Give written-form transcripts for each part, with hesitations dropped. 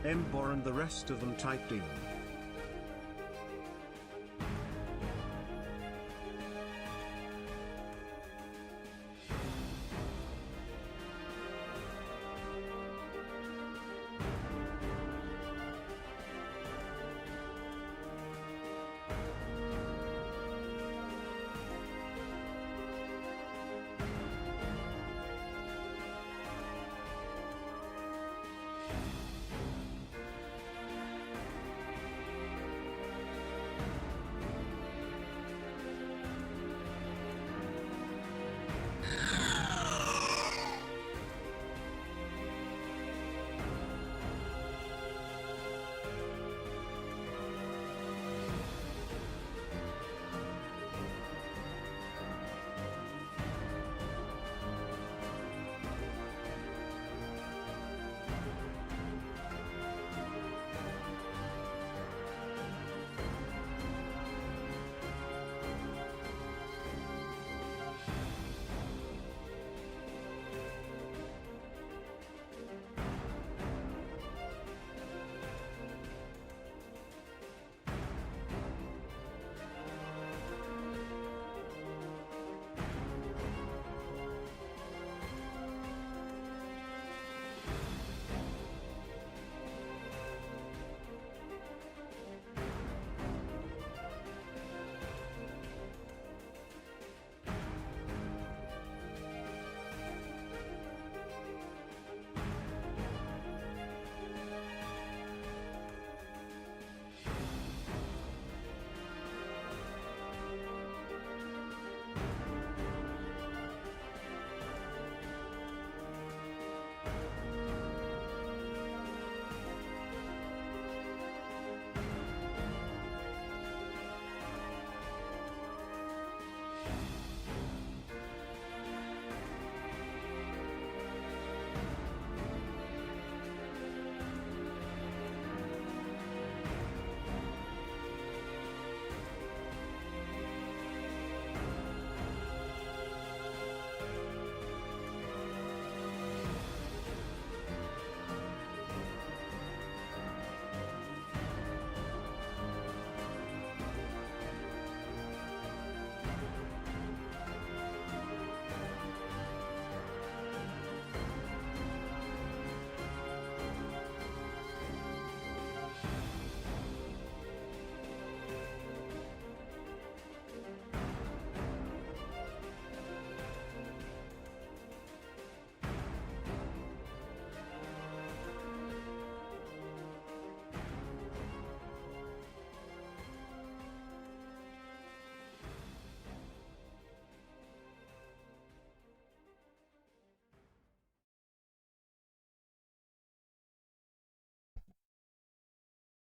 Embor and the rest of them typed in.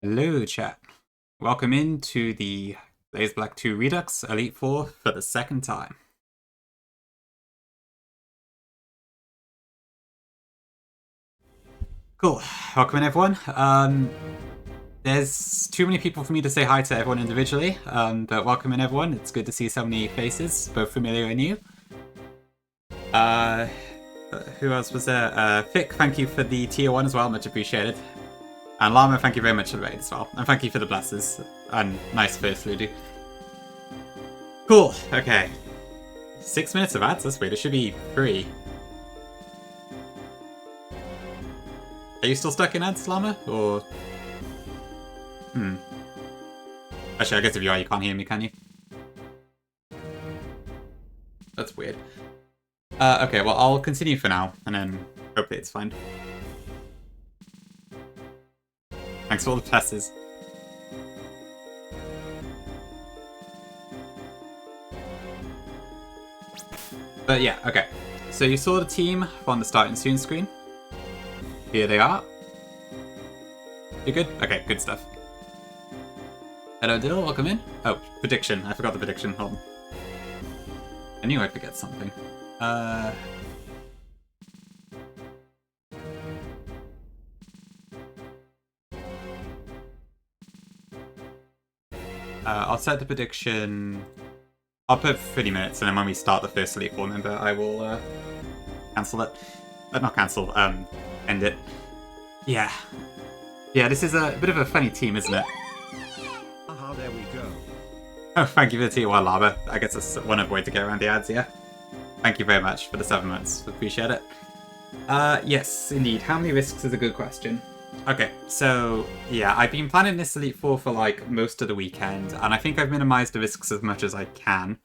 Hello, chat. Welcome in to the Blaze Black 2 Redux Elite 4 for the second time. Cool. Welcome in, everyone. There's too many people for me to say hi to everyone individually, but welcome in, everyone. It's good to see so many faces, both familiar and new. Who else was there? Fick, thank you for the tier 1 as well, much appreciated. And Llama, thank you very much for the raid as well. And thank you for the blasters. And nice first, Ludu. Cool, okay. 6 minutes of ads? That's weird. It should be 3. Are you still stuck in ads, Llama? Or... Actually, I guess if you are, you can't hear me, can you? That's weird. Okay, well, I'll continue for now, and then hopefully it's fine. Thanks for all the passes. But yeah, okay. So you saw the team on the starting soon screen. Here they are. You good? Okay, good stuff. Hello, Dill, welcome in. Oh, prediction. I forgot the prediction. Hold on. I knew I'd forget something. I'll set the prediction. I'll put 30 minutes, and then when we start the first Elite 4 member, I will cancel it. Not cancel, end it. Yeah. Yeah, this is a bit of a funny team, isn't it? Aha, there we go. Oh, thank you for the tier 1 lava. I guess that's one other way to get around the ads, yeah. Thank you very much for the 7 months. Appreciate it. Yes, indeed. How many risks is a good question. Okay, so, yeah, I've been planning this Elite Four for, like, most of the weekend, and I think I've minimized the risks as much as I can.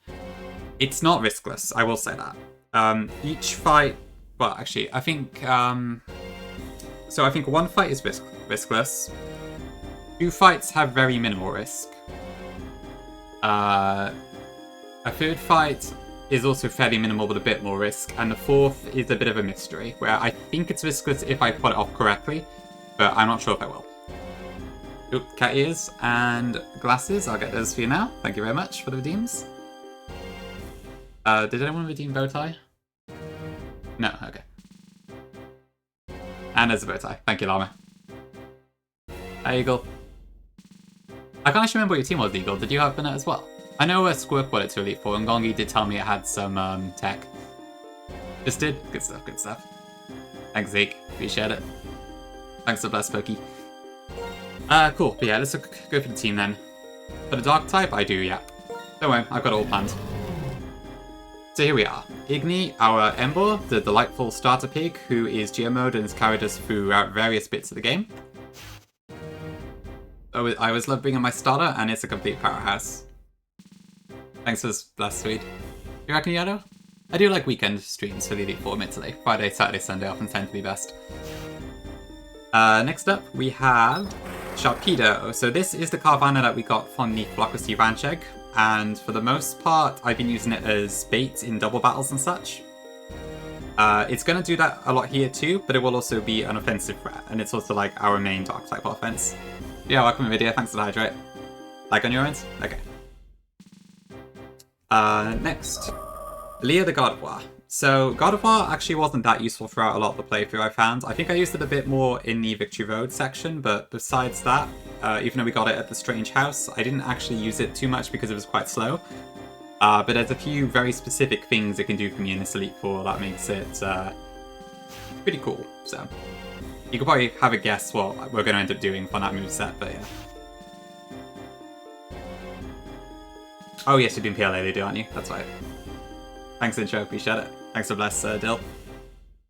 It's not riskless, I will say that. Each fight... Well, actually, I think... So I think one fight is riskless. 2 fights have very minimal risk. A 3rd fight is also fairly minimal with a bit more risk, and the 4th is a bit of a mystery, where I think it's riskless if I put it off correctly, but I'm not sure if I will. Oop, cat ears and glasses, I'll get those for you now. Thank you very much for the redeems. Did anyone redeem bow tie? No, okay. And there's a bow tie. Thank you, Llama. Hi, Eagle. I can't actually remember what your team was, Eagle. Did you have Bennett as well? I know Squirt brought it to Elite Four, and Gongi did tell me it had some tech. Just did? Good stuff, good stuff. Thanks, Zeke. Appreciate it. Thanks for bless, Pokey. Cool. But yeah, let's go for the team then. For the Dark type, I do, yeah. Don't worry, I've got it all planned. So here we are. Igni, our Ember, the delightful starter pig, who is GMO'd and has carried us throughout various bits of the game. Oh, I always love bringing my starter, and it's a complete powerhouse. Thanks for this blessed sweet. You reckon, Yodo? I do like weekend streams for the Elite Four, admittedly. Friday, Saturday, Sunday often tend to be best. Next up, we have Sharpedo. So this is the Carvana that we got from the Flockacy Ranch Egg, and for the most part, I've been using it as bait in double battles and such. It's going to do that a lot here too, but it will also be an offensive threat, and it's also like our main Dark type offense. Yeah, welcome video, thanks for the hydrate. Like on your end? Okay. Next. Leah the God of War. So, God of War actually wasn't that useful throughout a lot of the playthrough I found. I think I used it a bit more in the Victory Road section, but besides that, even though we got it at the Strange House, I didn't actually use it too much because it was quite slow. But there's a few very specific things it can do for me in this Elite Four that makes it pretty cool. So, you could probably have a guess what we're going to end up doing for that moveset, but yeah. Oh yes, you're doing PLA Lady, aren't you? That's right. Thanks, intro, appreciate it. Thanks for bless, Dill.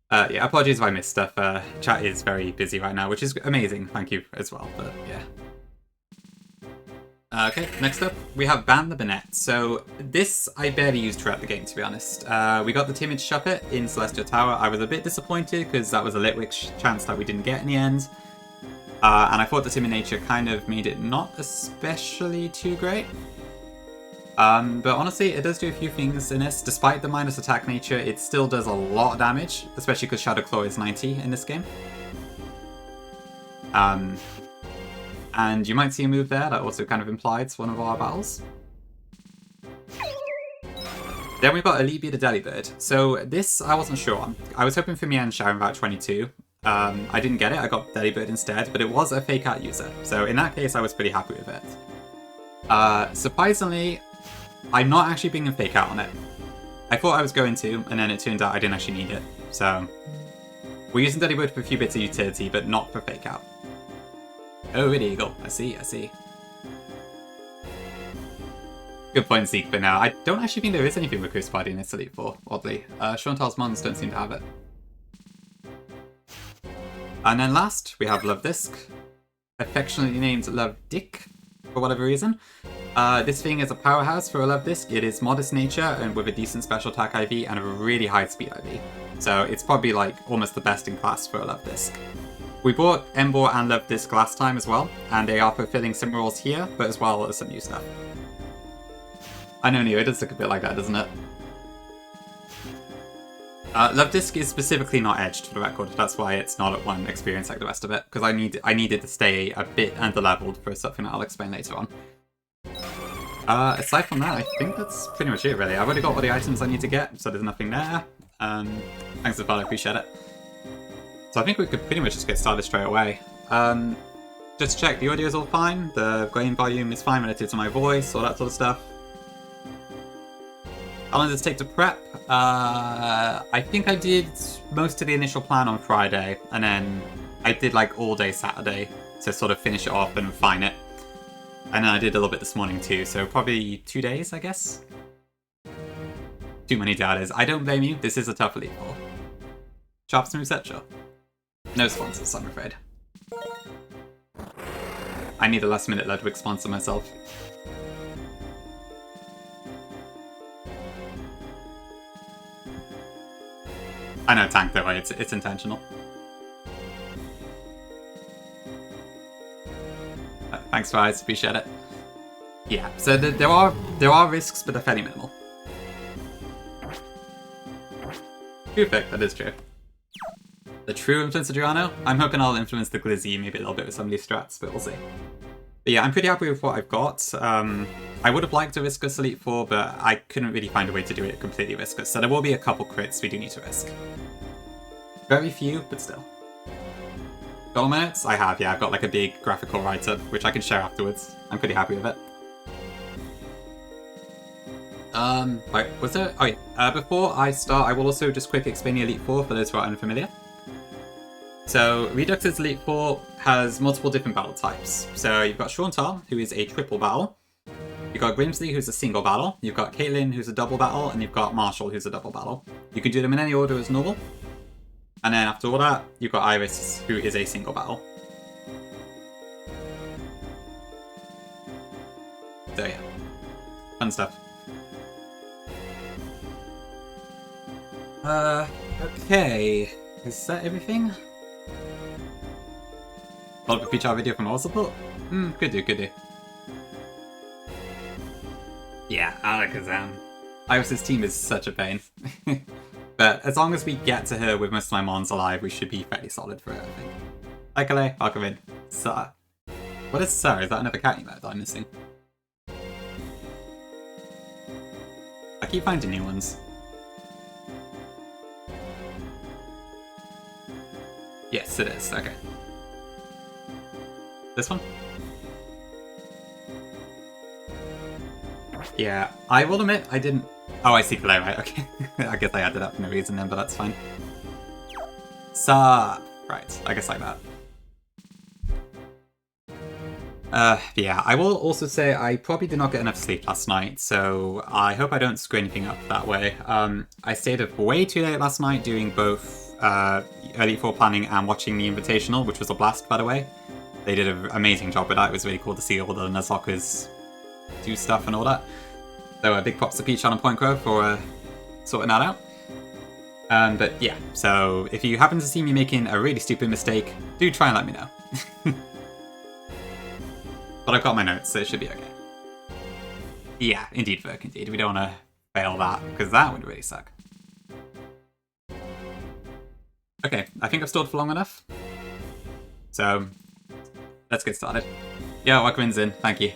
Yeah, apologies if I missed stuff. Chat is very busy right now, which is amazing. Thank you as well, but yeah. Okay, next up, we have Ban the Bennett. So this I barely used throughout the game, to be honest. We got the Timid Shuppet in Celestial Tower. I was a bit disappointed because that was a Litwick chance that we didn't get in the end. And I thought the Timid Nature kind of made it not especially too great. But honestly, it does do a few things in this. Despite the minus attack nature, it still does a lot of damage, especially because Shadow Claw is 90 in this game. And you might see a move there that also kind of implies one of our battles. Then we've got Alibia the Delibird. So this I wasn't sure on. I was hoping for Mian Sharon about 22. I didn't get it, I got Delibird instead, but it was a fake out user. So in that case, I was pretty happy with it. Surprisingly, I'm not actually being a fake out on it. I thought I was going to, and then it turned out I didn't actually need it. So we're using Delibird for a few bits of utility, but not for fake out. Oh, really, Eagle. I see, I see. Good point, Zeke, but no, I don't actually think there is anything with Ghost Party in this Elite Four, oddly. Shauntal's Mons don't seem to have it. And then last, we have Love Disc. Affectionately named Love Dick, for whatever reason. This thing is a powerhouse for a Love Disc. It is modest nature and with a decent special attack IV and a really high speed IV. So it's probably like almost the best in class for a Love Disc. We bought Ember and Love Disc last time as well, and they are fulfilling some roles here, but as well as some new stuff. I know, Neo, it does look a bit like that, doesn't it? Love Disc is specifically not edged, for the record. That's why it's not at 1 experience like the rest of it, because I needed to stay a bit under-leveled for something that I'll explain later on. Aside from that, I think that's pretty much it, really. I've already got all the items I need to get, so there's nothing there. Thanks for the follow, I appreciate it. So I think we could pretty much just get started straight away. Just to check, the audio is all fine, the gain volume is fine relative to my voice, all that sort of stuff. How long does it take to prep? I think I did most of the initial plan on Friday, and then I did like all day Saturday. to sort of finish it off and refine it. And then I did a little bit this morning too, so probably 2 days, I guess? Too many doubters. I don't blame you, this is a tough Elite Four. Sharps moveset, sure. No sponsors, I'm afraid. I need a last minute Ludwig sponsor myself. I know tank though, it's intentional. Thanks guys, appreciate it. Yeah, so there are risks, but they're fairly minimal. Perfect, that is true. The true influence of Durano? I'm hoping I'll influence the Glizzy maybe a little bit with some of these strats, but we'll see. But yeah, I'm pretty happy with what I've got. I would have liked a riskless Elite Four, but I couldn't really find a way to do it completely riskless, so there will be a couple crits we do need to risk. Very few, but still. Goal minutes? I have, yeah, I've got like a big graphical write-up, which I can share afterwards. I'm pretty happy with it. Right, was there... Oh yeah, before I start, I will also just quickly explain the Elite Four for those who are unfamiliar. So, Redux's Elite Four has multiple different battle types. So, you've got Shauntal, who is a triple battle. You've got Grimsley, who's a single battle. You've got Caitlyn, who's a double battle. And you've got Marshal, who's a double battle. You can do them in any order as normal. And then after all that, you've got Iris, who is a single battle. So yeah, fun stuff. Okay, is that everything? Log a feature video from all support? Could do. Yeah, Alakazam. Iris's team is such a pain. But as long as we get to her with most of my mons alive, we should be fairly solid for it, I think. Hi, Calais. Welcome in. Sir. What is Sir? Is that another cat emote that I'm missing? I keep finding new ones. Yes, it is. Okay. This one? Yeah, I will admit I didn't... Oh, I see Calais, right, okay. I guess I added up for no reason then, but that's fine. Right, I guess like that. Yeah, I will also say I probably did not get enough sleep last night, so I hope I don't screw anything up that way. I stayed up way too late last night doing both Elite Four planning and watching the Invitational, which was a blast, by the way. They did an amazing job with that. It was really cool to see all the Nuzlockers do stuff and all that. So big props to Peach on Point Crow for sorting that out. But yeah, so if you happen to see me making a really stupid mistake, do try and let me know. But I've got my notes, so it should be okay. Yeah, indeed, Virk, indeed. We don't want to fail that, because that would really suck. Okay, I think I've stalled for long enough. So, let's get started. Yo, welcome in, thank you.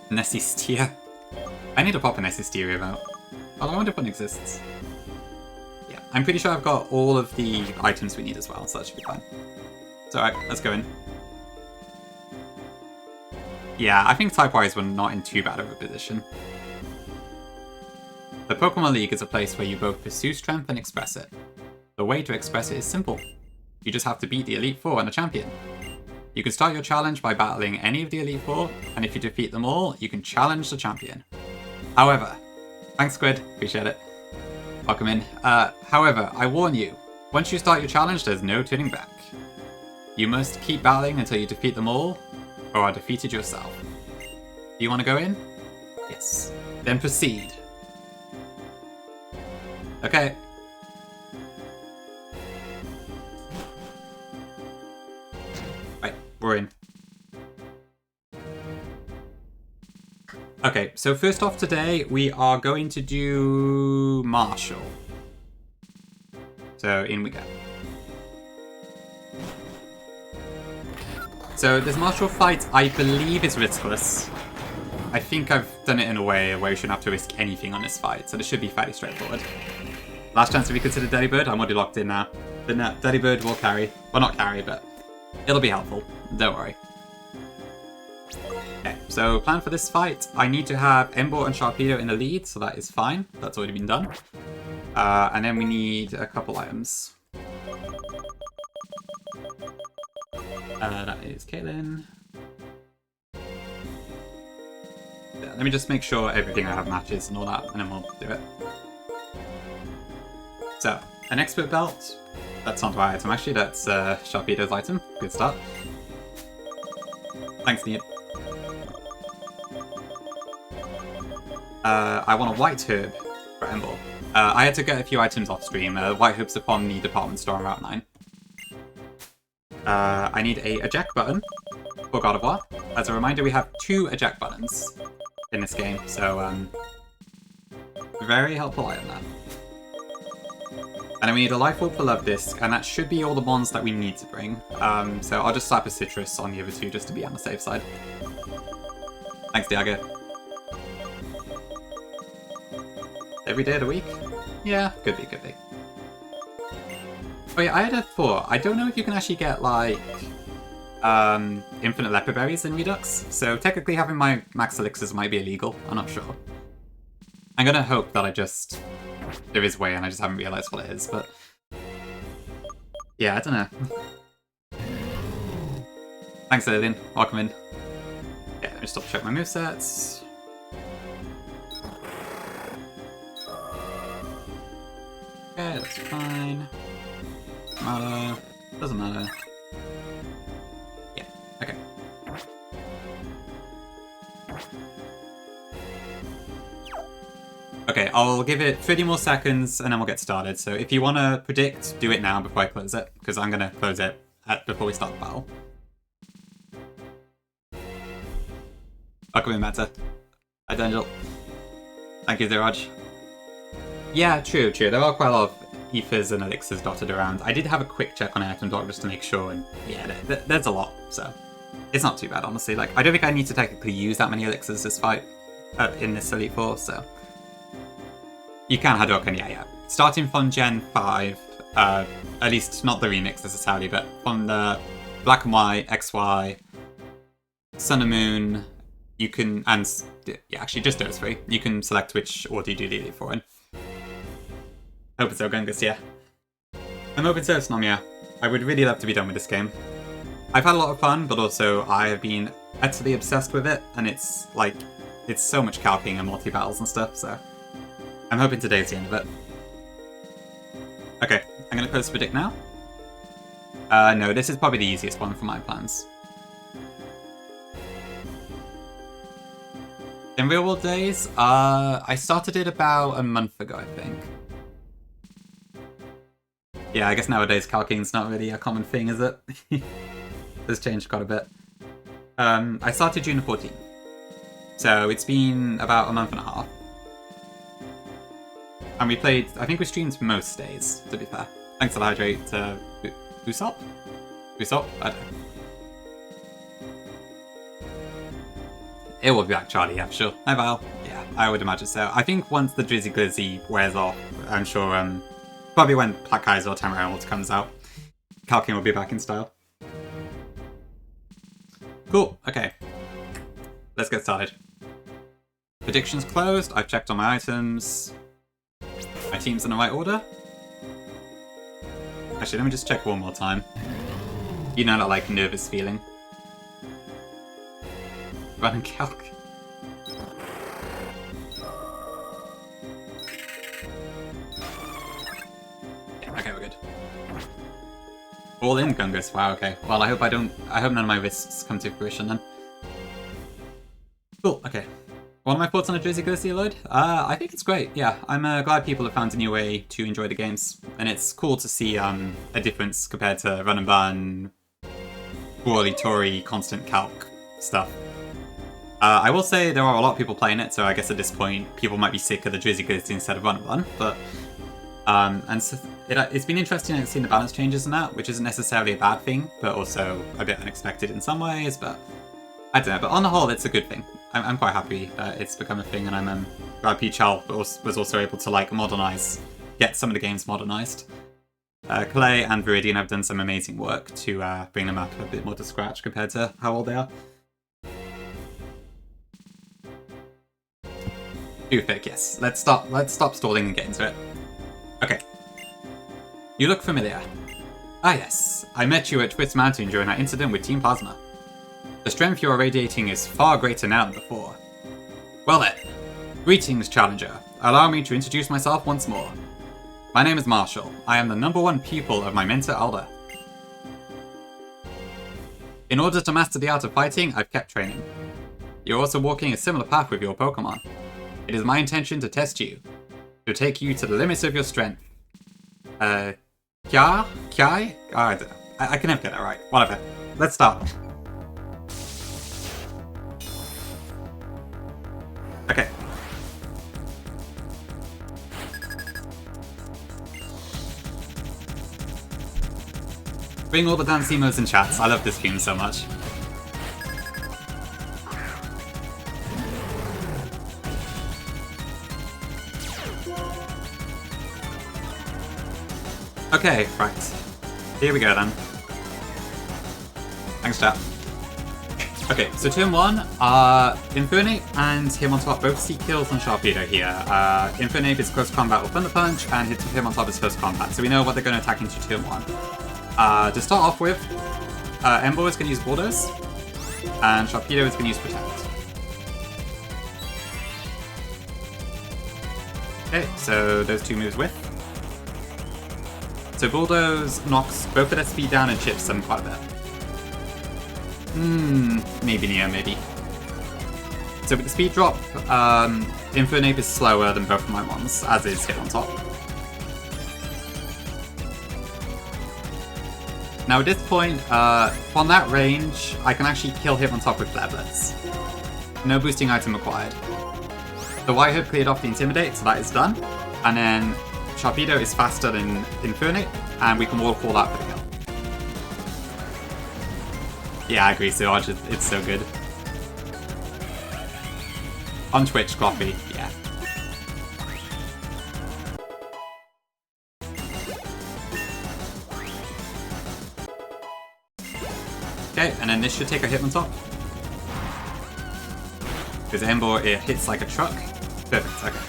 Nessie Steer. I need to pop a Nessie Steer about. Oh, I wonder if one exists. Yeah, I'm pretty sure I've got all of the items we need as well, so that should be fine. It's alright, let's go in. Yeah, I think type-wise we're not in too bad of a position. The Pokemon League is a place where you both pursue strength and express it. The way to express it is simple. You just have to beat the Elite Four and a champion. You can start your challenge by battling any of the Elite Four, and if you defeat them all, you can challenge the champion. However, thanks Squid, appreciate it. Welcome in. However, I warn you, once you start your challenge, there's no turning back. You must keep battling until you defeat them all, or are defeated yourself. Do you want to go in? Yes. Then proceed. Okay. Right, we're in. Okay, so first off today, we are going to do Marshal. So in we go. So this Marshal fight, I believe, is riskless. I think I've done it in a way where you shouldn't have to risk anything on this fight, so this should be fairly straightforward. Last chance to reconsider Delibird, I'm already locked in now. But no, Delibird will carry. Well, not carry, but it'll be helpful. Don't worry. Okay, so plan for this fight. I need to have Ember and Sharpedo in the lead, so that is fine. That's already been done. And then we need a couple items. That is Caitlin. Yeah, let me just make sure everything I have matches and all that, and then we'll do it. So, an expert belt. That's not my item actually, that's Sharpedo's item. Good start. Thanks, Need. I want a white herb for Embol. I had to get a few items off stream. White herbs upon the department store on Route 9. I need a eject button for God of War. As a reminder, we have 2 eject buttons in this game, so very helpful item that. And then we need a Life Orb for Love Disc, and that should be all the ones that we need to bring. So I'll just slap a citrus on the other 2 just to be on the safe side. Thanks, Diago. Every day of the week? Yeah, could be. Oh yeah, I had a thought. I don't know if you can actually get, like, infinite leper berries in Redux, so technically having my max elixirs might be illegal. I'm not sure. I'm gonna hope that there is a way and I just haven't realized what it is, but... yeah, I don't know. Thanks, Lillian. Welcome in. Yeah, let me just check my movesets. Okay, that's fine. Doesn't matter. Yeah, okay. Okay, I'll give it 30 more seconds and then we'll get started. So if you want to predict, do it now before I close it, because I'm going to close it before we start the battle. Welcome in, Meta. Hi, Dangel. Thank you, Zeraj. Yeah, true. There are quite a lot of ethers and elixirs dotted around. I did have a quick check on item block just to make sure, and yeah, there's a lot, so it's not too bad, honestly. Like, I don't think I need to technically use that many elixirs this fight in this Elite Four, so you can Hadouken, and yeah. Starting from Gen 5, at least not the remix necessarily, but from the Black and White, XY, Sun and Moon, you can, and yeah, actually just those 3, you can select which order you do the Elite Four in. Hope it's so, Gungus, yeah. I'm hoping so, Snomia. I would really love to be done with this game. I've had a lot of fun, but also I have been utterly obsessed with it, and it's like, it's so much calcing and multi-battles and stuff, so I'm hoping today's the end of it. Okay, I'm gonna close predict now. No, this is probably the easiest one for my plans. In real world days, I started it about a month ago, I think. Yeah, I guess nowadays calcing's not really a common thing, is it? It's changed quite a bit. I started June 14th. So it's been about a month and a half. And we played, I think we streamed most days, to be fair. Thanks to the hydrate to Usopp? Usopp? I don't know. It will be back, Charlie, yeah, for sure. Hi, Val. Yeah, I would imagine so. I think once the Drizzy Glizzy wears off, I'm sure, probably when Black Kaiser or Tamara Emerald comes out, calcing will be back in style. Cool, okay. Let's get started. Predictions closed, I've checked on my items. My team's in the right order. Actually, let me just check one more time. You know that, like, nervous feeling. Run and calc. Yeah, okay, we're good. All in, Gungus. Wow, okay. Well, I hope none of my risks come to fruition then. Cool, okay. What are my thoughts on a Drizzy Glizzy, Lloyd? I think it's great, yeah. I'm glad people have found a new way to enjoy the games, and it's cool to see a difference compared to Run and Burn, Brawly Tory, constant calc stuff. I will say there are a lot of people playing it, so I guess at this point people might be sick of the Drizzy Glizzy instead of Run and Burn, but and so it's been interesting seeing the balance changes in that, which isn't necessarily a bad thing, but also a bit unexpected in some ways, but I don't know, but on the whole it's a good thing. I'm quite happy that it's become a thing, and I'm glad Peachal was also able to, like, get some of the games modernized. Clay and Viridian have done some amazing work to bring them up a bit more to scratch compared to how old they are. Too thick, yes. Let's stop stalling and get into it. Okay. You look familiar. Ah yes, I met you at Twist Mountain during our incident with Team Plasma. The strength you are radiating is far greater now than before. Well then, greetings, Challenger. Allow me to introduce myself once more. My name is Marshal. I am the #1 pupil of my mentor Elder. In order to master the art of fighting, I've kept training. You're also walking a similar path with your Pokemon. It is my intention to test you, to take you to the limits of your strength. Kya? Kyai? Oh, I don't know. I can never get that right. Whatever. Let's start. Okay. Bring all the dance emos and chats. I love this game so much. Okay, right. Here we go then. Thanks, chat. Okay, so turn 1, Infernape and Hitmontop both see kills on Sharpedo here. Infernape is close combat with Thunder Punch, and Hitmontop is close combat, so we know what they're going to attack into turn 1. To start off with, Embo is going to use Bulldoze, and Sharpedo is going to use Protect. Okay, so those two moves with. So Bulldoze knocks both of their speed down and chips them quite a bit. Maybe Neo, maybe. So with the speed drop, Infernape is slower than both of my ones, as is Hitmontop. Now at this point, from that range, I can actually kill Hitmontop with Flare Blitz. No boosting item required. The White Hood cleared off the Intimidate, so that is done. And then Sharpedo is faster than Infernape, and we can wall call that for the kill. Yeah, I agree, Siraj, it's so good. On Twitch, coffee, yeah. Okay, and then this should take a Hitmontop. Because Embo, it hits like a truck. Perfect, okay.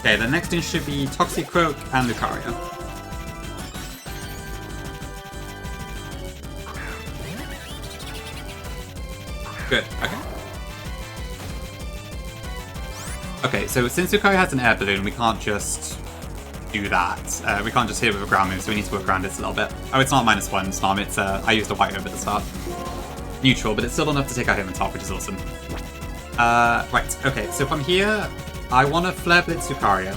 Okay, the next in should be Toxicroak and Lucario. Good, okay. Okay, so since Lucario has an air balloon, we can't just do that. We can't just hit it with a ground move, so we need to work around this a little bit. Oh, it's not -1 Snom, it's, I used a White Hood at the start. Neutral, but it's still enough to take out Hitmontop, which is awesome. Right, okay, so from here, I want to Flare Blitz Lucario.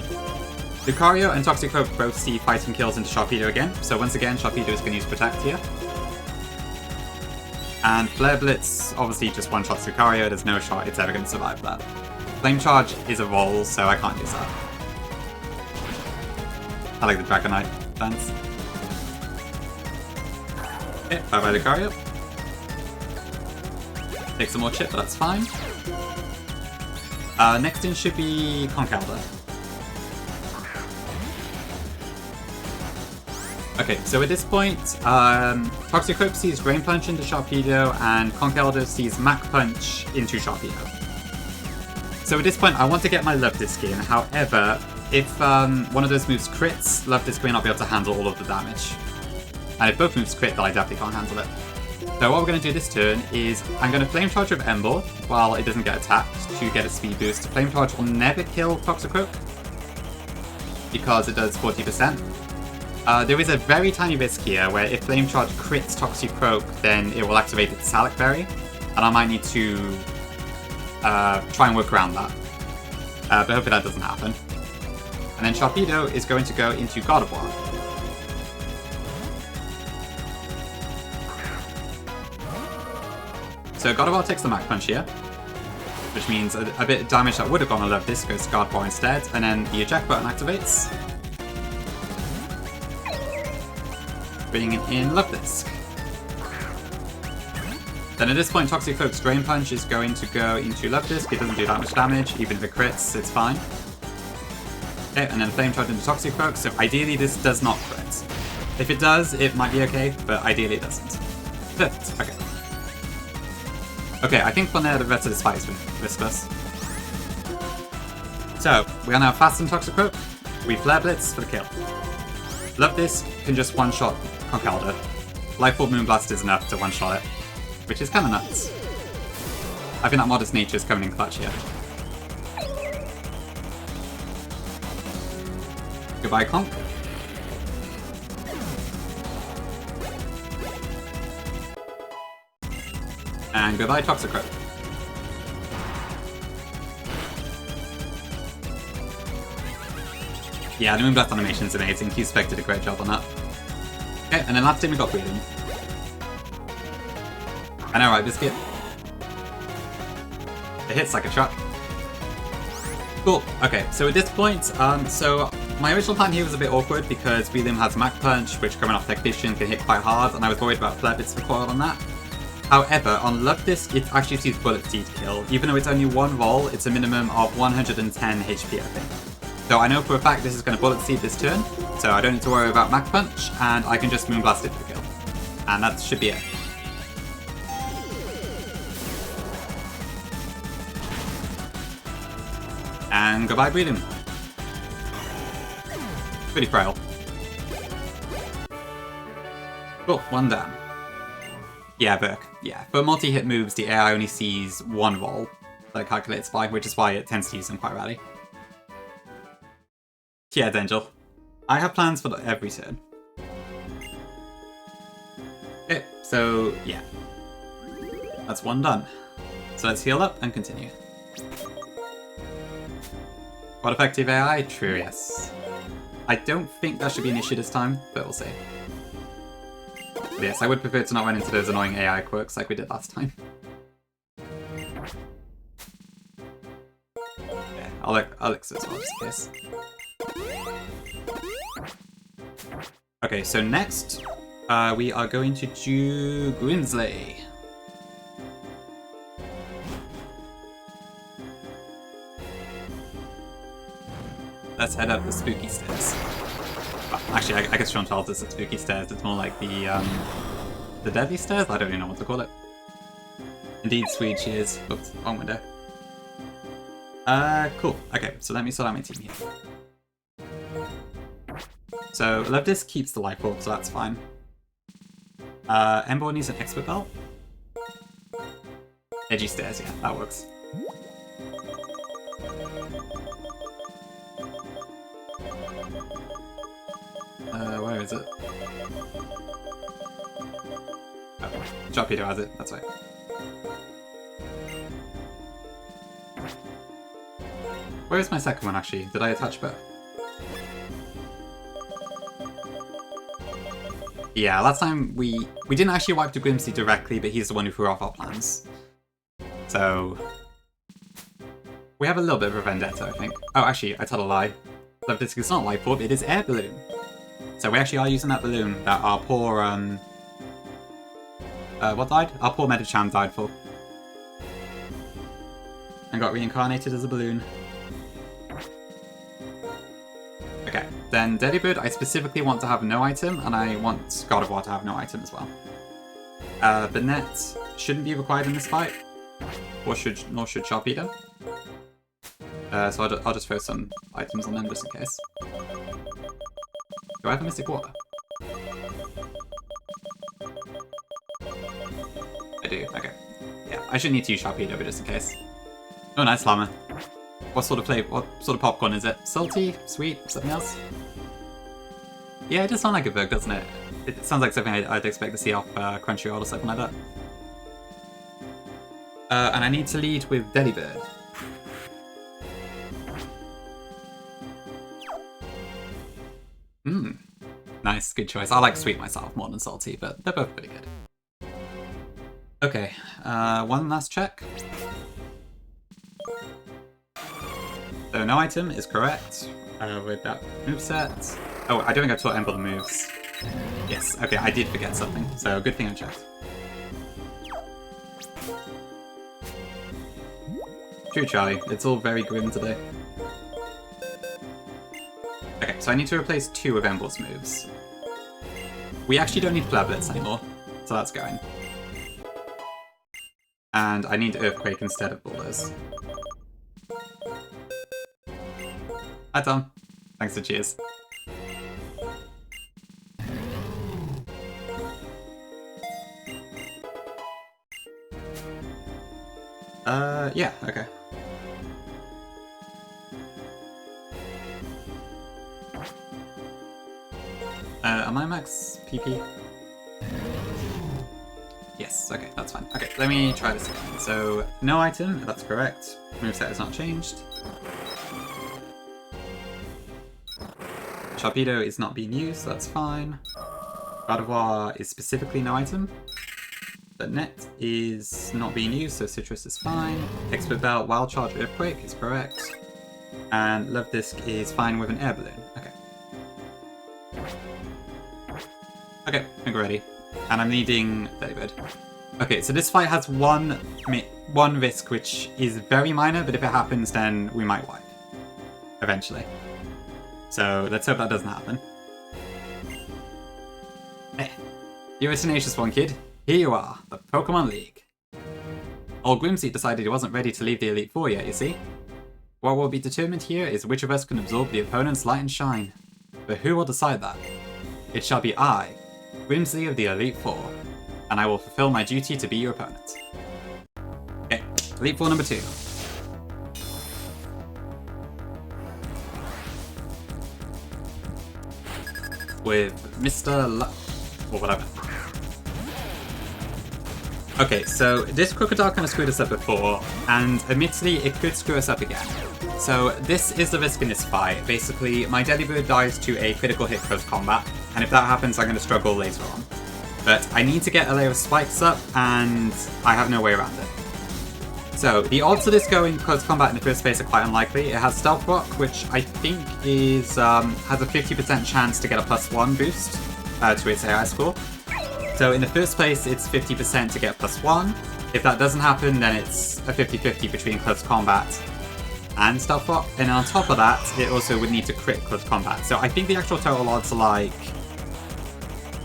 Lucario and Toxicroak both see fighting kills into Sharpedo again, so once again, Sharpedo is going to use Protect here. And Flare Blitz obviously just one-shots Lucario, there's no shot it's ever going to survive that. Flame Charge is a roll, so I can't use that. I like the Dragonite dance. Okay, bye-bye Lucario. Take some more chip, but that's fine. Next in should be Conkeldurr. Okay, so at this point, Toxicroak sees Drain Punch into Sharpedo, and Conkeldurr sees Mach Punch into Sharpedo. So at this point, I want to get my Love Disc in. However, if one of those moves crits, Love Disc may not be able to handle all of the damage. And if both moves crit, then I definitely can't handle it. So what we're going to do this turn is I'm going to Flame Charge with Embo while it doesn't get attacked to get a speed boost. Flame Charge will never kill Toxicroak because it does 40%. There is a very tiny risk here where if Flame Charge crits Toxicroak, then it will activate its Salic Berry, and I might need to try and work around that. But hopefully that doesn't happen. And then Sharpedo is going to go into Gardevoir. So Gardevoir takes the Mach Punch here, which means a bit of damage that would have gone on Love Disc goes to Gardevoir instead, and then the eject button activates, bringing in Love Disc. Then at this point, Toxicroak's Drain Punch is going to go into Love Disc. It doesn't do that much damage, even if it crits, it's fine. Okay, and then Flame Charge into Toxicroak, so ideally this does not crit. If it does, it might be okay, but ideally it doesn't. Perfect, okay. Okay, I think from there the rest of this fight is riskless. So, we are now fast on Toxicroak. We Flare Blitz for the kill. Love Disc can just one-shot Conkeldurr. Life Orb Moonblast is enough to one-shot it, which is kind of nuts. I think that Modest Nature is coming in clutch here. Goodbye, Conk. And goodbye, Toxicroak. Yeah, the Moonblast animation is amazing. Q-Spec did a great job on that. Okay, and then last time we got Breeding. I know, right, Biscuit? It hits like a truck. Cool. Okay, so at this point, so my original plan here was a bit awkward because Breeding has Mach Punch, which coming off Technician can hit quite hard, and I was worried about Flare Bit's recoil on that. However, on Love Disc, it actually sees Bullet Seed kill. Even though it's only one roll, it's a minimum of 110 HP, I think. So I know for a fact this is going to Bullet Seed this turn, so I don't need to worry about Mach Punch, and I can just Moonblast it for kill. And that should be it. And goodbye, Breeding. Pretty frail. Cool, one down. Yeah, Burke. Yeah, for multi-hit moves, the AI only sees one roll that it calculates by, which is why it tends to use them quite rarely. Yeah, Dangel. I have plans for every turn. Okay, so yeah. That's one done. So let's heal up and continue. What effective AI? True, yes. I don't think that should be an issue this time, but we'll see. But yes, I would prefer to not run into those annoying AI quirks like we did last time. Yeah, I'll Elixir as well, just in case. Okay, so next, we are going to do Grimsley. Let's head up the spooky stairs. Well, actually, I guess Shauntal does the spooky stairs. It's more like the deadly stairs? I don't even know what to call it. Indeed, sweet she is. Oops, wrong window. Cool. Okay, so let me sort out my team here. So, Love Disc keeps the Life Orb, so that's fine. Ember needs an Expert Belt. Edgy stairs, yeah, that works. Where is it? Oh, Sharpedo has it, that's right. Where is my second one, actually? Did I attach both? Yeah, last time we didn't actually wipe to Grimsley directly, but he's the one who threw off our plans. So we have a little bit of a vendetta, I think. Oh, actually, I told a lie. Love Disc is not Life Orb, it is Air Balloon. So we actually are using that balloon that our poor, what died? Our poor Medicham died for. And got reincarnated as a balloon. Okay, then Delibird I specifically want to have no item, and I want God of War to have no item as well. Banette shouldn't be required in this fight, nor should Sharpedo. So I'll just throw some items on them just in case. Do I have a Mystic Water? I do, okay. Yeah, I shouldn't need to use Sharpedo, but just in case. Oh, nice llama. What sort of popcorn is it? Salty? Sweet? Something else? Yeah, it does sound like a bug, doesn't it? It sounds like something I'd expect to see off Crunchyroll or something like that. And I need to lead with Delibird. Nice, good choice. I like sweet myself more than salty, but they're both pretty good. Okay, one last check. So no item is correct with that moveset. Oh, I don't think I taught Ember the moves. Yes, okay, I did forget something, so good thing I checked. True, Charlie. It's all very grim today. Okay, so I need to replace 2 of Ember's moves. We actually don't need Flare Blitz anymore, so that's going. And I need Earthquake instead of Boulders. Hi Tom. Thanks for cheers. Yeah, okay. Am I max PP? Yes, okay, that's fine. Okay, let me try this again. So, no item, that's correct. Moveset has not changed. Sharpedo is not being used, that's fine. Gardevoir is specifically no item. But Net is not being used, so Citrus is fine. Expert Belt, Wild Charge, Earthquake is correct. And Love Disc is fine with an Air Balloon. Okay. Okay, I think we're ready. And I'm needing Delibird. Okay, so this fight has one risk, which is very minor, but if it happens, then we might wipe. Eventually. So let's hope that doesn't happen. You're a tenacious one, kid. Here you are, the Pokemon League. Old Grimsley decided he wasn't ready to leave the Elite Four yet, you see? What will be determined here is which of us can absorb the opponent's light and shine. But who will decide that? It shall be I, Grimsley of the Elite Four, and I will fulfill my duty to be your opponent. Okay, Elite Four number 2. With Mr. or whatever. Okay, so this Crocodile kind of screwed us up before, and admittedly it could screw us up again. So this is the risk in this fight. Basically, my Delibird dies to a critical hit close combat, and if that happens I'm going to struggle later on. But I need to get a layer of spikes up, and I have no way around it. So, the odds of this going close combat in the first place are quite unlikely. It has Stealth Rock, which I think is has a 50% chance to get a +1 boost to its AI score. So in the first place, it's 50% to get +1. If that doesn't happen, then it's a 50-50 between close combat and Stealth Rock. And on top of that, it also would need to crit close combat. So I think the actual total odds are like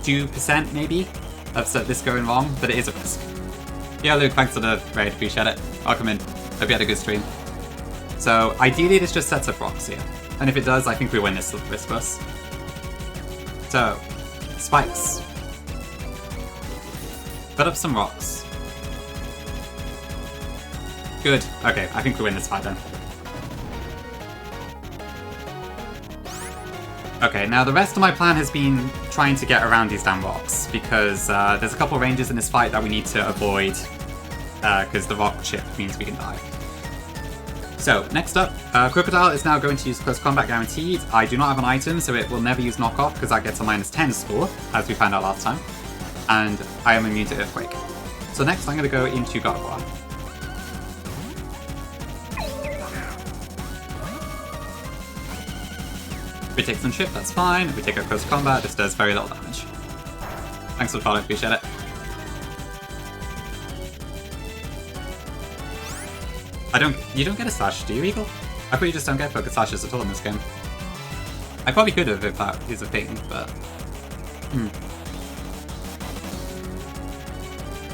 2% maybe of this going wrong, but it is a risk. Yeah, Luke, thanks for the raid, appreciate it. Welcome in. Hope you had a good stream. So ideally, this just sets up rocks here. And if it does, I think we win this risk plus. So, spikes. Put up some rocks. Good. Okay, I think we win this fight then. Okay, now the rest of my plan has been trying to get around these damn rocks, because there's a couple ranges in this fight that we need to avoid, because the rock chip means we can die. So, next up, Crocodile is now going to use Close Combat Guaranteed. I do not have an item, so it will never use Knockoff, because that gets a -10 score, as we found out last time. And I am immune to Earthquake. So next I'm going to go into Gardevoir. If we take some chip, that's fine. If we take a close combat, this does very little damage. Thanks for the follow, appreciate it. You don't get a slash, do you, Eagle? I thought you just don't get focus slashes at all in this game. I probably could have if that is a thing, but...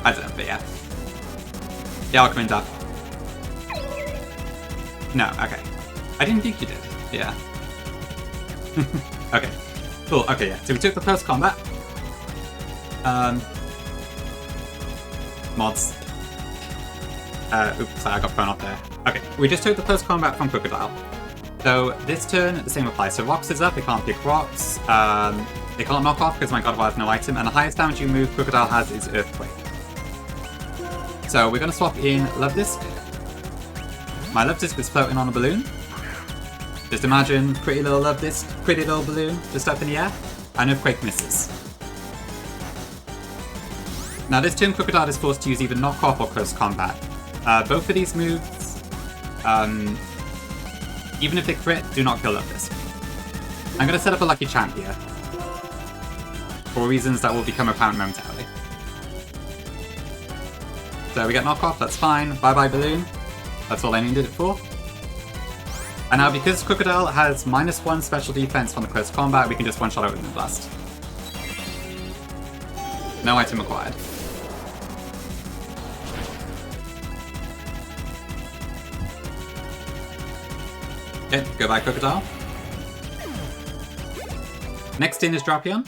I don't know, but yeah. Yeah, I'll come in, Dad. No, okay. I didn't think you did. Yeah. Okay. Cool, okay, yeah. So we took the close combat. Mods. Oops, sorry, I got thrown off there. Okay, we just took the close combat from Crocodile. So this turn, the same applies. So Rocks is up, it can't pick Rocks. They can't knock off because my Gardevoir has no item, and the highest damage you move Crocodile has is Earthquake. So we're going to swap in Love Disc. My Love Disc is floating on a balloon. Just imagine pretty little Love Disc, pretty little balloon just up in the air, and Earthquake misses. Now this turn Crocodile is forced to use either Knock Off or Close Combat. Both of these moves, even if they crit, do not kill Love Disc. I'm going to set up a Lucky Champ here, for reasons that will become apparent momentarily. So we get Knock Off, that's fine. Bye bye Balloon. That's all I needed it for. And now because Crocodile has -1 special defense from the close combat, we can just one-shot it with Moonblast. No item acquired. Okay, go back Crocodile. Next in is Drapion.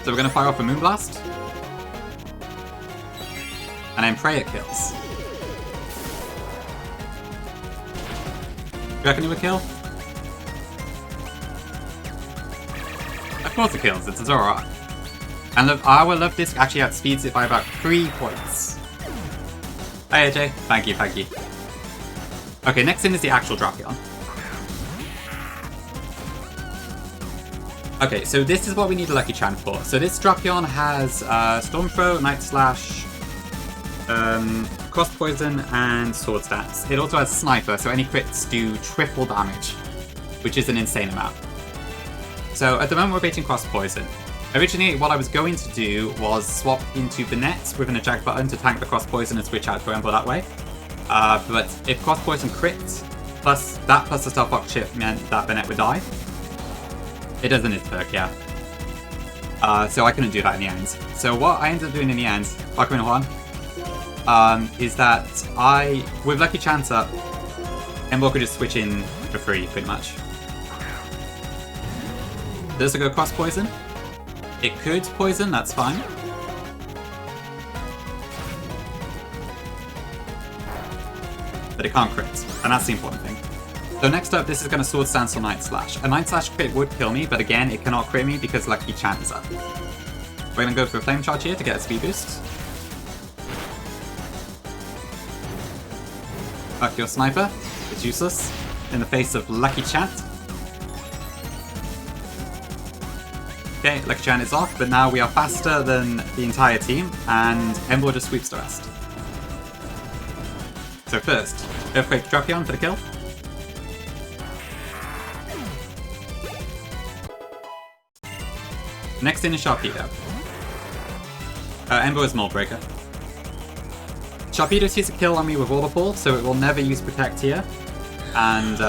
So we're going to fire off a Moonblast. And then pray it kills. You reckon it would kill? Of course it kills, it's a Zoroark. And look, our Love Disc actually outspeeds it by about 3 points. Hey AJ, thank you, thank you. Okay, next in is the actual Drapion. Okay, so this is what we need a Lucky Charm for. So this Drapion has Storm Throw, Night Slash, Cross Poison, and Sword Stance. It also has Sniper, so any crits do triple damage, which is an insane amount. So at the moment we're baiting Cross Poison. Originally, what I was going to do was swap into Banette with an eject button to tank the Cross Poison and switch out to Ember that way. But if Cross Poison crit, plus the Stealth Rock chip meant that Banette would die. It doesn't its perk, yeah. So I couldn't do that in the end. So what I ended up doing in the end, Pokemon Juan, is that with Lucky Chance up, Ember could just switch in for free, pretty much. Does it go Cross Poison? It could poison, that's fine. But it can't crit, and that's the important thing. So next up, this is going to Sword Stance or Night Slash. A Night Slash crit would kill me, but again, it cannot crit me because Lucky Chant is up. We're going to go for a Flame Charge here to get a speed boost. Fuck your Sniper. It's useless in the face of Lucky Chant. Okay, Lucky Chant is off, but now we are faster than the entire team, and Ember just sweeps the rest. So first, Earthquake Drapion for the kill. Next in is Sharpedo. Ember is Mold Breaker. Sharpedo sees a kill on me with Water Ball, so it will never use Protect here. And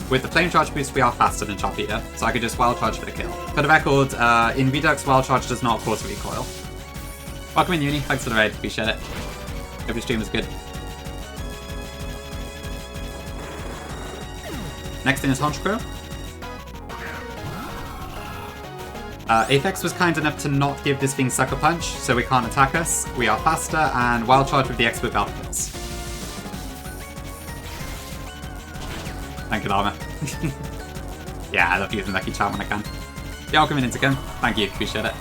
with the Flame Charge boost, we are faster than Sharpedo, so I could just Wild Charge for the kill. For the record, in Redux, Wild Charge does not cause recoil. Welcome in, Uni. Thanks for the raid. Appreciate it. Hope your stream was good. Next in is Honchkrow. Apex was kind enough to not give this thing Sucker Punch, so it can't attack us. We are faster, and Wild Charge with the Expert Valve kills. Thank you, Llama. Yeah, I love using Lucky Charm when I can. Yeah, I'll come in again. Thank you, appreciate it.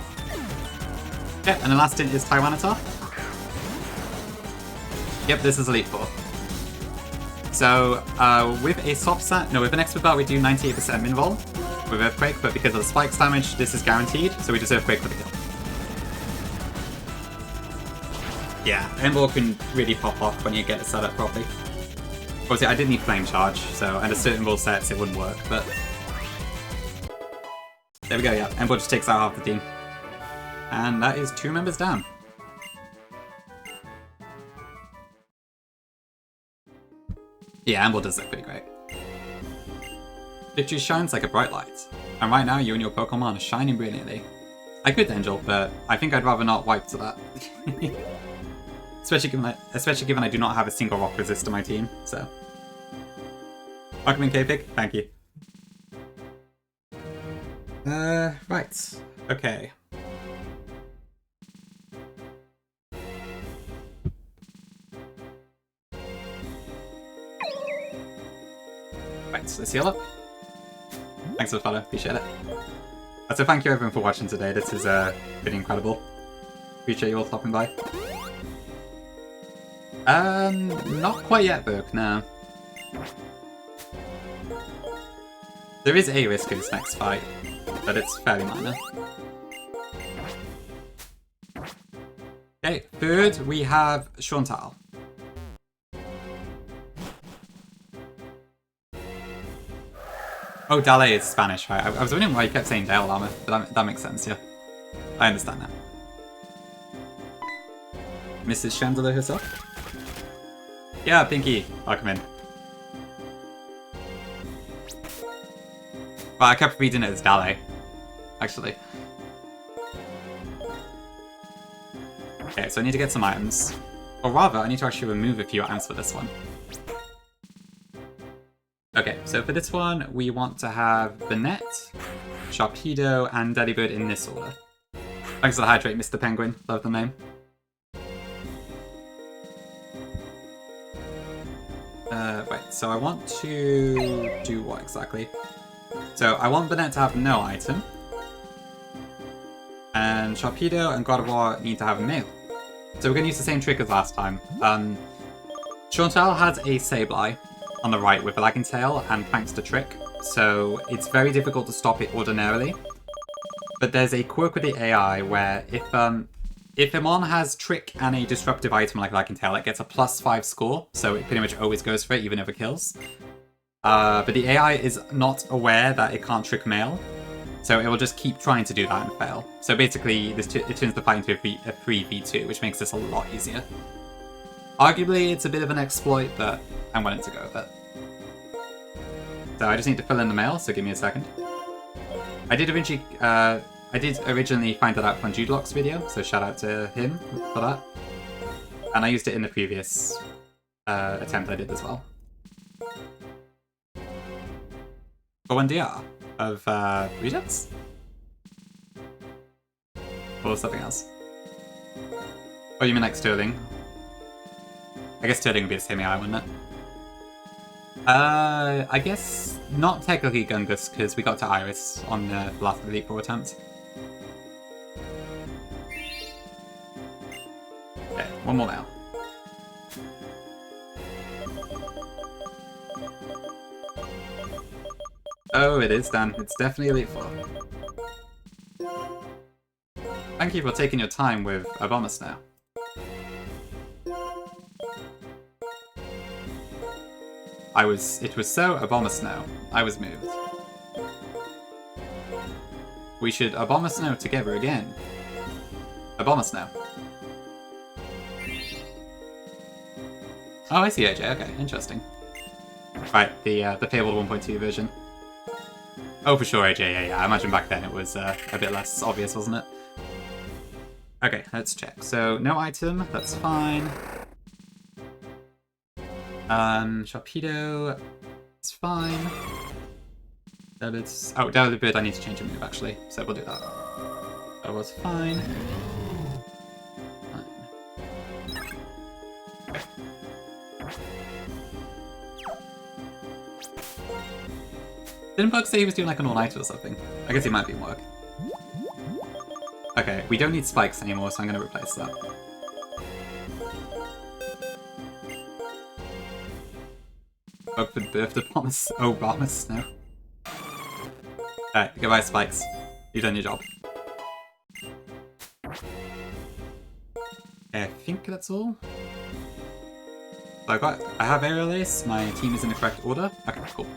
Okay, and the last in is Tyranitar. Yep, this is Elite Four. So, with a soft set, no, with an Expert Belt, we do 98% min vol with Earthquake, but because of the spikes damage, this is guaranteed, so we just Earthquake for the kill. Yeah, Ember can really pop off when you get it set up properly. Obviously, I did need Flame Charge, so under certain rule sets it wouldn't work, but... There we go, yeah. Ember just takes out half the team. And that is 2 members down. Yeah, Ember does look pretty great. Victory shines like a bright light, and right now you and your Pokemon are shining brilliantly. I could Angel, but I think I'd rather not wipe to that. especially given I do not have a single rock resist to my team, so. Pokemon K-Pig, thank you. Right. Okay. Right, so let's heal up. Thanks for the follow, appreciate it. So thank you everyone for watching today, this is been incredible. Appreciate you all stopping by. Not quite yet, Burke, no. There is a risk in this next fight, but it's fairly minor. Okay, third we have Shauntal. Oh, Dale is Spanish, right? I was wondering why you kept saying Dale Llama, but that makes sense, yeah. I understand now. Mrs. Chandler herself? Yeah, Pinky, I'll come in. Well, I kept reading it as Dale, actually. Okay, so I need to get some items. Or rather, I need to actually remove a few items for this one. Okay, so for this one, we want to have Banette, Sharpedo, and Delibird in this order. Thanks for the hydrate, Mr. Penguin. Love the name. Right, so I want to do what exactly? So I want Banette to have no item. And Sharpedo and Gardevoir need to have a male. So we're going to use the same trick as last time. Shauntal has a Sableye on the right with a lagging tail and thanks to Trick, so it's very difficult to stop it ordinarily. But there's a quirk with the AI where if Amon has Trick and a disruptive item like lagging tail, it gets a +5 score, so it pretty much always goes for it even if it kills. But the AI is not aware that it can't Trick male, so it will just keep trying to do that and fail. So basically, it turns the fight into a 3v2, which makes this a lot easier. Arguably, it's a bit of an exploit, but I'm willing to go with it. So I just need to fill in the mail, so give me a second. I did originally find that out from Nuzlocke's video, so shout out to him for that. And I used it in the previous attempt I did as well. For 1DR of Redux? Or something else? Oh, you mean like Sterling? I guess Sterling would be the same AI, wouldn't it? I guess not technically Gungus, because we got to Iris on the last Elite Four attempt. Okay, one more mail. Oh, it is, Dan. It's definitely Elite Four. Thank you for taking your time with Abomus now. It was so Abomus now. I was moved. We should Abomus now together again. Abomus now. Oh, I see AJ. Okay, interesting. Right, the fabled 1.2 version. Oh, for sure, AJ. Yeah. I imagine back then it was a bit less obvious, wasn't it? Okay, let's check. So, no item. That's fine. Sharpedo, it's fine. Delibird, I need to change a move actually, so we'll do that. That was fine. Okay. Didn't Bug say he was doing like an all-nighter or something? I guess he might be in work. Okay, we don't need spikes anymore, so I'm going to replace that. Hope for the birth of Bombus. Oh, Bombus, no. Alright, goodbye, Spikes. You've done your job. I think that's all. So I have Aerial Ace, my team is in the correct order. Okay, cool.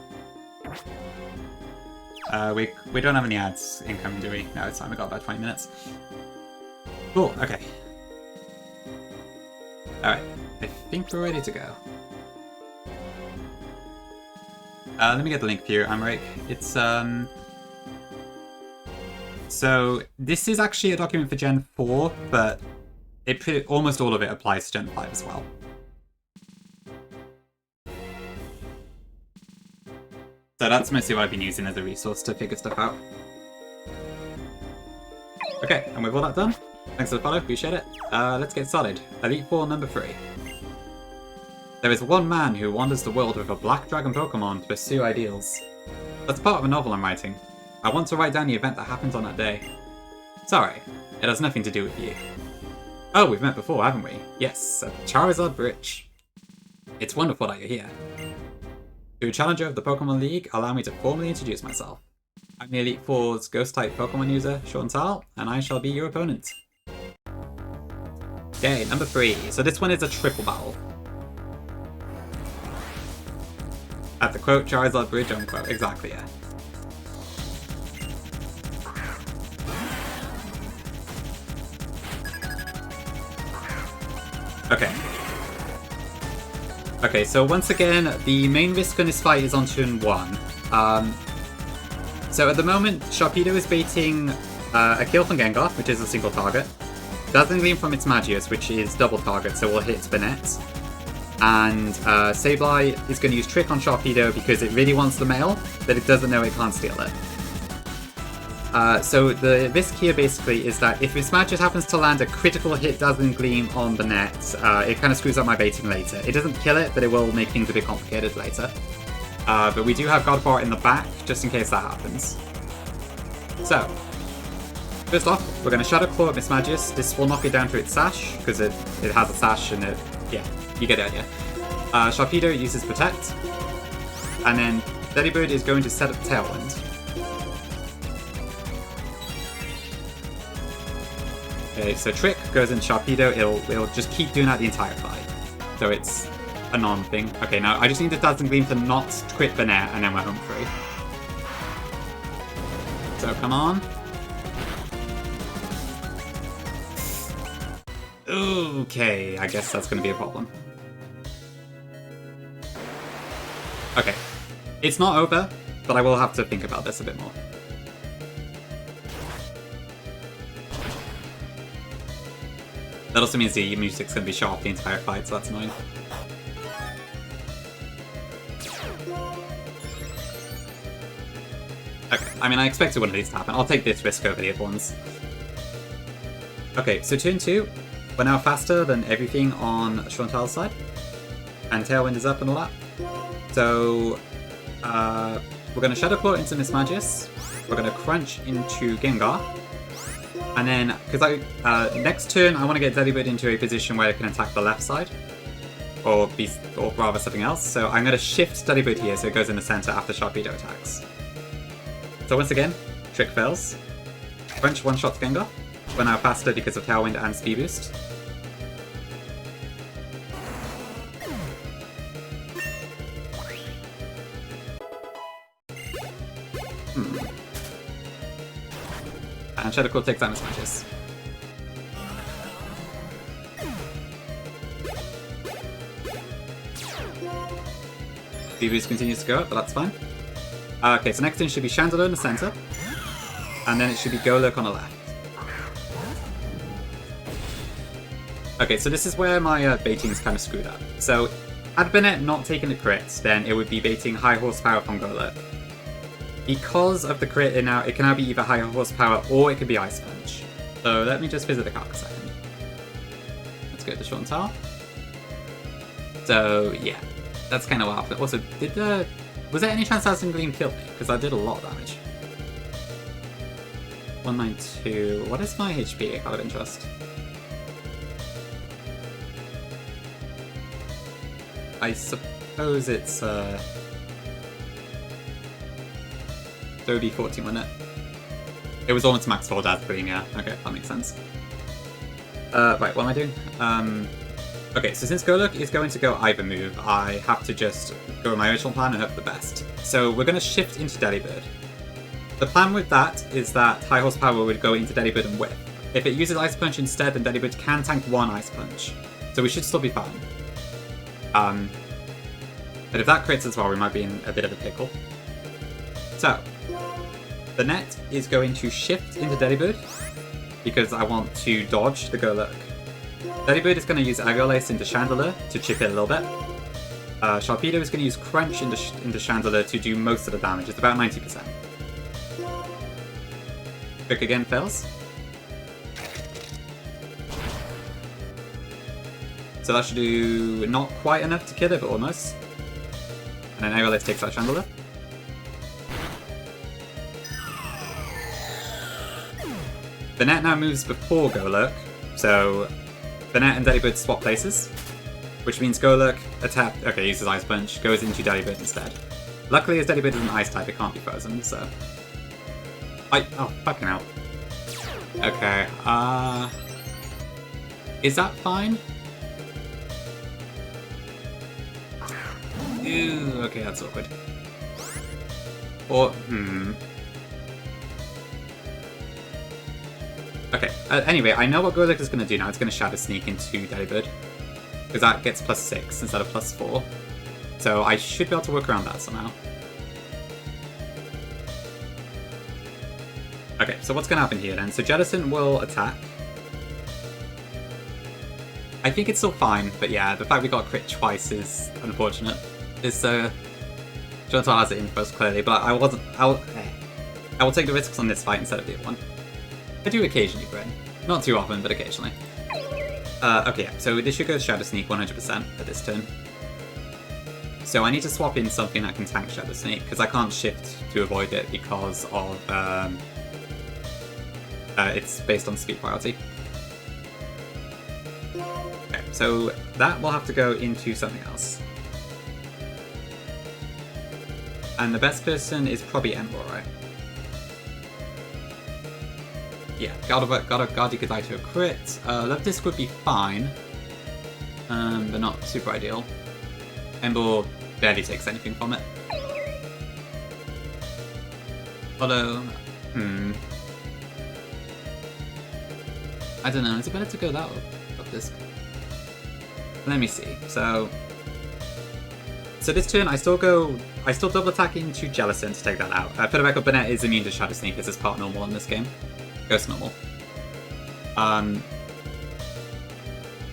We don't have any ads incoming, do we? No, it's fine, we got about 20 minutes. Cool, okay. Alright, I think we're ready to go. Let me get the link for you, Amrik. It's, so, this is actually a document for Gen 4, but almost all of it applies to Gen 5 as well. So that's mostly what I've been using as a resource to figure stuff out. Okay, and with all that done, thanks for the follow, appreciate it. Let's get started. Elite Four number 3. There is one man who wanders the world with a black dragon Pokemon to pursue ideals. That's part of a novel I'm writing. I want to write down the event that happened on that day. Sorry, it has nothing to do with you. Oh, we've met before, haven't we? Yes, at Charizard Bridge. It's wonderful that you're here. To a challenger of the Pokemon League, allow me to formally introduce myself. I'm the Elite Four's Ghost-type Pokemon user, Shauntal, and I shall be your opponent. Okay, number 3. So this one is a triple battle. At the quote, Charizard Bridge, unquote. Exactly, yeah. Okay. Okay, so once again, the main risk on this fight is on turn 1. So at the moment, Sharpedo is baiting a kill from Gengar, which is a single target. Dazzling Gleam from its Magius, which is double target, so we'll hit Banette. And Sableye is going to use Trick on Sharpedo because it really wants the mail, but it doesn't know it can't steal it. So the risk here basically is that if Miss Magic happens to land a critical hit Dazzling Gleam on the net, it kind of screws up my baiting later. It doesn't kill it, but it will make things a bit complicated later. But we do have Godbar in the back, just in case that happens. So, first off, we're going to Shadow Claw at Miss Magius. This will knock it down to its sash, because it has a sash and yeah, you get the idea. Sharpedo uses Protect, and then Delibird is going to set up Tailwind. Okay, so Trick goes in Sharpedo, it'll just keep doing that the entire fight. So it's a non-thing. Okay, now I just need the Dazzling Gleam to not crit the net, and then we're home free. So come on. Okay, I guess that's going to be a problem. Okay, it's not over, but I will have to think about this a bit more. That also means the music's going to be sharp the entire fight, so that's annoying. Okay, I mean, I expected one of these to happen. I'll take this risk over the other ones. Okay, so turn 2. We're now faster than everything on Shauntal's side. And Tailwind is up and all that. So, we're going to Shadow Claw into Miss Magius. We're going to Crunch into Gengar. And then, because next turn I want to get Delibird into a position where it can attack the left side. Or rather something else. So I'm going to shift Delibird here so it goes in the center after Sharpedo attacks. So once again, Trick fails. Crunch one-shots Gengar. We're now faster because of Tailwind and Speed Boost. And Shadow Claw takes down Miss Magius. Speed Boost continues to go up, but that's fine. Okay, so next turn should be Shauntal in the center. And then it should be Golurk on the left. Okay, so this is where my baiting is kind of screwed up. So, had Bennett not taken the crit, then it would be baiting high horsepower from Golurk. Because of the crit, it can now be either high horsepower or it could be Ice Punch. So let me just visit the calc a second. Let's go to Shauntal. So yeah, that's kind of what happened. Also, was there any chance Dazzling Gleam killed me? Because I did a lot of damage. 192. What is my HP out of interest? I suppose it's 30-14, wasn't it? It was almost max for Dazzling, yeah. Okay, that makes sense. Right, what am I doing? Okay, so since Golurk is going to go either move, I have to just go with my original plan and hope for the best. So we're going to shift into Delibird. The plan with that is that high horsepower would go into Delibird and whip. If it uses Ice Punch instead, then Delibird can tank one Ice Punch. So we should still be fine. But if that crits as well, we might be in a bit of a pickle. So, the net is going to shift into Delibird, because I want to dodge the Golurk. Delibird is going to use Aerial Ace into Chandelier to chip it a little bit. Sharpedo is going to use Crunch into Chandelier to do most of the damage. It's about 90%. Trick again fails. So that should do not quite enough to kill it, but almost. And then Aerial Ace takes out Chandelier. The net now moves before Golurk, so the net and Delibird swap places, which means Golurk uses Ice Punch, goes into Delibird instead. Luckily, as Delibird is an Ice type, it can't be frozen, so... oh, fucking hell. Okay, is that fine? Ew, okay, that's awkward. Or, Okay, anyway, I know what Golurk is going to do now. It's going to Shadow Sneak into Delibird, because that gets +6 instead of +4. So I should be able to work around that somehow. Okay, so what's going to happen here then? So Jettison will attack. I think it's still fine, but yeah, the fact we got crit twice is unfortunate. Shauntal has it in first clearly, but I will take the risks on this fight instead of the other one. I do occasionally, Bryn. Not too often, but occasionally. Okay, yeah, so this should go Shadow Sneak 100% for this turn. So I need to swap in something that can tank Shadow Sneak, because I can't shift to avoid it because of... it's based on speed priority. Okay, so that will have to go into something else. And the best person is probably Ember, right? Yeah, Guardi could die to a crit. Love Disc would be fine, but not super ideal. Ember barely takes anything from it. Although, I don't know, is it better to go that Love Disc? Let me see. So this turn I still double attack into Jellicent to take that out. For the record, Burnett is immune to Shadow Sneak, this is part normal in this game. Goes normal.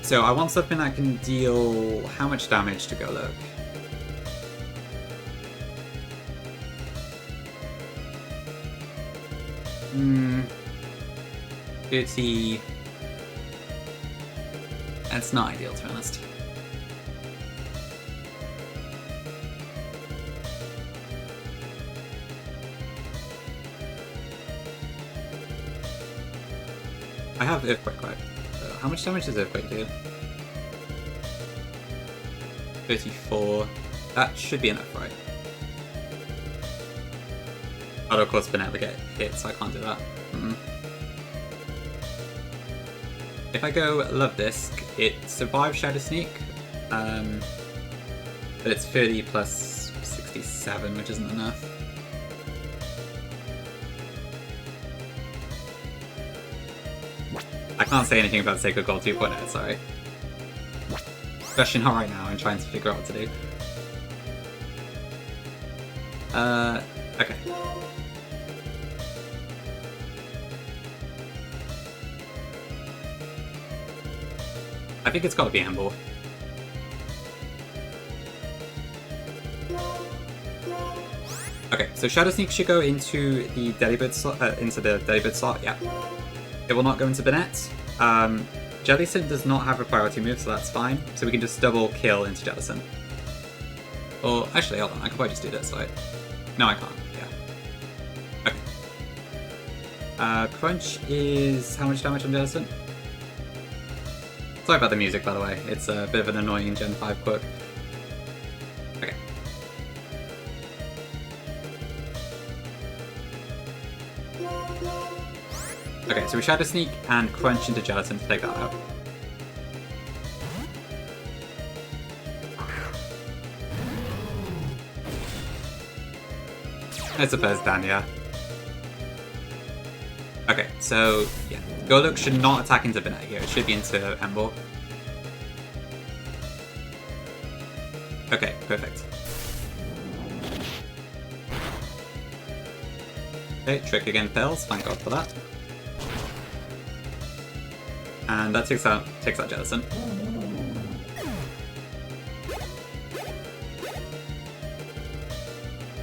So I want something that can deal how much damage to Golurk? Hmm. 30. That's not ideal, to be honest. I have Earthquake, right? How much damage does Earthquake do? 34. That should be enough, right? Although, of course, Burnett will get hit, so I can't do that. If I go Love Disc, it survives Shadow Sneak, but it's 30 plus 67, which isn't enough. I can't say anything about Sacred Gold 2.0, sorry. Especially not right now, I'm trying to figure out what to do. Okay. I think it's gotta be Ember. Okay, so Shadow Sneak should go into the Delibird slot, slot, yeah. It will not go into Burnett. Jellicent does not have a priority move, so that's fine. So we can just double kill into Jellicent. Or, actually, hold on, I could probably just do this, right? No, I can't, yeah. Okay. Crunch is how much damage on Jellicent? Sorry about the music, by the way. It's a bit of an annoying Gen 5 quirk. Okay. Okay, so we Shadow Sneak and Crunch into Jellicent to take that out. I suppose Dan, yeah. Okay, so yeah, Golurk should not attack into Burnett here, it should be into Ember. Okay, perfect. Okay, Trick again fails, thank god for that. And that takes out Jellicent.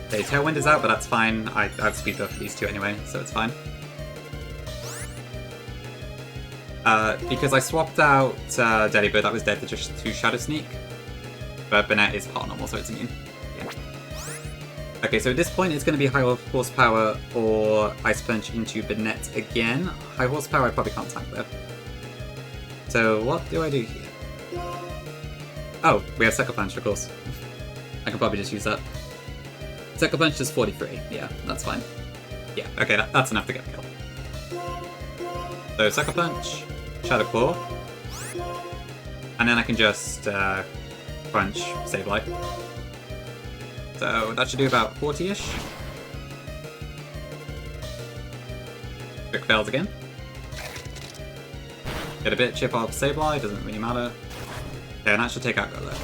Okay, Tailwind is out, but that's fine. I have speed buff for these two anyway, so it's fine. Because I swapped out Delibird, that was dead to Shadow Sneak. But Burnett is part normal, so it's immune. Yeah. Okay, so at this point it's going to be High Horsepower or Ice Punch into Burnett again. High Horsepower I probably can't tank though. So what do I do here? Oh, we have Sucker Punch, of course. I can probably just use that. Sucker Punch is 43, yeah, that's fine. Yeah, okay, that's enough to get a kill. So Sucker Punch, Shadow Claw, and then I can just Crunch, Sableye. So that should do about 40-ish. Quick fails again. Get a bit chip off Sableye, doesn't really matter. Okay, and that should take out Golurk.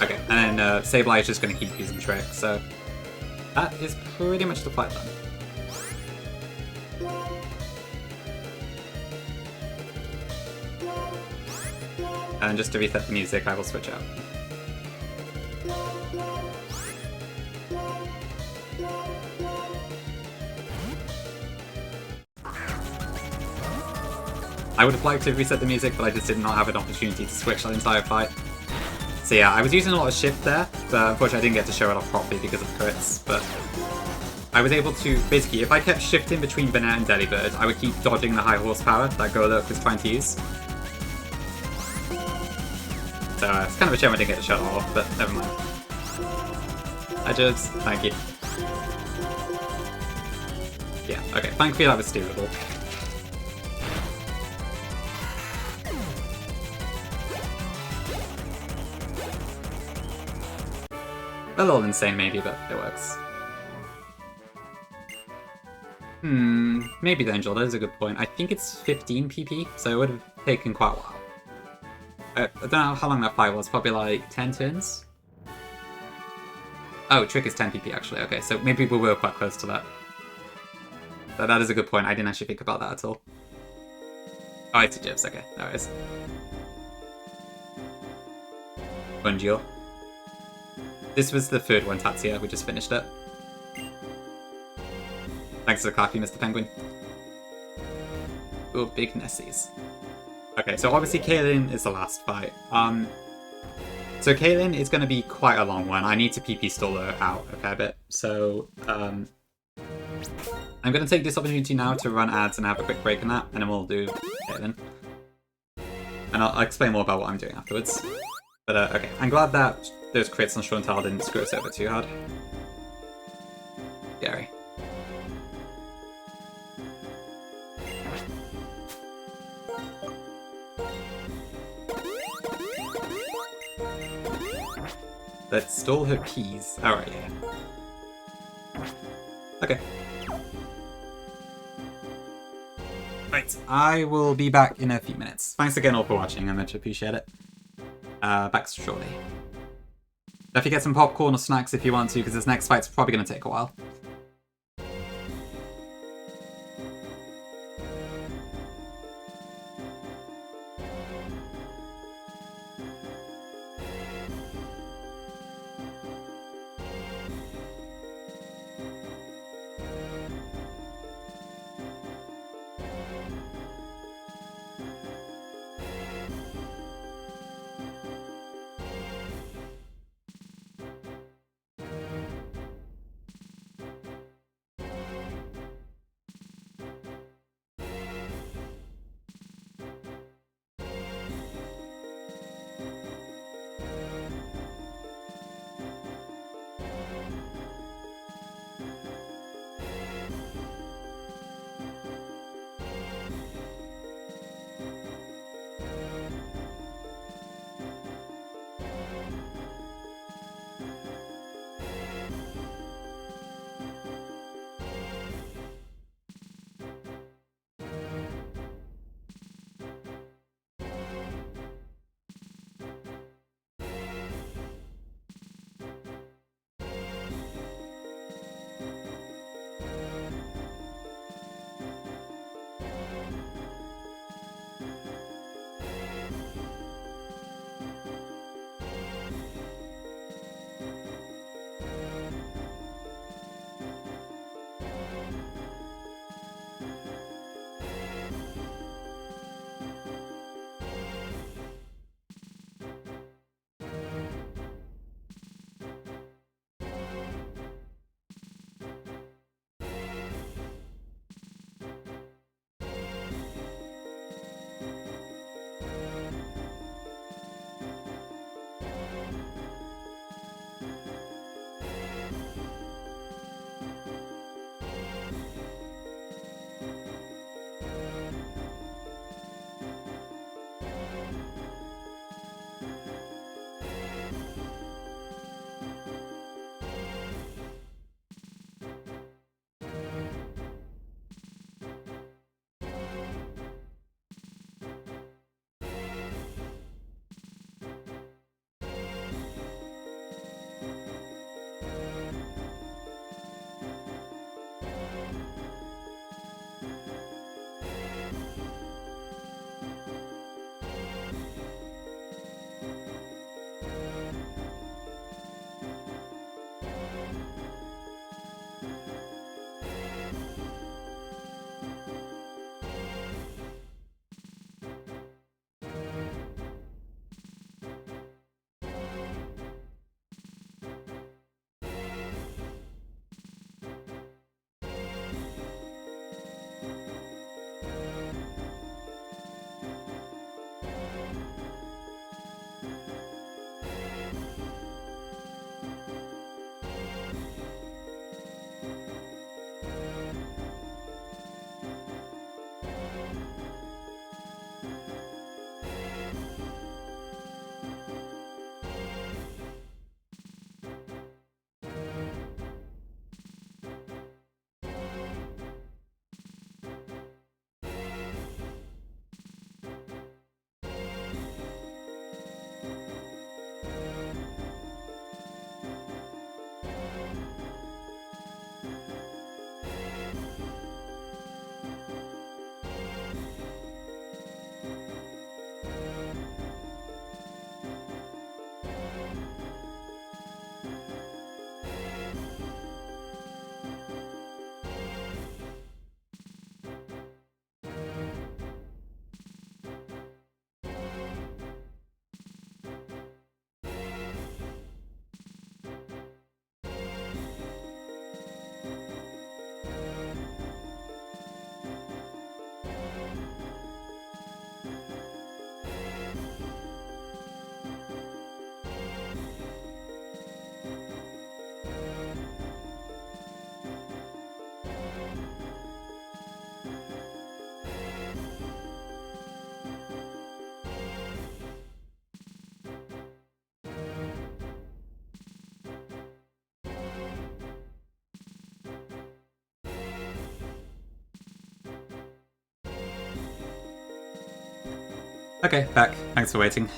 Okay, and then Sableye is just going to keep using Trick, so that is pretty much the fight done. And just to reset the music, I will switch out. I would have liked to reset the music, but I just did not have an opportunity to switch that entire fight. So yeah, I was using a lot of shift there, but unfortunately I didn't get to show it off properly because of crits, but I was able to, basically, if I kept shifting between Banette and Delibird, I would keep dodging the high horsepower that Golurk was trying to use. So it's kind of a shame I didn't get to show it off, but never mind. Thank you. Yeah, okay, thankfully that was steerable. A little insane maybe, but it works. Maybe the Angel, that is a good point. I think it's 15 PP, so it would have taken quite a while. I don't know how long that fight was, probably like 10 turns? Oh, Trick is 10 PP actually, okay, so maybe we were quite close to that. But that is a good point, I didn't actually think about that at all. Oh, it's Jibs, okay, no worries. Bonjour. This was the third one, Tatsuya, we just finished it. Thanks for the coffee, Mr. Penguin. Oh, big Nessies. Okay, so obviously Kaylin is the last fight. So Kaylin is going to be quite a long one. I need to PP stall her out a fair bit. So, I'm going to take this opportunity now to run ads and have a quick break in that, and then we'll do Kaylin. And I'll explain more about what I'm doing afterwards. But, okay, I'm glad that those crits on Shauntal didn't screw us over too hard. Scary. Let's stall her keys. Alright, yeah. Okay. Right, I will be back in a few minutes. Thanks again all for watching, I much appreciate it. Back shortly. Definitely get some popcorn or snacks if you want to, because this next fight's probably going to take a while. Okay, back. Thanks for waiting.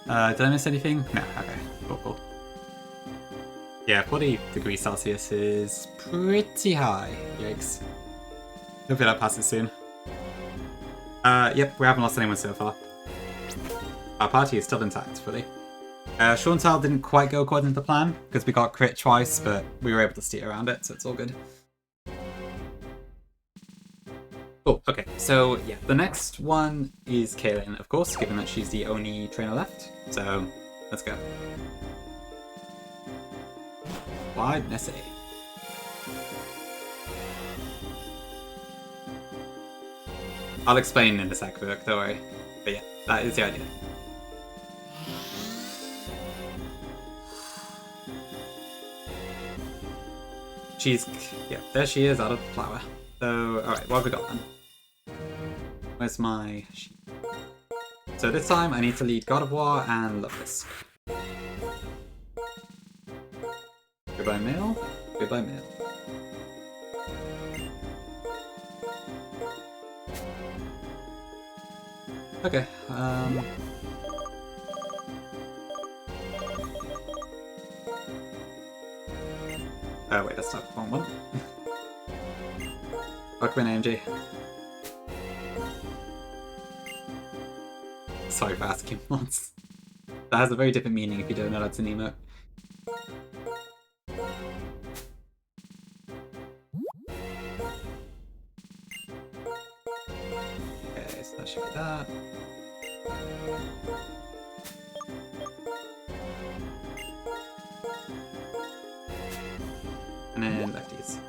Did I miss anything? No, okay. Cool. Yeah, 40 degrees Celsius is pretty high. Yikes. Hopefully that passes soon. Yep, we haven't lost anyone so far. Our party is still intact, fully. Shauntal didn't quite go according to the plan, because we got crit twice, but we were able to steer around it, so it's all good. Cool, okay, so yeah, the next one is Kaylin, of course, given that she's the only trainer left. So, let's go. Wide Nessie. I'll explain in a sec, don't worry. But yeah, that is the idea. Yeah, there she is out of the flower. So, alright, what have we got then? Where's my sheep? So this time I need to lead God of War and Lovelace. Goodbye mail, goodbye mail. Okay, wait, that's not the wrong one. Pokemon AMG. Sorry for asking once. That has a very different meaning if you don't know that's an emote. Okay, so that should be that. And then lefties.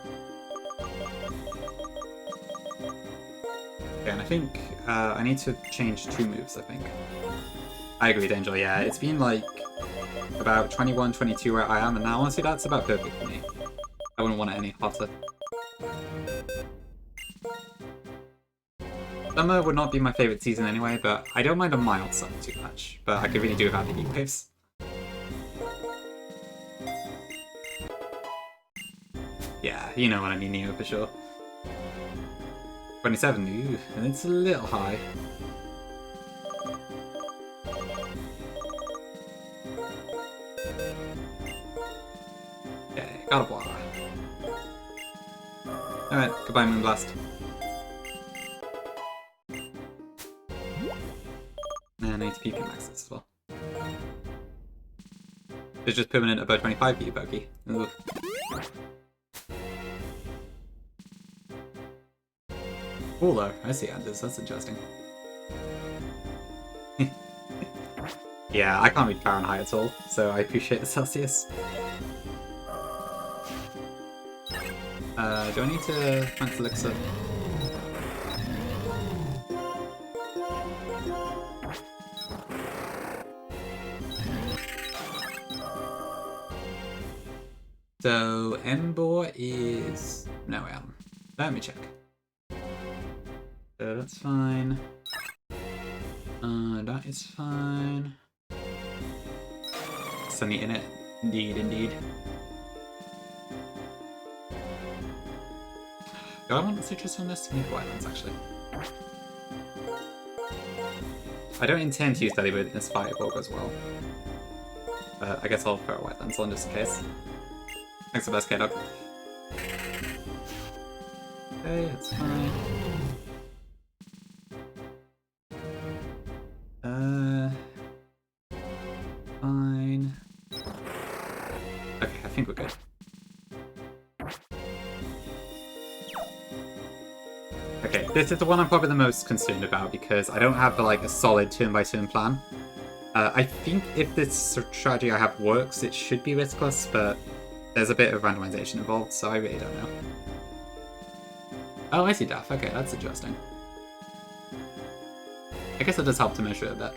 Okay, and I think I need to change 2 moves, I think. I agree, Angel, yeah. It's been like about 21, 22 where I am, and now honestly that's about perfect for me. I wouldn't want it any hotter. Summer would not be my favourite season anyway, but I don't mind a mild summer too much. But I could really do without the heat waves. Yeah, you know what I mean, Neo, for sure. 27, ooh, and it's a little high. Okay, God of War. Alright, goodbye Moonblast. And I need to PP max this as well. It's just permanent about 25 for you, Pokey. Ooh. Cool though, I see Anders, that's interesting. Yeah, I can't read Fahrenheit at all, so I appreciate the Celsius. Do I need to Max Elixir? So, Embor is... No, I am. Let me check. So that's fine. That is fine. Sunny in it. Indeed. Do I want the citrus on this? I need white ones, actually. I don't intend to use Delibird in this fight if all goes well. But I guess I'll throw a white lens on just in case. Thanks for the best, K-Dog. Okay, that's fine. Fine. Okay, I think we're good. Okay, this is the one I'm probably the most concerned about because I don't have like a solid turn-by-turn plan. I think if this strategy I have works, it should be riskless, but there's a bit of randomization involved, so I really don't know. Oh, I see Daff. Okay, that's interesting. I guess it does help to measure it a bit.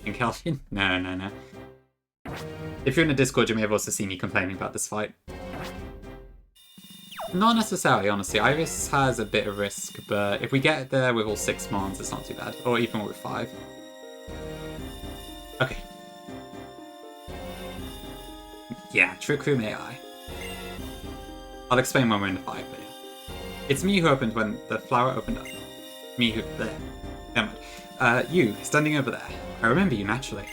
And Kelvin? No. If you're in the Discord, you may have also seen me complaining about this fight. Not necessarily, honestly. Iris has a bit of risk, but if we get there with all 6 Mons, it's not too bad. Or even with 5. Okay. Yeah, Trick Room AI. I'll explain when we're in the fight, but yeah. It's me who opened when the flower opened up. Me who... There. Never mind. You, standing over there. I remember you naturally.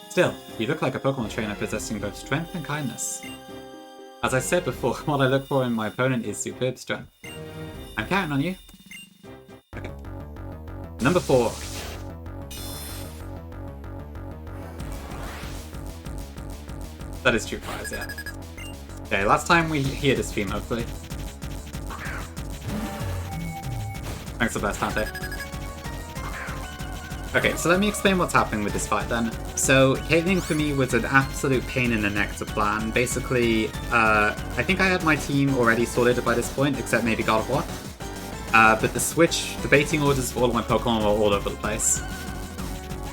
Still, you look like a Pokemon trainer possessing both strength and kindness. As I said before, what I look for in my opponent is superb strength. I'm counting on you. Okay. Number 4. That is true fires, yeah. Okay, last time we hear this stream, hopefully. Thanks for the best, Dante. Okay, so let me explain what's happening with this fight then. So, Caitlyn for me was an absolute pain in the neck to plan. Basically, I think I had my team already sorted by this point, except maybe God of War. But the baiting orders for all of my Pokemon were all over the place.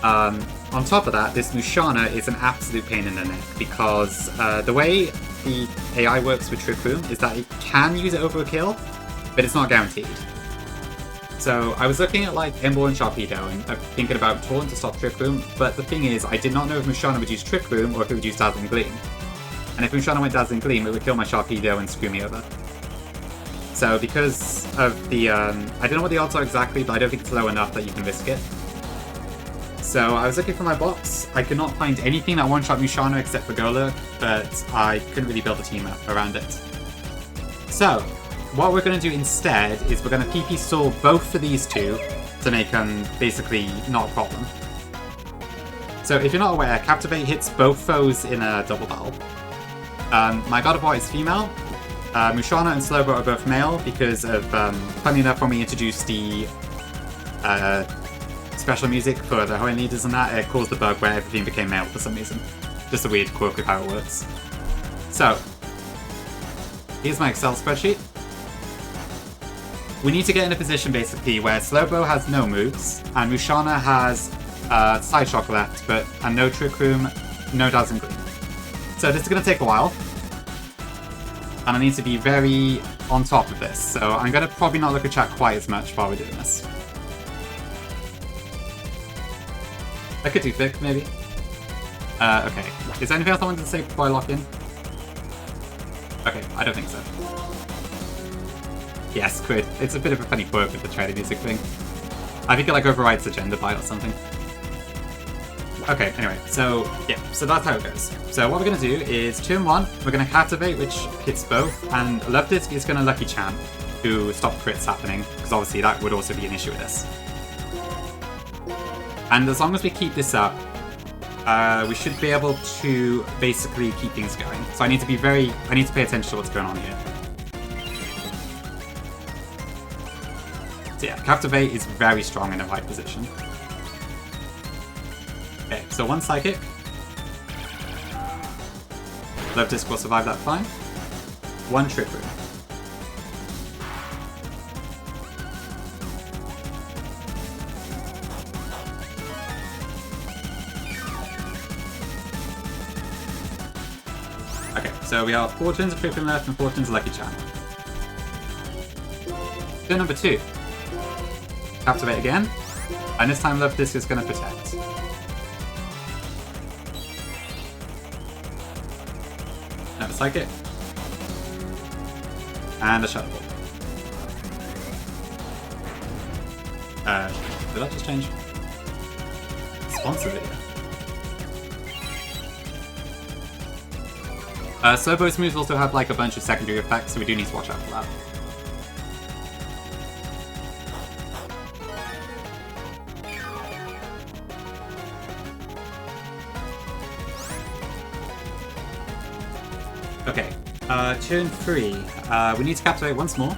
On top of that, this Musharna is an absolute pain in the neck, because the way the AI works with Trick Room is that it can use it over a kill, but it's not guaranteed. So I was looking at like Ember and Sharpedo and thinking about Taunt to stop Trick Room, but the thing is, I did not know if Musharna would use Trick Room or if it would use Dazzling Gleam. And if Musharna went Dazzling Gleam, it would kill my Sharpedo and screw me over. So because of the, I don't know what the odds are exactly, but I don't think it's low enough that you can risk it. So I was looking for my box. I could not find anything that one-shot Musharna except for Golurk, but I couldn't really build a team around it. So what we're going to do instead is we're going to PP stall both of these two to make them basically not a problem. So if you're not aware, Captivate hits both foes in a double battle. My God of War is female. Musharna and Slowbro are both male because of, funny enough, when we introduced the special music for the Hoenn leaders and that, it caused the bug where everything became male for some reason. Just a weird quirk of how it works. So, here's my Excel spreadsheet. We need to get in a position basically where Slowbro has no moves, and Musharna has Side Shock left, and no Trick Room, no Dazzling Gleam. So this is going to take a while, and I need to be very on top of this, so I'm going to probably not look at chat quite as much while we're doing this. I could do thick, maybe. Okay. Is there anything else I wanted to say before I lock in? Okay, I don't think so. Yes, Quid. It's a bit of a funny quirk with the trading music thing. I think it like overrides the gender bite or something. Okay, anyway, so yeah, so that's how it goes. So what we're going to do is turn 1, we're going to Captivate, which hits both, and Love Disc is going to Lucky Charm to stop crits happening, because obviously that would also be an issue with this. And as long as we keep this up, we should be able to basically keep things going. So I need to pay attention to what's going on here. So yeah, Captivate is very strong in the right position. Okay, so 1 Psychic. Love Disc will survive that fine. 1 Trick Room. Okay, so we have 4 turns of Trick Room left and 4 turns of Lucky Charm. Turn number 2. Captivate again, and this time Love Disc is going to protect. Another Psychic. And a Shadow Ball. Did that just change? Sponsor video. Slowbro's moves also have like a bunch of secondary effects, so we do need to watch out for that. Okay, turn 3. We need to Captivate once more.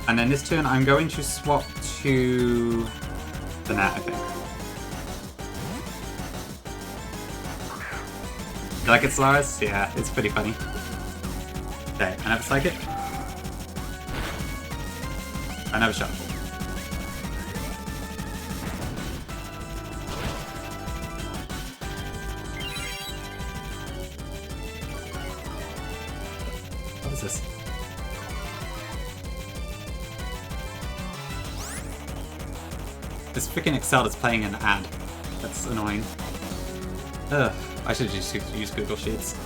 And then this turn I'm going to swap to the Nat, I think. You like it, Solaris? Yeah, it's pretty funny. Okay, another Psychic. Another Shadow Ball. What is this? This freaking Excel is playing an ad. That's annoying. Ugh. I should just use Google Sheets.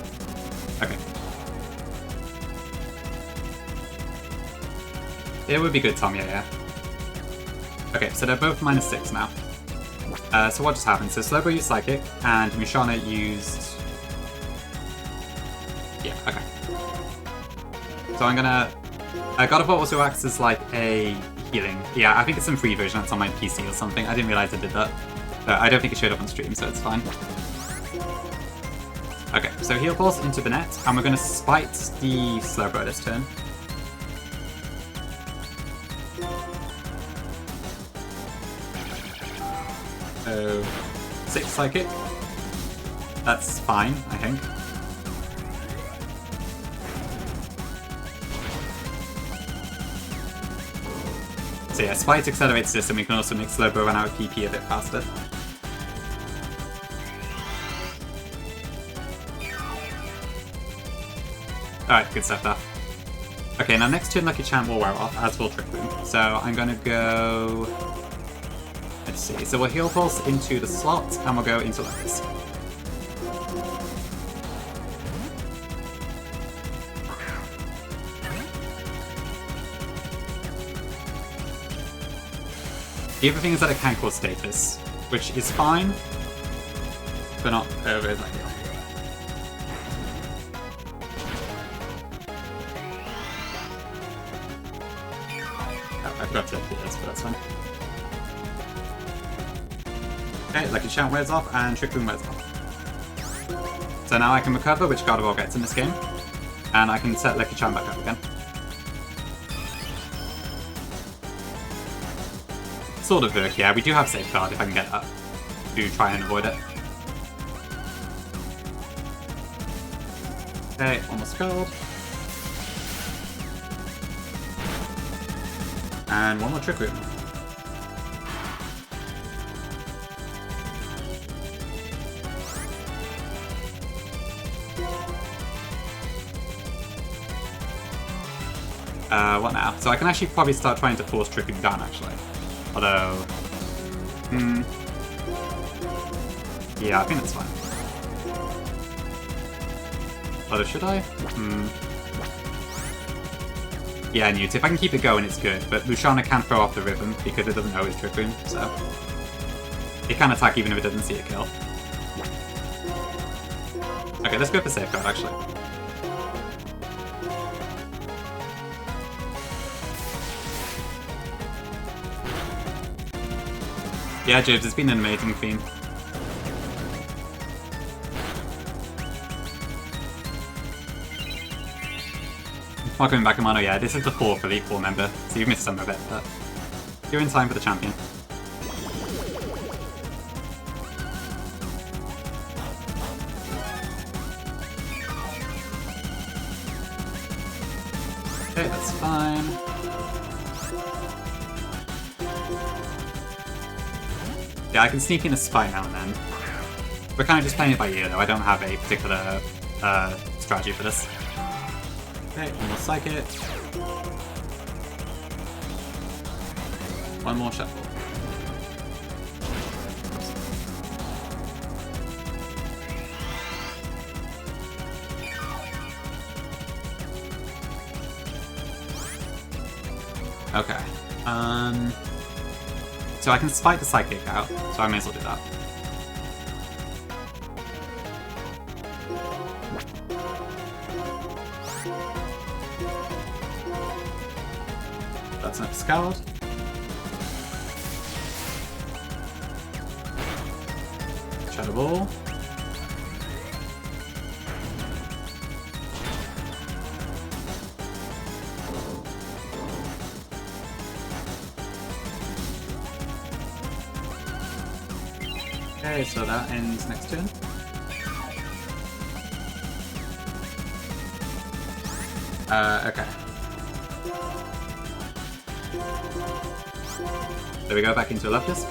Okay. It would be good, Tom, yeah. Okay, so they're both -6 now. So what just happened? So Slowbro used Psychic, and Mushana used... Yeah, okay. So I'm gonna... God of War also acts as like a healing. Yeah, I think it's some free version that's on my PC or something. I didn't realize it did that. But I don't think it showed up on stream, so it's fine. Okay, so Heal Pulse into the net, and we're gonna spite the Slowbro this turn. So, 6 Psychic. That's fine, I think. So yeah, Spite accelerates this, and we can also make Slowbro run out of PP a bit faster. Alright, good stuff there. Okay, now next turn Lucky Charm will wear off, as will Trick Room. So I'm gonna go... Let's see, so we'll Heal Pulse into the slot, and we'll go into Locus. The other thing is that it can cause status, which is fine, but not over as ideal. Oh, I forgot to do this, but that's fine. Okay, Lucky Charm wears off, and Trick Room wears off. So now I can recover, which God of War gets in this game, and I can set Lucky Charm back up again. Sort of work, yeah. We do have Safeguard if I can get that. To try and avoid it. Okay, almost killed. And one more Trick Room. What now? So I can actually probably start trying to force Trick Room down, actually. Although... Yeah, I think that's fine. Although, should I? Yeah, Newt. If I can keep it going, it's good. But Luciana can throw off the rhythm because it doesn't know his Trick Room, so... It can attack even if it doesn't see a kill. Okay, let's go for Safeguard, actually. Yeah, Jibs, it's been an amazing theme. Welcome back, Amano. Yeah, this is the 4th Elite 4 member, so you've missed some of it, but you're in time for the champion. Okay, that's fine. Yeah, I can sneak in a spy now and then. We're kind of just playing it by ear, though. I don't have a particular strategy for this. Okay, one more Psychic. One more Shuffle. Okay. So I can spike the Psychic out, so I may as well do that. That's an Scald. Shadow Ball. Okay, so that ends next turn. Okay. There we go, back into a left disc.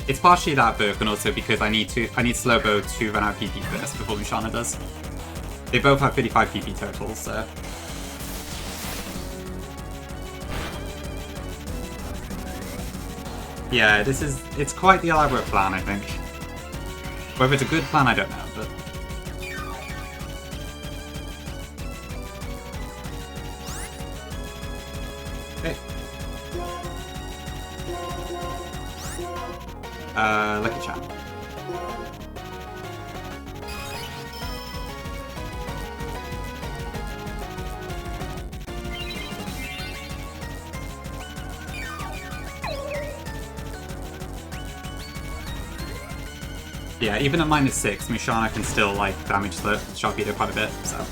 It's partially that Burke, and also because I need Slowbro to run out PP first before Luciana does. They both have 35 PP total, so... Yeah, it's quite the elaborate plan, I think. Whether it's a good plan, I don't know, but... Okay. Lucky Chat. Yeah, even at -6, Musharna can still, like, damage the Sharpedo quite a bit, so...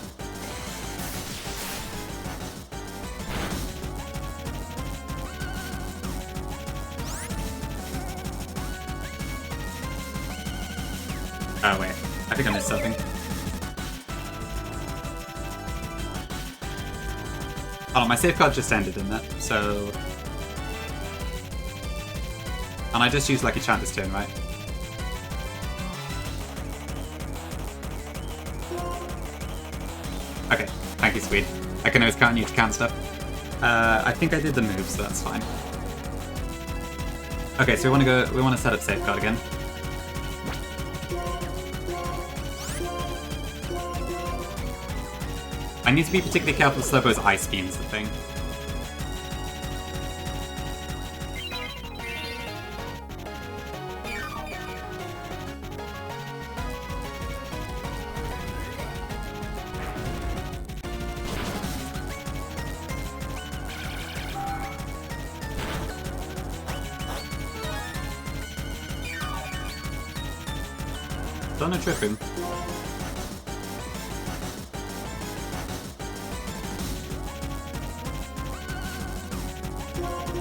Oh, wait. I think I missed something. Oh, my safeguard just ended, didn't it? So... And I just used Lucky Chant this turn, right? Okay, thank you, Swede. I can always count on you to count stuff. I think I did the move, so that's fine. Okay, so we want to set up safeguard again. I need to be particularly careful with Slowpo's Ice Beam is the thing. Don't know trip him.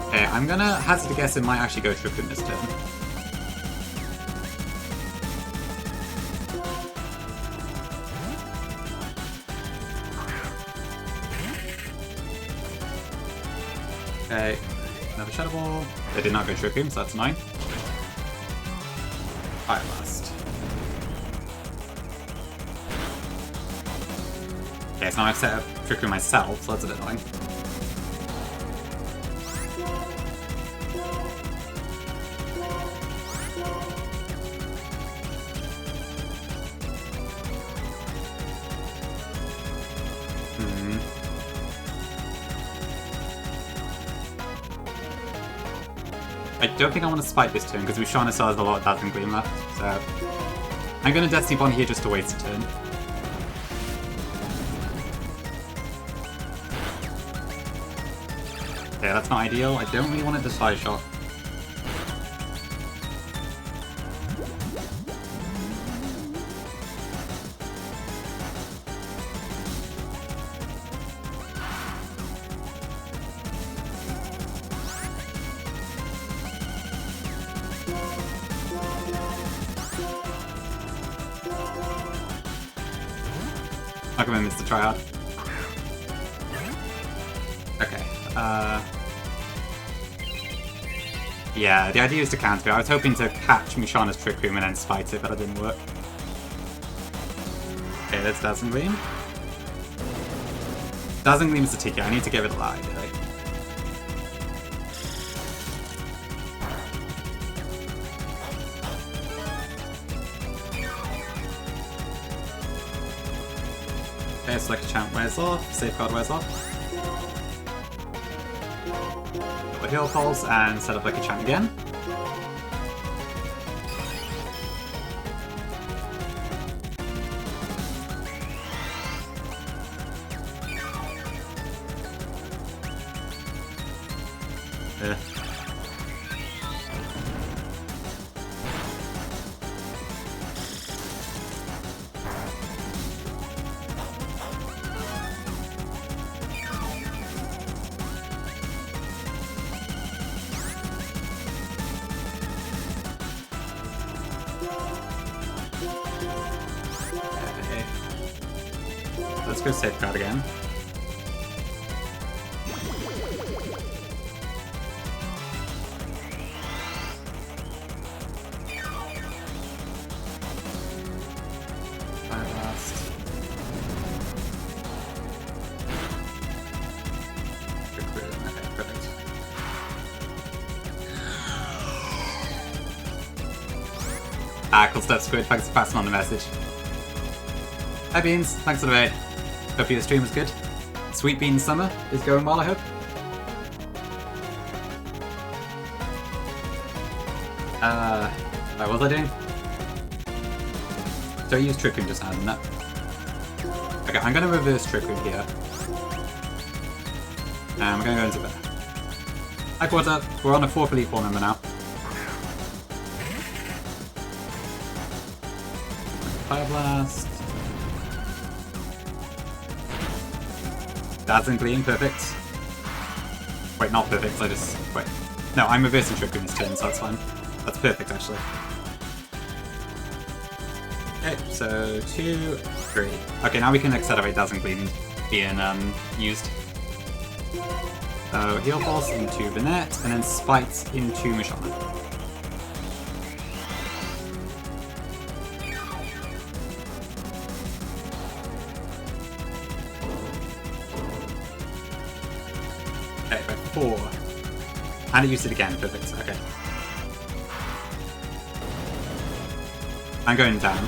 Okay, I'm gonna hazard a guess it might actually go trip him this turn. Okay, another Shadow Ball. They did not go trip him, so that's 9. Fire Blast. Okay, so now I've set up Trick Room myself, so that's a bit annoying. I don't think I want to spike this turn, because Musharna still has a lot of Dazzling Gleam left, so... I'm going to Destiny Bond here just to waste a turn. Okay, that's not ideal. I don't really want to Disguise Shot. I'll come in, Mr. Tryhard. Okay, yeah, the idea is to counter it. I was hoping to catch Musharna's Trick Room and then spite it, but it didn't work. Okay, there's Dazzling Gleam. Dazzling Gleam is the ticket. I need to get rid of that, ideally. Okay, Select Chant wears off, Safeguard wears off. Double Heal Pulse and set up Lucky Chant again. Let's go Safeguard again. Fire Blast. Okay, perfect. Ah, cool stuff, Squid. Thanks for passing on the message. Hi Beans, thanks for the raid. Hope your stream was good. Sweet Bean Summer is going well, I hope. What was I doing? So I used Trick Room just now, didn't I? Okay, I'm gonna reverse Trick Room here. And we're gonna go into there. Hi, Quarter. We're on a 4th Elite 4 member now. Fire Blast. Dazzling Gleam, perfect. Wait, not perfect, I just... wait. No, I'm reversing Trick Room this turn, so that's fine. That's perfect, actually. Okay, so 2, 3. Okay, now we can accelerate Dazzling Gleam being used. So Heal Pulse into Burnett, and then Spite into Marshal. Okay, by 4. And it used it again, perfect, okay. I'm going down.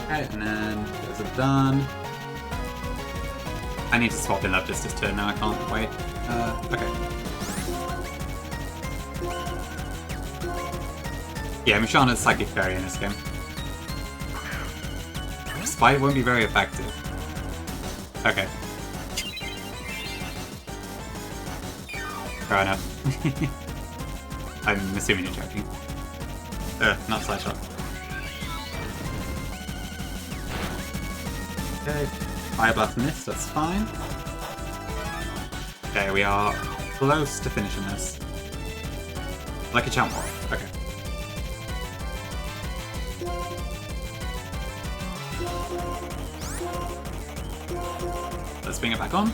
Okay, and then those are done. I need to swap in Love this turn now, I can't wait. Okay. Yeah, Mishana's Psychic Fairy in this game. Spite won't be very effective. Okay. Fair enough. I'm assuming you're joking. Not Slide Shot. Okay, Fire Blast Mist, that's fine. Okay, we are close to finishing this. Like a champ war. Okay. Let's bring it back on.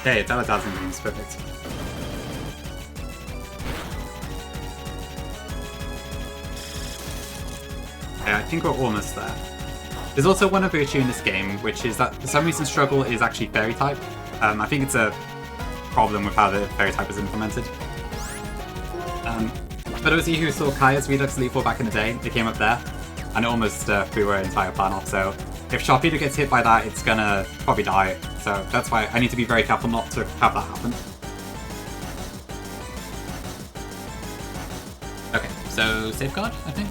Okay, it's out of Dazzling Gleams, perfect. Okay, I think we're almost there. There's also one other issue in this game, which is that for some reason Struggle is actually Fairy type. I think it's a problem with how the Fairy type is implemented. For those of you who saw Kaya's Redux Elite 4 back in the day, it came up there, and it almost threw her entire plan off, so if Sharpedo gets hit by that, it's gonna probably die. So that's why I need to be very careful not to have that happen. Okay, so Safeguard, I think?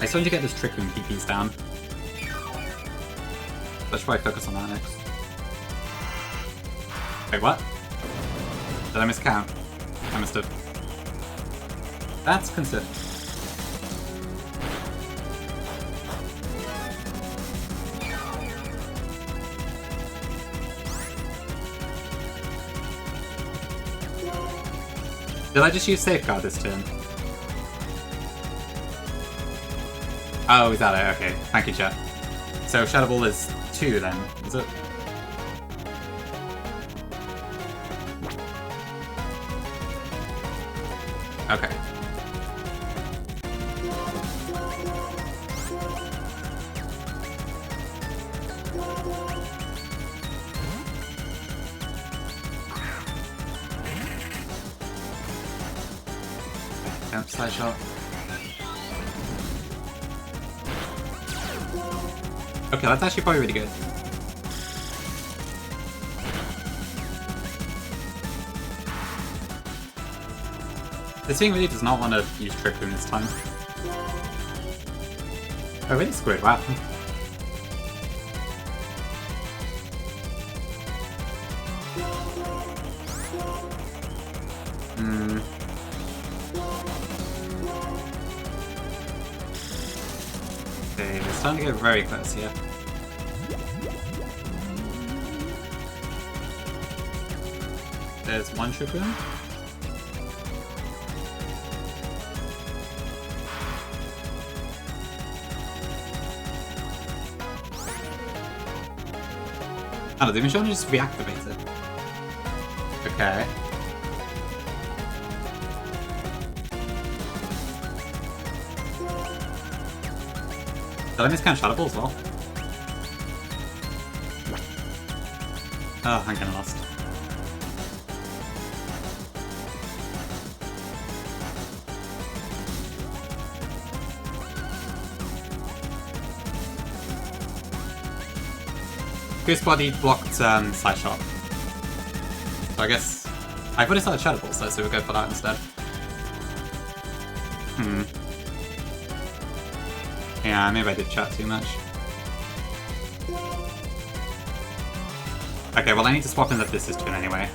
I still need to get this Trick Room PPs down. Let's probably focus on that next. Wait, what? Did I miscount? I must have. That's concerning. Did I just use Safeguard this turn? Oh, is that it? Okay. Thank you, chat. So Shadow Ball is 2 then, is it? Okay. Yep, Slide Shot. Okay, that's actually probably really good. This thing really does not want to use Trick Room this time. Oh, really screwed, wow. Okay, it's starting to get very close here. There's one Trick Room. Oh, the Dimension just reactivates it. Okay. Did I miscount Shadow Ball as well? Oh, I'm kinda lost. Goose Body blocked Side Shot. So I guess... I thought it started Shadow Balls though, so we'll go for that instead. Yeah, maybe I did chat too much. Okay, well I need to swap in that this is twin anyway.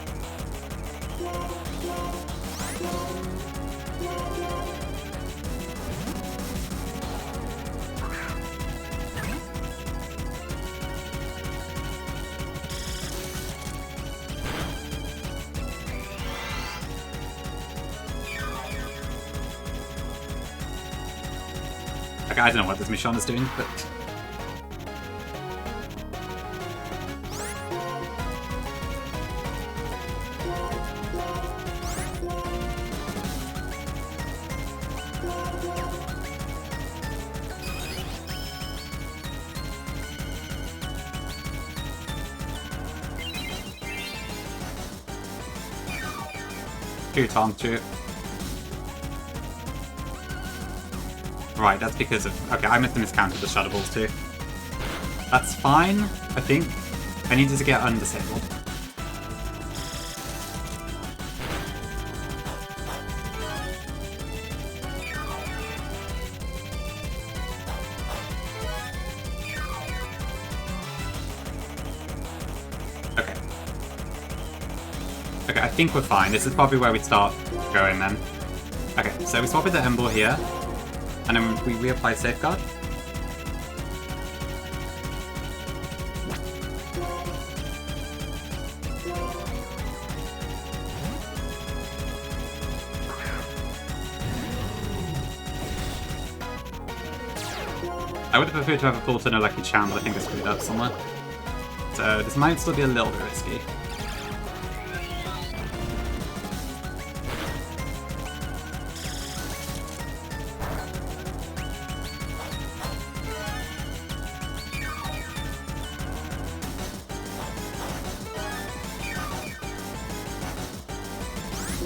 Okay, I don't know what this Marshal is doing, but... True, Tom, true. Right, that's because of... Okay, I must have miscounted the Shadow Balls too. That's fine, I think. I needed to get undisabled. Okay. Okay, I think we're fine. This is probably where we'd start going then. Okay, so we swap with the Ember here. And then we reapply Safeguard. I would have preferred to have a full turn of Lucky Charm, but I think I screwed up somewhere. So this might still be a little bit risky.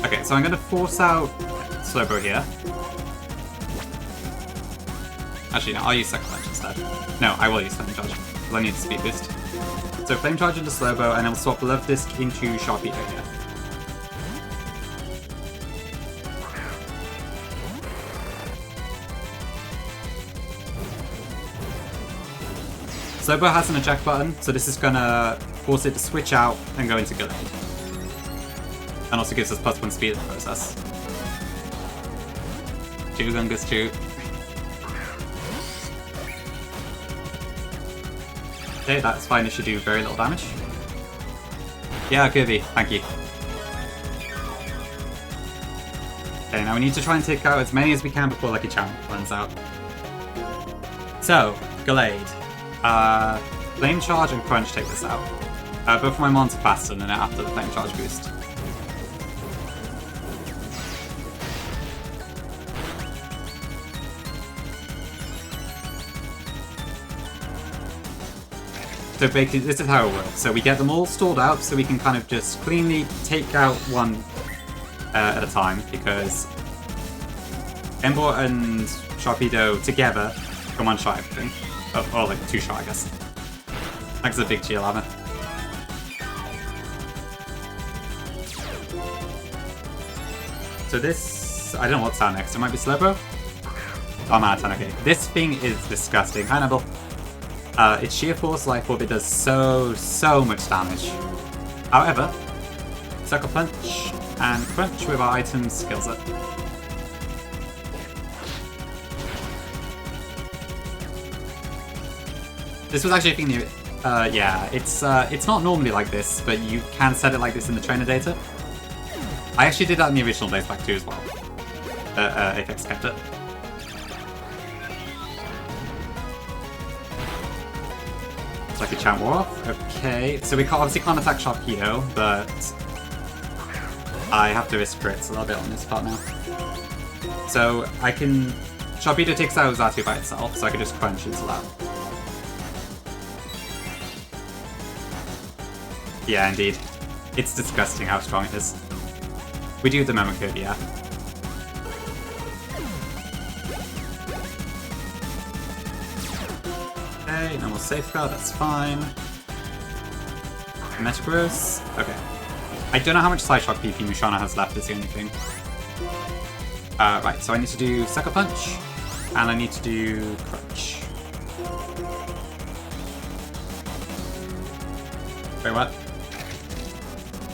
Okay, so I'm going to force out Slowbro here. Actually, no, I'll use Second Punch instead. No, I will use Flame Charge, because I need a speed boost. So Flame Charge into Slowbro, and then we'll swap Love Disc into Sharpedo here. Slowbro has an eject button, so this is going to force it to switch out and go into Gallade. And also gives us +1 speed in the process. Chew, Gungus, chew. Okay, that's fine. It should do very little damage. Yeah, Kirby, thank you. Okay, now we need to try and take out as many as we can before Lucky Charm runs out. So, Gallade. Flame Charge and Crunch take this out. Both of my mons are faster than it after the Flame Charge boost. So basically, this is how it works. So we get them all stalled out, so we can kind of just cleanly take out one at a time, because Ember and Sharpedo together can one-shot everything. Or like two-shot, I guess. Thanks to the big Geo Lava. So this... I don't know what's out next. It might be Slowbro? Oh, I'm out of 10, okay. This thing is disgusting. Hi, Nebel. Its sheer force life orb, it does so much damage. However, Sucker Punch and Crunch with our items kills it. This was actually a thing new. Yeah, it's not normally like this, but you can set it like this in the trainer data. I actually did that in the original Days Back 2 as well. Apex kept it. Lucky Charm wore off. Okay, so we obviously can't attack Sharpedo, but I have to risk crits a little bit on this part now. So I can Sharpedo takes out Xatu by itself, so I could just crunch into that. Yeah, indeed. It's disgusting how strong it is. We do the Memo Kirby, yeah. Okay, normal safeguard, that's fine. Metagross, okay. I don't know how much Psyshock PP Musharna has left, is the only thing. Right, so I need to do Sucker Punch, and I need to do Crunch. Wait, what?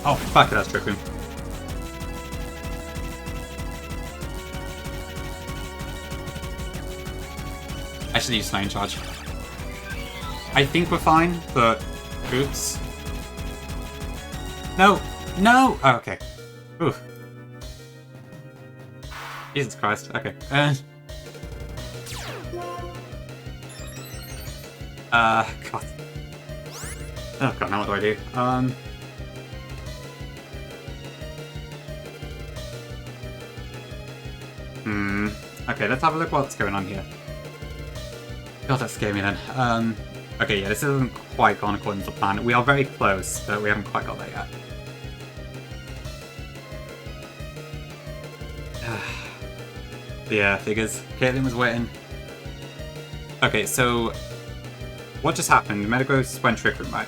Oh, fuck, that's Trick Room. I should use Flying Charge. I think we're fine, but... Oops. No! No! Oh, okay. Oof. Jesus Christ, okay. God. Oh god, now what do I do? Okay, let's have a look what's going on here. God, that scared me then. Okay, yeah, this isn't quite gone according to plan. We are very close, but we haven't quite got there yet. Yeah, figures. Caitlyn was waiting. Okay, so... What just happened? Metagross went Trick Room, right?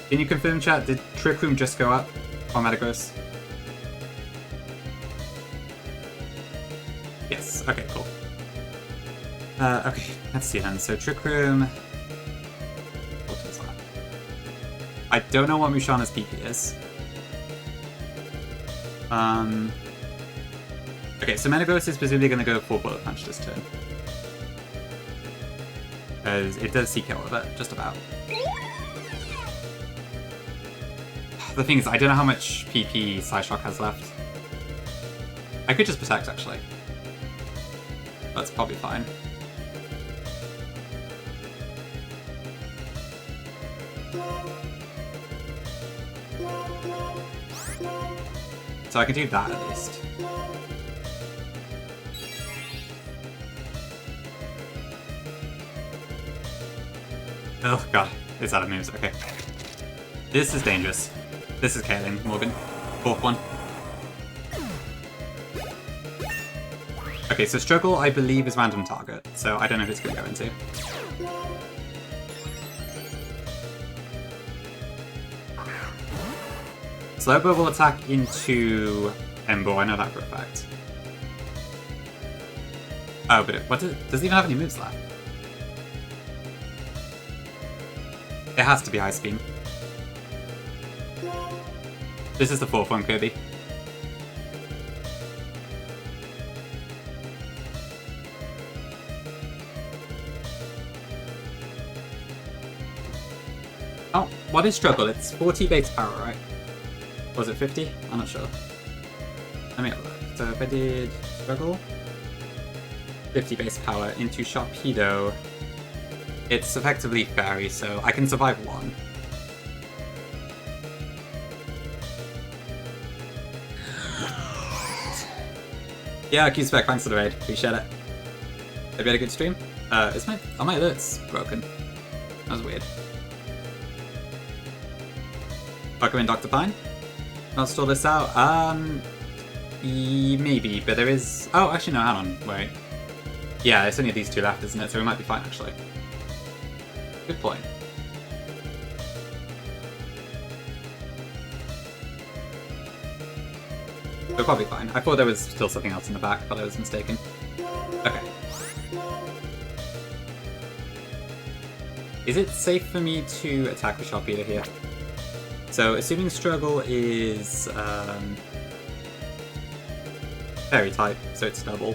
Can you confirm, chat? Did Trick Room just go up on Metagross? Yes. Okay, cool. Okay, let's see then. So Trick Room... What is that? I don't know what Musharna's PP is. Okay, so Metagross is presumably going to go full Bullet Punch this turn. Because it does CK with it, just about. The thing is, I don't know how much PP Psyshock has left. I could just Protect, actually. That's probably fine. So I can do that at least. Oh god, it's out of moves, okay. This is dangerous. This is Caitlyn, Morgan. Fourth one. Okay, so Struggle, I believe, is random target, so I don't know if it's going to go into. Slowbro will attack into Embo, I know that for a fact. Oh, but does it even have any moves left? It has to be Ice Beam. This is the fourth one, Kirby. Oh, what is Struggle? It's 40 base power, right? Was it 50? I'm not sure. Let me have a look. So if I did Struggle, 50 base power into Sharpedo, it's effectively Fairy, so I can survive one. Yeah, Q-Spec, thanks for the raid. Appreciate it. Have you had a good stream? Is my alert's broken? That was weird. Welcome in, Dr. Pine. I'll store this out. Maybe, but there is... Oh, actually no, hang on, wait. Yeah, it's only these two left, isn't it? So we might be fine, actually. Good point. We're probably fine. I thought there was still something else in the back, but I was mistaken. Okay. Is it safe for me to attack with Sharpedo here? So, assuming Struggle is Fairy type, so it's double.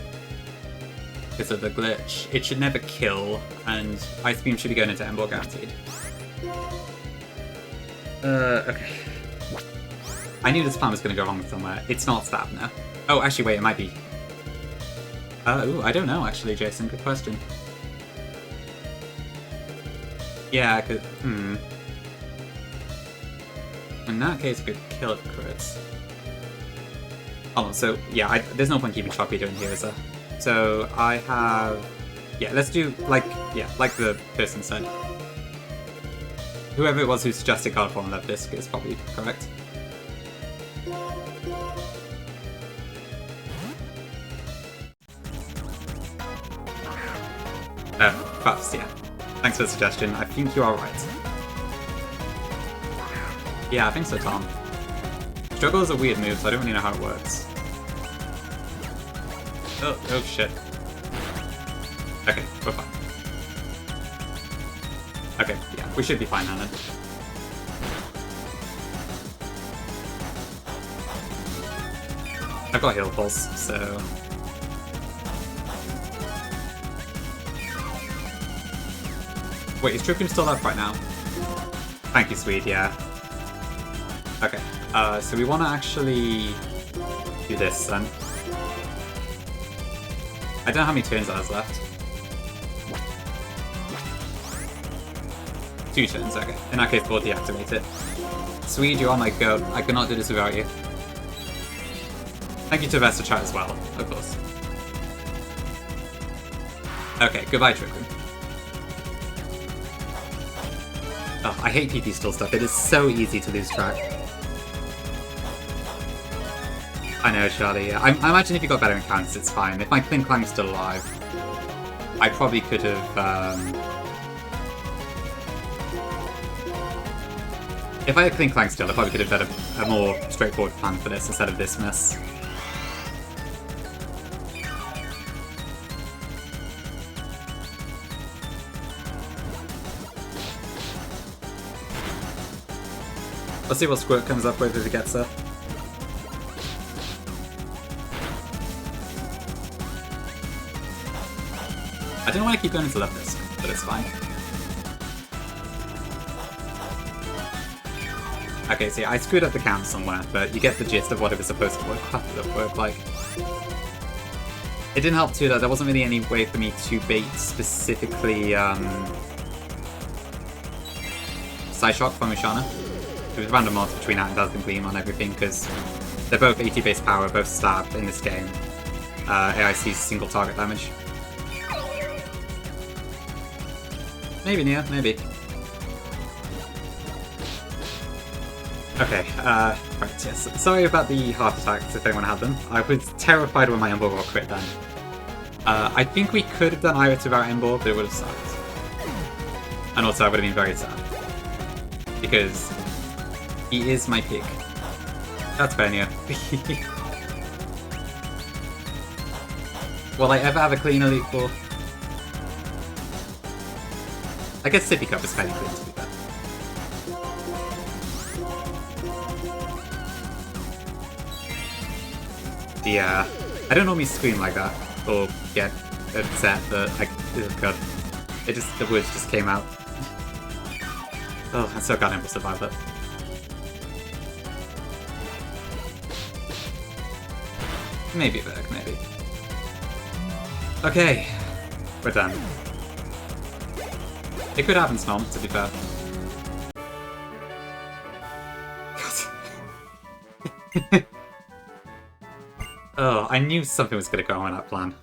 Because of the glitch, it should never kill, and Ice Beam should be going into Ember guaranteed. Okay. I knew this plan was going to go wrong somewhere. It's not Stab now. Oh, actually, wait, it might be. Ooh, I don't know, actually, Jason. Good question. Yeah, I could... In that case, I could kill it crits. Hold on, so, yeah, there's no point keeping Torpedo in here, is there? So, I have... Yeah, let's do, like the person said. Whoever it was who suggested card form on that disc is probably correct. Buffs, yeah. Thanks for the suggestion. I think you are right. Yeah, I think so, Tom. Struggle is a weird move, so I don't really know how it works. Oh shit. Okay, we're fine. Okay, yeah, we should be fine now then. I've got heal pulse, so... Wait, is Trick Room still up right now? Thank you, Swede, yeah. Okay, so we want to actually do this then. I don't know how many turns that has left. 2 turns, okay. In that case, we'll deactivate it. Swede, you're on my go. I could not do this without you. Thank you to Vesta Chat as well, of course. Okay, goodbye, Trick Room. Oh, I hate PP stall stuff. It is so easy to lose track. I know, Charlie. Yeah. I imagine if you got better encounters, it's fine. If my Cling Clang's still alive, I probably could have... If I had Cling Clang still, I probably could have done a more straightforward plan for this instead of this mess. Let's see what Squirt comes up with if he gets there. I don't know why I keep going into left disc, but it's fine. Okay, see, I screwed up the count somewhere, but you get the gist of what it was supposed to work like. It didn't help too that there wasn't really any way for me to bait specifically Side Shock from Ushana. It was random mods between that and Dazzling Gleam on everything, because they're both 80 base power, both stab in this game. AIC's single target damage. Maybe, Nia, maybe. Okay, right, yes. Sorry about the heart attacks if anyone had them. I was terrified when my Ember got crit then. I think we could have done Ira without Ember, but it would have sucked. And also I would have been very sad. Because he is my pick. That's fair, Nia. Will I ever have a clean Elite Four? I guess Sippy Cup is fairly clean, to be fair. Yeah, I don't normally scream like that, or get upset, but oh god, the words just came out. Oh, I'm so glad I survived it. Maybe Berg, maybe. Okay, we're done. It could happen, Snom, to be fair. God. Oh, I knew something was going to go on in that plan.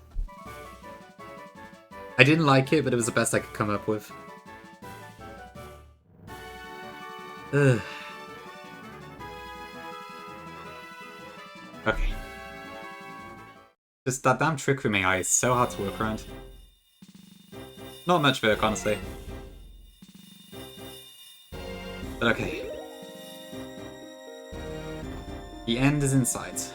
I didn't like it, but it was the best I could come up with. Ugh. Okay. Just that damn Trick Room AI is so hard to work around. Not much work, honestly. But okay. The end is in sight.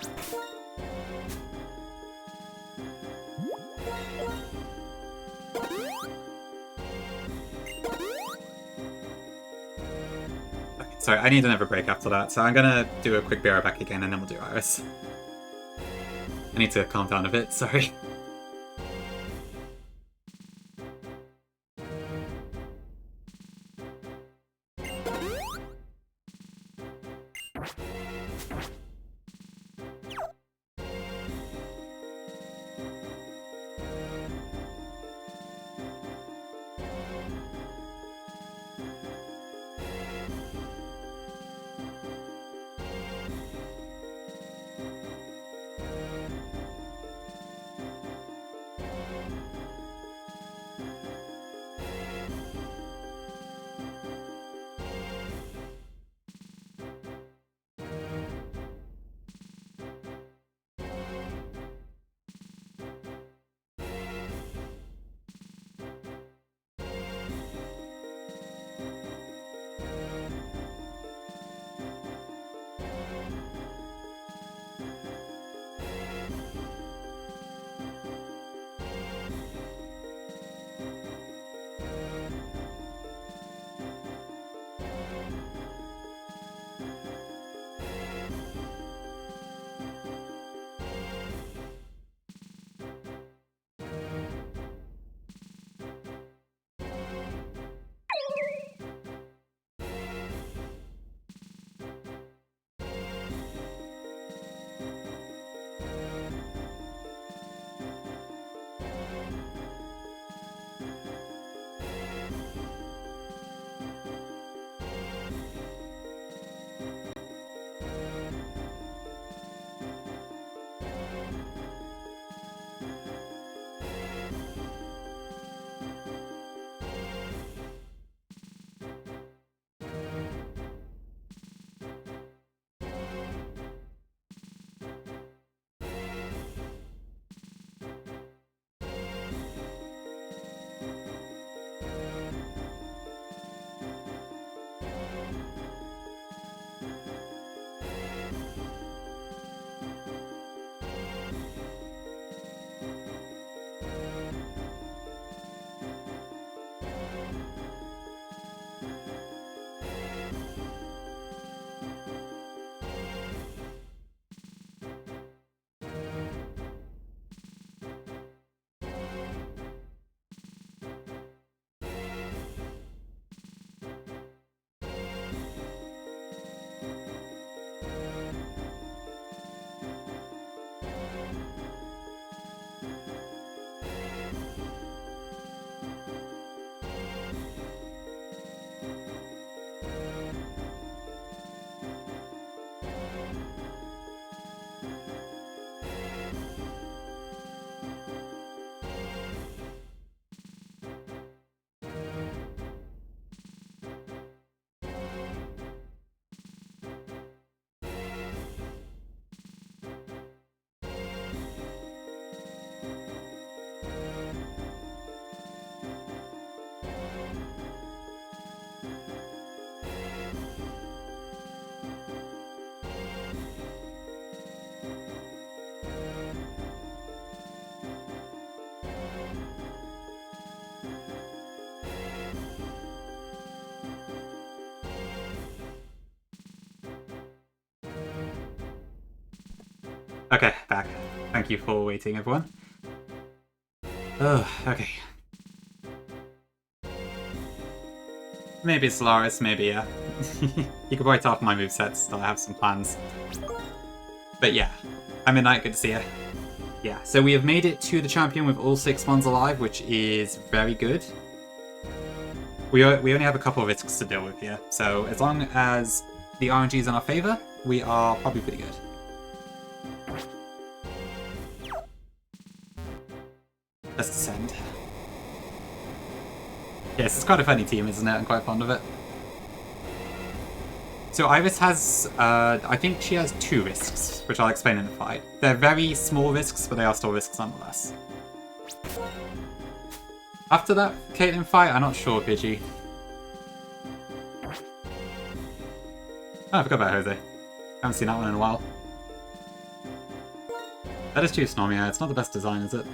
Sorry, I need another break after that, so I'm gonna do a quick BR back again and then we'll do Iris. I need to calm down a bit, sorry. Okay, back. Thank you for waiting, everyone. Oh, okay. Maybe it's Solaris, maybe, yeah. You could probably tell from my movesets that I have some plans. But yeah, I'm Midnight, good to see you. Yeah, so we have made it to the champion with all 6 ones alive, which is very good. We only have a couple of risks to deal with here, so as long as the RNG is in our favour, we are probably pretty good. Let's descend. Yes, it's quite a funny team, isn't it? I'm quite fond of it. So Iris has, I think she has 2 risks, which I'll explain in the fight. They're very small risks, but they are still risks nonetheless. After that Caitlyn fight, I'm not sure, Pidgey. Oh, I forgot about Jose. Haven't seen that one in a while. That is too Snormia, it's not the best design, is it?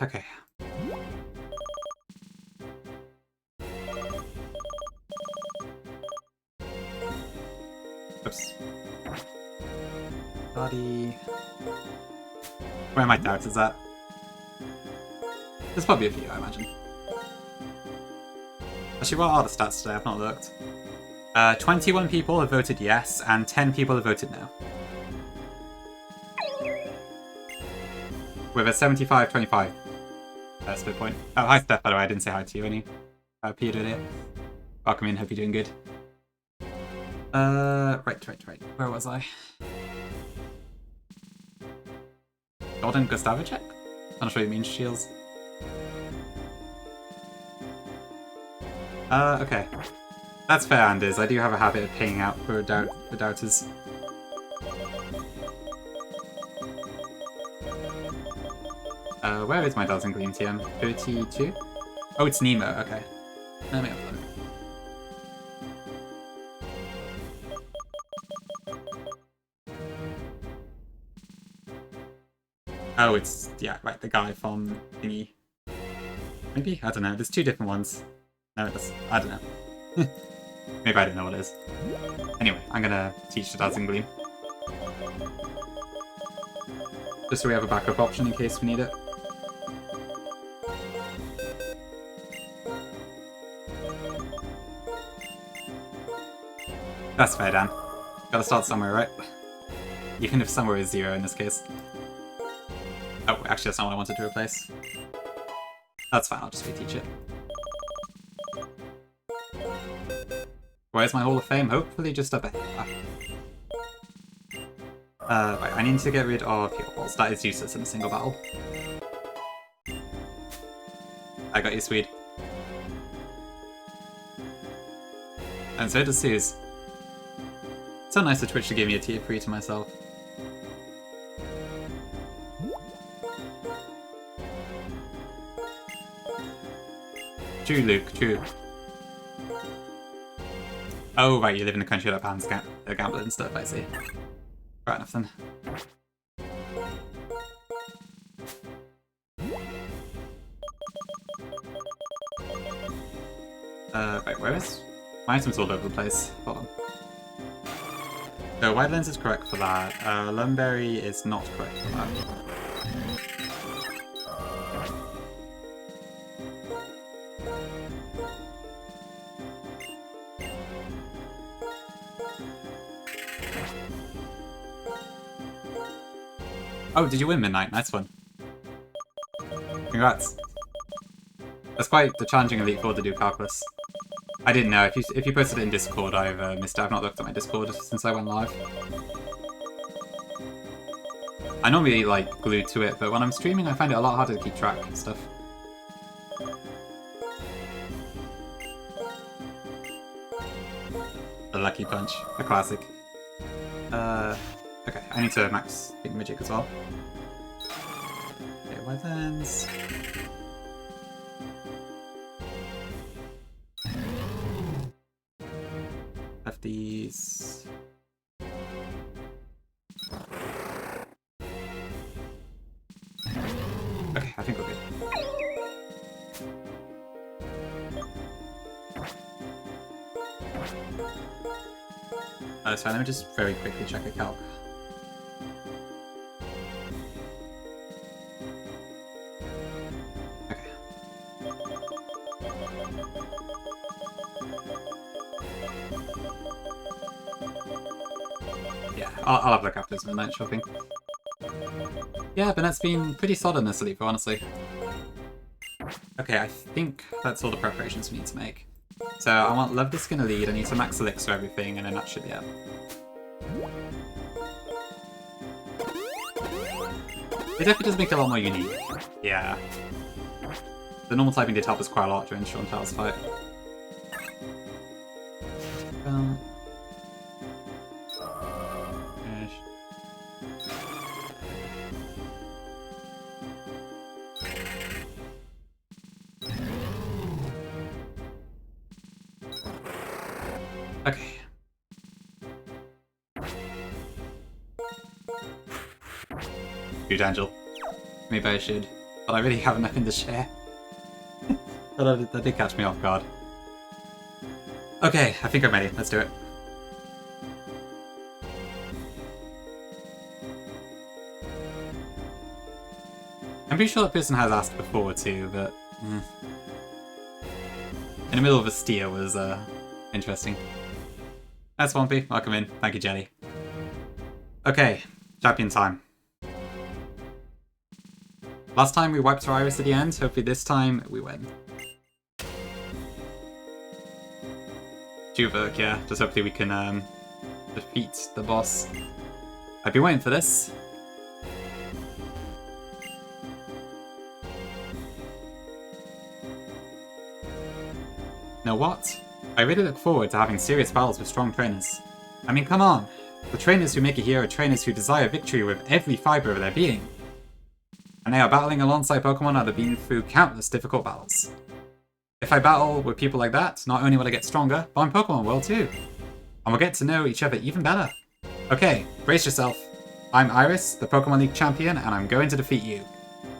Okay. Oops. Body... Where are my doubts is that? There's probably a few, I imagine. Actually, what are the stats today? I've not looked. 21 people have voted yes, and 10 people have voted no. With a 75-25 split point. Oh, hi Steph, by the way, I didn't say hi to you, any. Peter here. Welcome in, hope you're doing good. Right. Where was I? Golden Gustavicek? I'm not sure what you mean, Shields. Okay. That's fair, Anders. I do have a habit of paying out for doubters. Where is my Dazzling Gleam TM? 32? Oh, it's Nemo, okay. Let me have a look. Oh, it's, yeah, right, the guy from thingy. Maybe? I don't know. There's 2 different ones. No, it's, I don't know. Maybe I don't know what it is. Anyway, I'm gonna teach the Dazzling Gleam. Just so we have a backup option in case we need it. That's fair, Dan. Gotta start somewhere, right? Even if somewhere is 0 in this case. Oh, actually that's not what I wanted to replace. That's fine, I'll just reteach it. Where's my Hall of Fame? Hopefully just up ahead. Right, I need to get rid of Heal Balls. That is useless in a single battle. I got you, Swede. And so does Suze. So nice of Twitch to give me a tier 3 to myself. True, Luke, true. Oh, right, you live in a country that bans gambling and stuff, I see. Right enough then. Right, where is... My item's all over the place. Hold on. So, White Lens is correct for that. Lumberry is not correct for that. Oh, did you win Midnight? Nice one. Congrats. That's quite the challenging Elite Four to do calculus. I didn't know. If you posted it in Discord, I've missed it. I've not looked at my Discord since I went live. I normally, like, glued to it, but when I'm streaming, I find it a lot harder to keep track of stuff. The Lucky Punch. A classic. Okay, I need to max Big Magic as well. Okay, weapons. Have these. Okay, I think we're good. Oh, sorry, let me just very quickly check a calc. Okay. Yeah, I'll have a look after some night shopping. Yeah, but that's been pretty solid in this lever, honestly. Okay, I think that's all the preparations we need to make. So I want Love Disc in a lead, I need to max elixir everything, and then that should be it. It definitely does make it a lot more unique. Yeah. The normal typing did help us quite a lot during Shauntal's fight. Okay. Huge Angel. Maybe I should. But I really have nothing to share. That did catch me off guard. Okay, I think I'm ready. Let's do it. I'm pretty sure that person has asked before too, but... In the middle of a steer was interesting. That's Swampy. Welcome in. Thank you, Jelly. Okay, champion time. Last time we wiped our Iris at the end, hopefully this time we win. Juverk, yeah, just hopefully we can defeat the boss. I've been waiting for this. Know what? I really look forward to having serious battles with strong trainers. I mean, come on. The trainers who make a hero are trainers who desire victory with every fibre of their being. And they are battling alongside Pokemon that have been through countless difficult battles. If I battle with people like that, not only will I get stronger, but my Pokemon will too. And we'll get to know each other even better. Okay, brace yourself. I'm Iris, the Pokemon League champion, and I'm going to defeat you.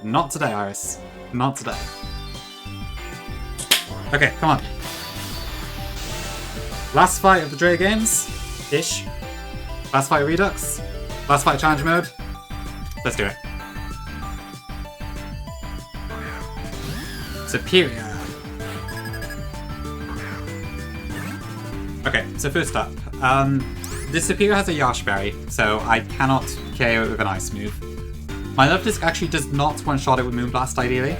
Not today, Iris. Not today. Okay, come on. Last fight of the Dre games. Ish. Last fight of Redux. Last fight challenge mode. Let's do it. Superior. Okay, so first up. This Superior has a Yash Berry, so I cannot KO it with an Ice move. My Love Disc actually does not one-shot it with Moonblast, ideally.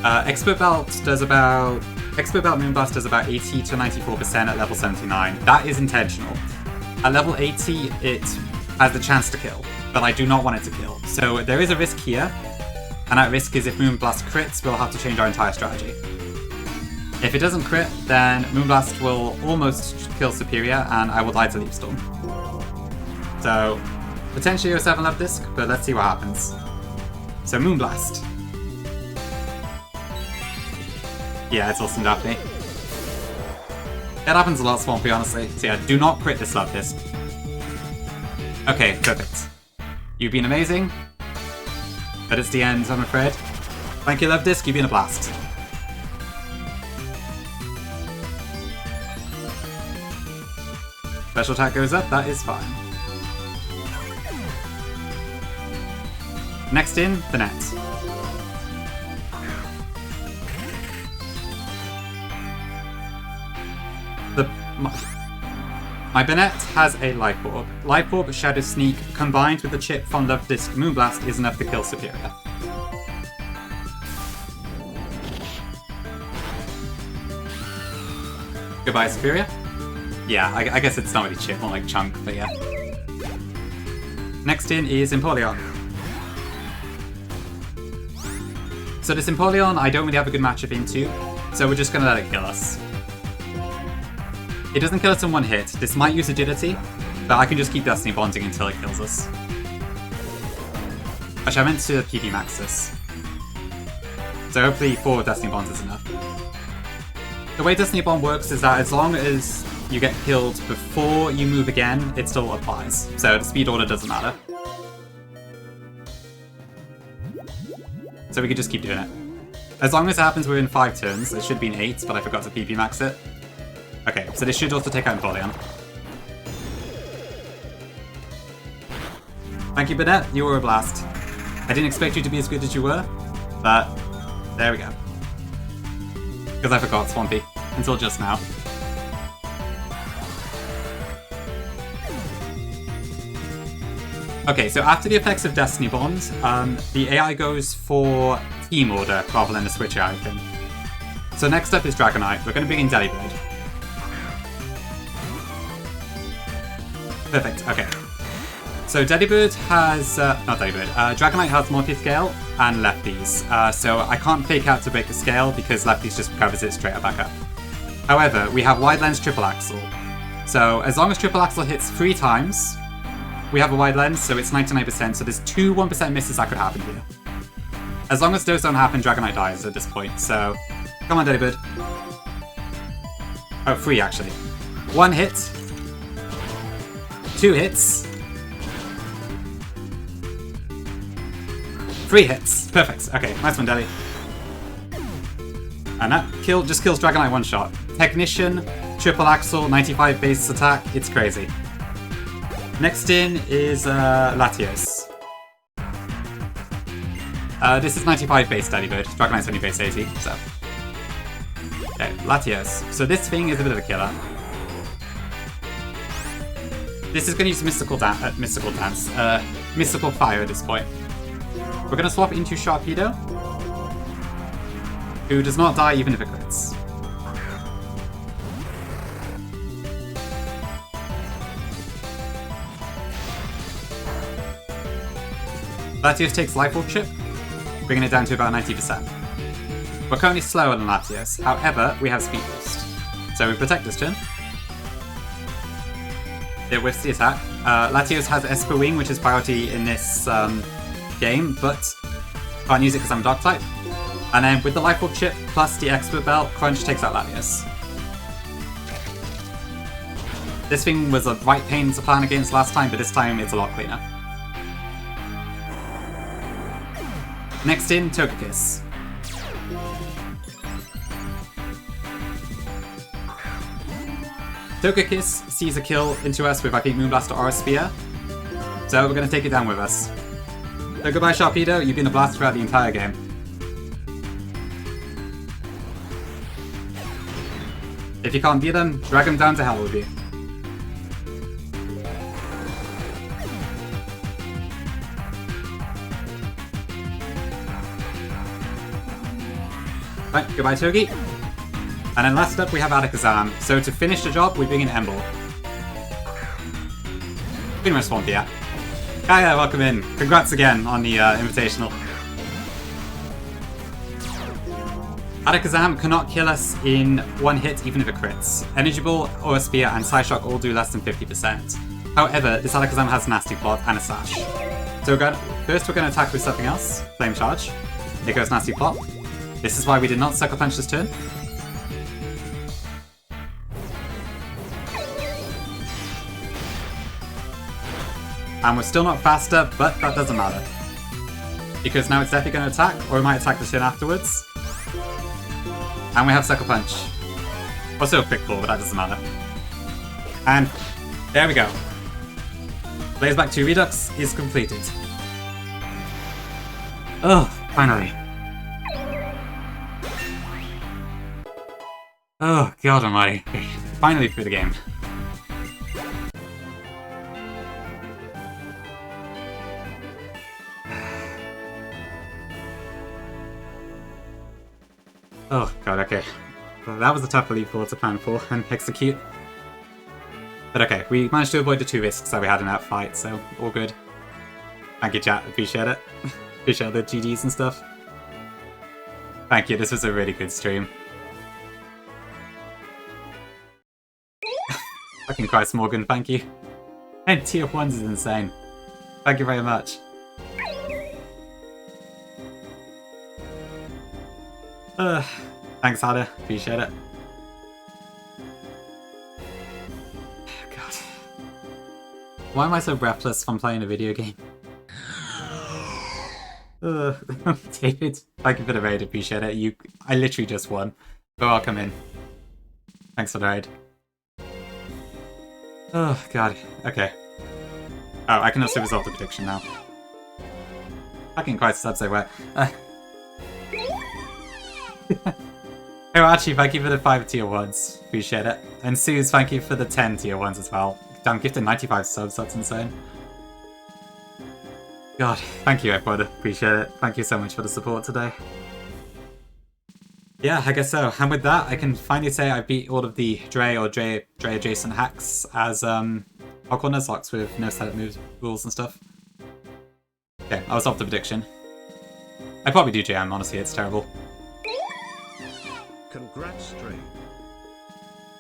Expert Belt Moonblast does about 80 to 94% at level 79. That is intentional. At level 80, it has the chance to kill, but I do not want it to kill. So there is a risk here, and that risk is if Moonblast crits, we'll have to change our entire strategy. If it doesn't crit, then Moonblast will almost kill Superior, and I will die to Leaf Storm. So, potentially a 7 Love Disc, but let's see what happens. So Moonblast. Yeah, it's awesome, Daphne. That happens a lot, Swampy, honestly. So yeah, do not crit this Love Disc. Okay, perfect. You've been amazing. But it's the end, I'm afraid. Thank you, Love Disc, you've been a blast. Special attack goes up, that is fine. Next in, the net. My Banette has a Life Orb. Life Orb, Shadow Sneak, combined with the chip from Love Disc Moonblast is enough to kill Superior. Goodbye, Superior. Yeah, I guess it's not really chip, more like chunk, but yeah. Next in is Empoleon. So this Empoleon I don't really have a good matchup into, so we're just gonna let it kill us. It doesn't kill us in one hit. This might use agility, but I can just keep Destiny Bonding until it kills us. Actually, I meant to PP max this. So hopefully 4 Destiny Bonds is enough. The way Destiny Bond works is that as long as you get killed before you move again, it still applies. So the speed order doesn't matter. So we could just keep doing it. As long as it happens within 5 turns, it should be an 8, but I forgot to PP max it. Okay, so this should also take out Empoleon. Thank you, Burnett. You were a blast. I didn't expect you to be as good as you were, but there we go. Because I forgot Swampy until just now. Okay, so after the effects of Destiny Bond, the AI goes for team order rather than the switch AI thing. So next up is Dragonite. We're going to bring in Delibird. Perfect, okay. So Delibird has, not Delibird, Dragonite has multi-scale and lefties. So I can't fake out to break the scale because lefties just recovers it straight up back up. However, we have wide lens triple axle. So as long as triple axle hits 3 times, we have a wide lens, so it's 99%, so there's 2 1% misses that could happen here. As long as those don't happen, Dragonite dies at this point, so come on, Delibird. Oh, 3 actually. 1 hit. 2 hits. 3 hits. Perfect. Okay, nice one, Deli. And that just kills Dragonite one shot. Technician, triple axle, 95 base attack. It's crazy. Next in is Latios. This is 95 base Delibird. Dragonite's only base 80, so. Okay, Latios. So this thing is a bit of a killer. This is going to use Mystical Fire at this point. We're going to swap into Sharpedo, who does not die even if it crits. Latios takes Life Orb Chip, bringing it down to about 90%. We're currently slower than Latios, however, we have Speed Boost. So we protect this turn. It whiffs the attack. Latios has Esper Wing, which is priority in this game, but can't use it because I'm a Dark type. And then with the Life Orb Chip plus the Expert Belt, Crunch takes out Latios. This thing was a right pain to plan against last time, but this time it's a lot cleaner. Next in, Togekiss. Togekiss sees a kill into us with, I think, Moonblast or Spear. So we're going to take it down with us. So goodbye, Sharpedo. You've been a blast throughout the entire game. If you can't beat them, drag them down to hell with you. Right, goodbye, Togi. And then last up, we have Alakazam. So to finish the job, we bring in Emble. Pretty much Swampy, yeah. Kaya, welcome in. Congrats again on the Invitational. Alakazam cannot kill us in 1 hit, even if it crits. Energy Ball, Aura Spear, and Psyshock all do less than 50%. However, this Alakazam has Nasty Plot and a Sash. So first we're going to attack with something else. Flame Charge. Here goes Nasty Plot. This is why we did not Sucker Punch this turn. And we're still not faster, but that doesn't matter. Because now it's definitely going to attack, or it might attack the turn afterwards. And we have Sucker Punch. Also a Quick Claw, but that doesn't matter. And there we go. Blaze Back 2 Redux is completed. Oh, finally. Oh, God almighty. Okay, finally through the game. Oh god, okay. Well, that was a tough leap forward to plan for and execute. But okay, we managed to avoid the 2 risks that we had in that fight, so all good. Thank you, chat. Appreciate it. Appreciate the GGs and stuff. Thank you, this was a really good stream. Fucking Christ, Morgan, thank you. And tier 1s is insane. Thank you very much. Thanks, Hada. Appreciate it. God. Why am I so breathless if I'm playing a video game? David, thank you for the raid. Appreciate it. I literally just won. But welcome in. Thanks for the raid. Oh, God. Okay. Oh, I can also resolve the prediction now. Fucking quite subs everywhere. Oh, Archie, thank you for the 5 tier 1s. Appreciate it. And Suze, thank you for the 10 tier 1s as well. Damn, gifted 95 subs, that's insane. God, thank you everyone, appreciate it. Thank you so much for the support today. Yeah, I guess so. And with that, I can finally say I beat all of the Dre or Dre adjacent hacks as hardcore Nuzlocks with no setup moves, rules and stuff. Okay, I was off the prediction. I'd probably do JM, honestly, it's terrible. Congrats, Dre.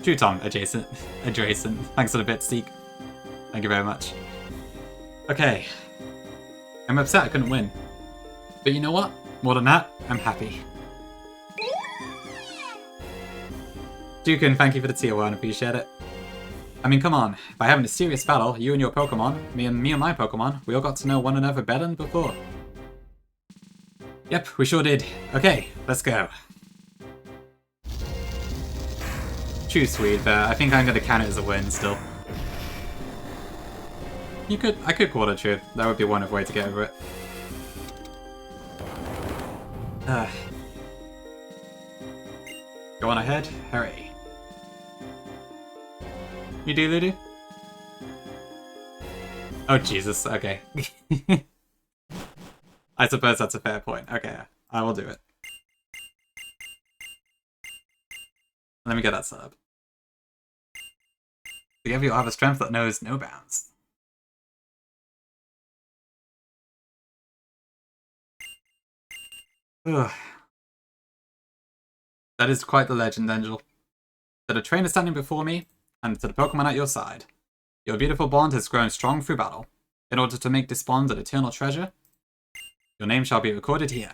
True Tom, adjacent. Thanks for the bit, Steek. Thank you very much. Okay. I'm upset I couldn't win. But you know what? More than that, I'm happy. Dukin, thank you for the tier 1, appreciate it. I mean, come on. By having a serious battle, you and your Pokemon, me and my Pokemon, we all got to know one another better than before. Yep, we sure did. Okay, let's go. Too sweet, but I think I'm gonna count it as a win still. I could quarter true. That would be one way to get over it. Go on ahead, hurry. You do, Ludu? Oh, Jesus, okay. I suppose that's a fair point. Okay, I will do it. Let me get that set up. Together you'll have a strength that knows no bounds. Ugh. That is quite the legend, Angel. To the trainer standing before me, and to the Pokemon at your side. Your beautiful bond has grown strong through battle. In order to make this bond an eternal treasure, your name shall be recorded here.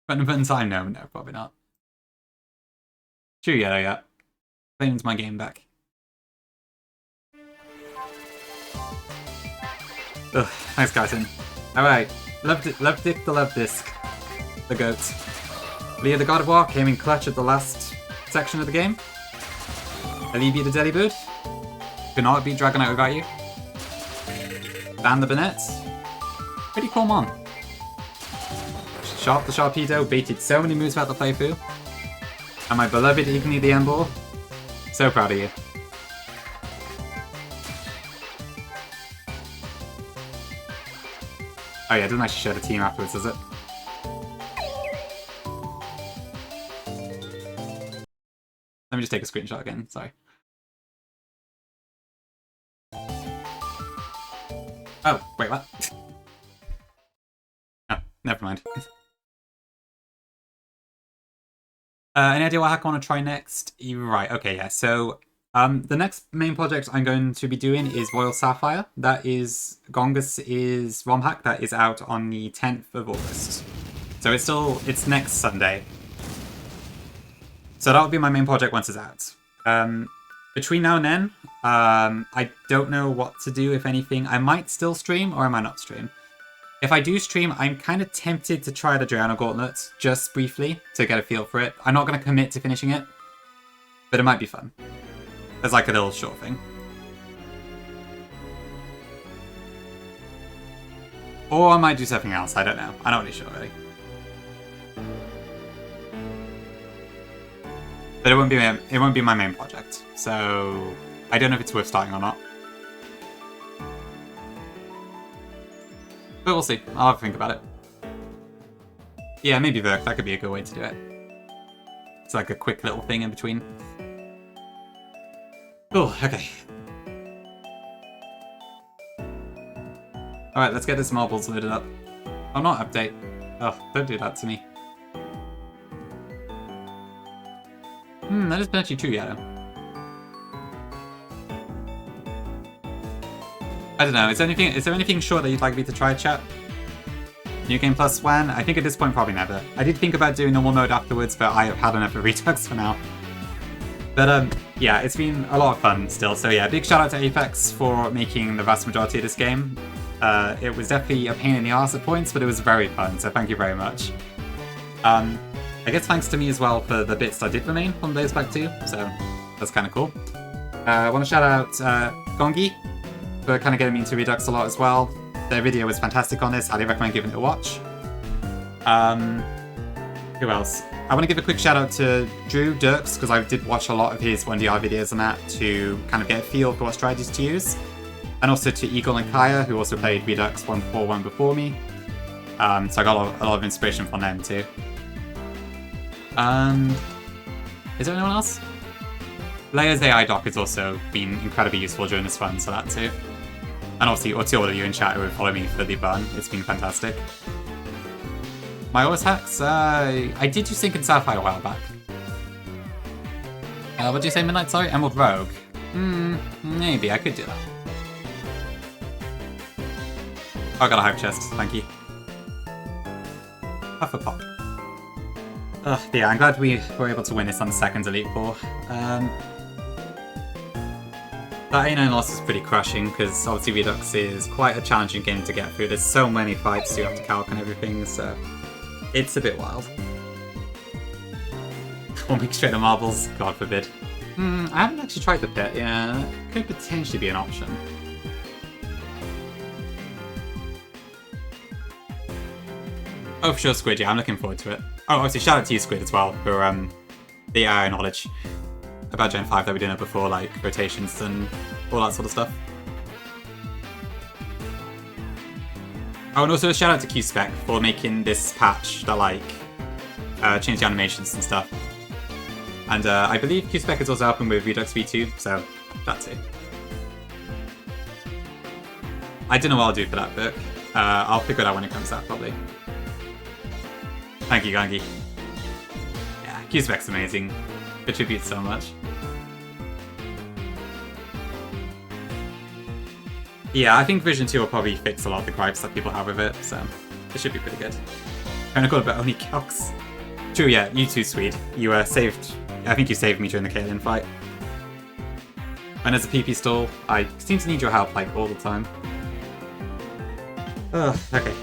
But in time, no, probably not. True, yeah. Claims my game back. Ugh, thanks, Carson. Alright, love Dick the Love Disc. The GOAT. Leah the God of War came in clutch at the last section of the game. Alibi the Delibird. Could not beat Dragonite without you. Dan the Burnett. Pretty cool mon. Sharp the Sharpedo baited so many moves throughout the playthrough. And my beloved Igni the Emboar. So proud of you. Oh yeah, it doesn't actually show the team afterwards, does it? Let me just take a screenshot again, sorry. Oh, wait, what? Oh, never mind. Any idea what hack I want to try next? You're right, okay, yeah. So, the next main project I'm going to be doing is Royal Sapphire. That is, Gongus is ROM hack that is out on the 10th of August. So it's next Sunday. So that'll be my main project once it's out. Between now and then, I don't know what to do, if anything. I might still stream, or I might not stream. If I do stream, I'm kind of tempted to try the Gianna Gauntlet, just briefly, to get a feel for it. I'm not going to commit to finishing it, but it might be fun. As like a little short thing. Or I might do something else, I don't know. I'm not really sure, really. But it won't be my main project, so I don't know if it's worth starting or not. But we'll see. I'll have to think about it. Yeah, maybe Verk. That could be a good way to do it. It's like a quick little thing in between. Cool, okay. Alright, let's get this marbles loaded up. Oh, not update. Oh, don't do that to me. That is potentially true, Yato. I don't know, is there anything short that you'd like me to try, chat? New Game Plus when? I think at this point, probably never. I did think about doing normal mode afterwards, but I have had enough of Redux for now. But, yeah, it's been a lot of fun still. So yeah, big shout out to Apex for making the vast majority of this game. It was definitely a pain in the arse at points, but it was very fun, so thank you very much. I guess thanks to me as well for the bits that did remain from Days Back 2, so That's kind of cool. I want to shout out Gongi for kind of getting me into Redux a lot as well. Their video was fantastic on this. Highly recommend giving it a watch. Who else? I want to give a quick shout out to Drew Dirks, because I did watch a lot of his 1DR videos and that to kind of get a feel for what strategies to use. And also to Eagle and Kaya, who also played Redux 141 before me. So I got a lot of inspiration from them too. Is there anyone else? Layers AI doc has also been incredibly useful during this run, so that too. And obviously, to all of you in chat who have followed me for the run, it's been fantastic. My OS hacks? I did use Sync and Sapphire a while back. What did you say, Midnight? Sorry? Emerald Rogue? Maybe, I could do that. Oh, I got a hype chest, thank you. Puff a pop. Ugh, yeah, I'm glad we were able to win this on the second Elite Four. That A9 loss is pretty crushing, because obviously Redux is quite a challenging game to get through. There's so many fights you have to calc and everything, so it's a bit wild. 1 week straight to marbles, God forbid. I haven't actually tried the pit, yeah, that could potentially be an option. Oh, for sure, Squid, yeah, I'm looking forward to it. Oh, obviously, shout out to you, Squid, as well, for the AI knowledge about Gen 5 that we didn't know before, like rotations and all that sort of stuff. Oh, and also a shout out to QSpec for making this patch that, like, changed the animations and stuff. And I believe QSpec is also helping with Redux V2, so that's it. I don't know what I'll do for that book. I'll figure it out when it comes out, probably. Thank you, Gangi. Yeah, QSpec's amazing. Contributes so much. Yeah, I think Vision 2 will probably fix a lot of the gripes that people have with it, so it should be pretty good. Kind of cool about only calcs. True, yeah, you too, Swede. You saved. I think you saved me during the Caitlyn fight. And as a PP stall, I seem to need your help like all the time. Ugh, okay.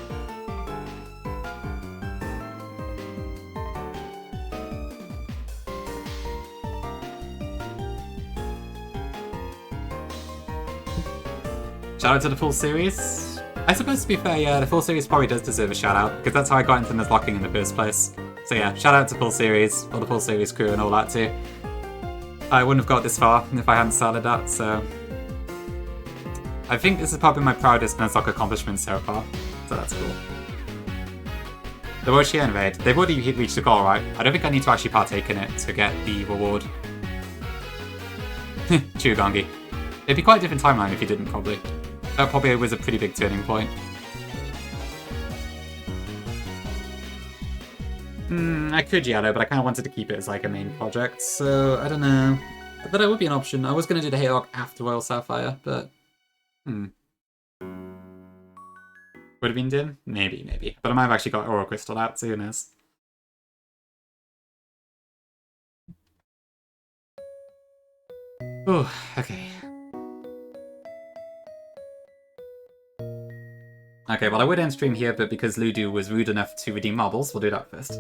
Shout out to the full series. I suppose to be fair, yeah, the full series probably does deserve a shout out, because that's how I got into Nuzlocking in the first place. So yeah, shout out to full series, or the full series crew and all that too. I wouldn't have got this far if I hadn't started that, so... I think this is probably my proudest Nuzlocke accomplishment so far, so that's cool. The Roshia invade. They've already reached the goal, right? I don't think I need to actually partake in it to get the reward. True, Gangi. It'd be quite a different timeline if you didn't, probably. That probably was a pretty big turning point. I could Yellow, but I kind of wanted to keep it as like a main project, so I don't know. But it would be an option. I was going to do the Haylock after Royal Sapphire, but... Would have been Din? Maybe, maybe. But I might have actually got Aura Crystal out, so who knows. Oh, okay. Okay, well I would end stream here, but because Ludu was rude enough to redeem marbles, we'll do that first.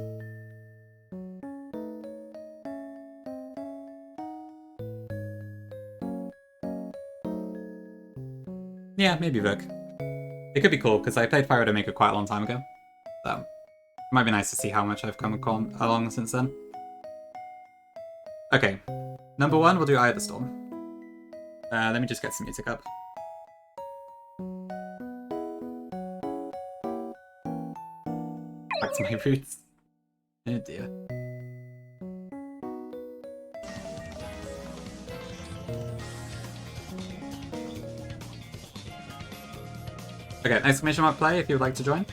Yeah, maybe Vuk. It could be cool, because I played Fire Maker quite a long time ago. So, it might be nice to see how much I've come along since then. Okay, number 1, we'll do Eye of the Storm. Let me just get some music up. Back to my roots. Oh dear. Okay, exclamation mark play if you would like to join.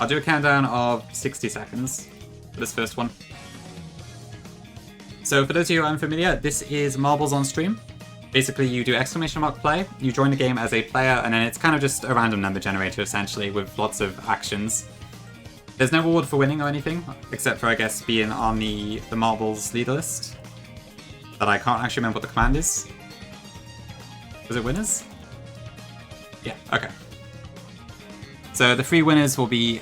I'll do a countdown of 60 seconds for this first one. So for those of you who are unfamiliar, this is Marbles on stream. Basically, you do exclamation mark play, you join the game as a player, and then it's kind of just a random number generator, essentially, with lots of actions. There's no reward for winning or anything, except for, I guess, being on the Marbles leader list. But I can't actually remember what the command is. Was it winners? Yeah, okay. So the 3 winners will be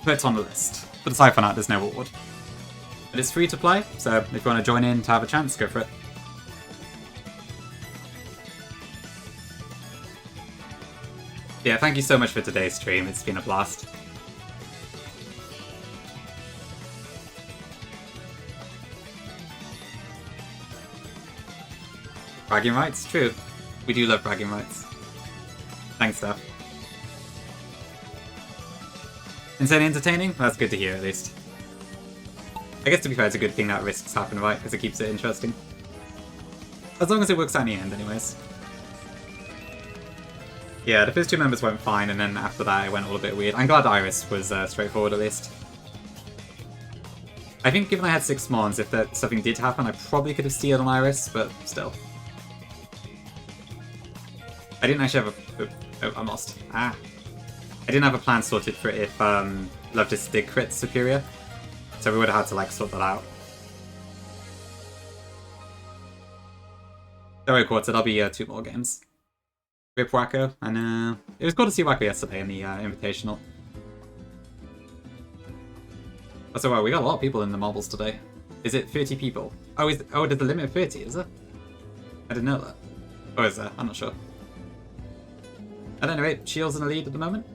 put on the list. But aside from that, there's no reward. But it's free to play, so if you want to join in to have a chance, go for it. Yeah, thank you so much for today's stream. It's been a blast. Bragging rights? True. We do love bragging rights. Thanks, Steph. Insanely entertaining? That's good to hear, at least. I guess, to be fair, it's a good thing that risks happen, right? Because it keeps it interesting. As long as it works out in the end, anyways. Yeah, the first two members went fine, and then after that it went all a bit weird. I'm glad Iris was straightforward, at least. I think given I had 6 mons, if something did happen, I probably could have steered on Iris, but still. I didn't actually have a... Oh, I'm lost. Ah. I didn't have a plan sorted for it if Loftus did crit Superior. So we would have had to, like, sort that out. Don't worry, Quartz, it'll be 2 more games. Rip Wacko, and it was cool to see Wacko yesterday in the Invitational. Also, wow, we got a lot of people in the marbles today. Is it 30 people? Oh, did the limit 30, is it? I didn't know that. Or is there? I'm not sure. At any rate, Shield's in the lead at the moment.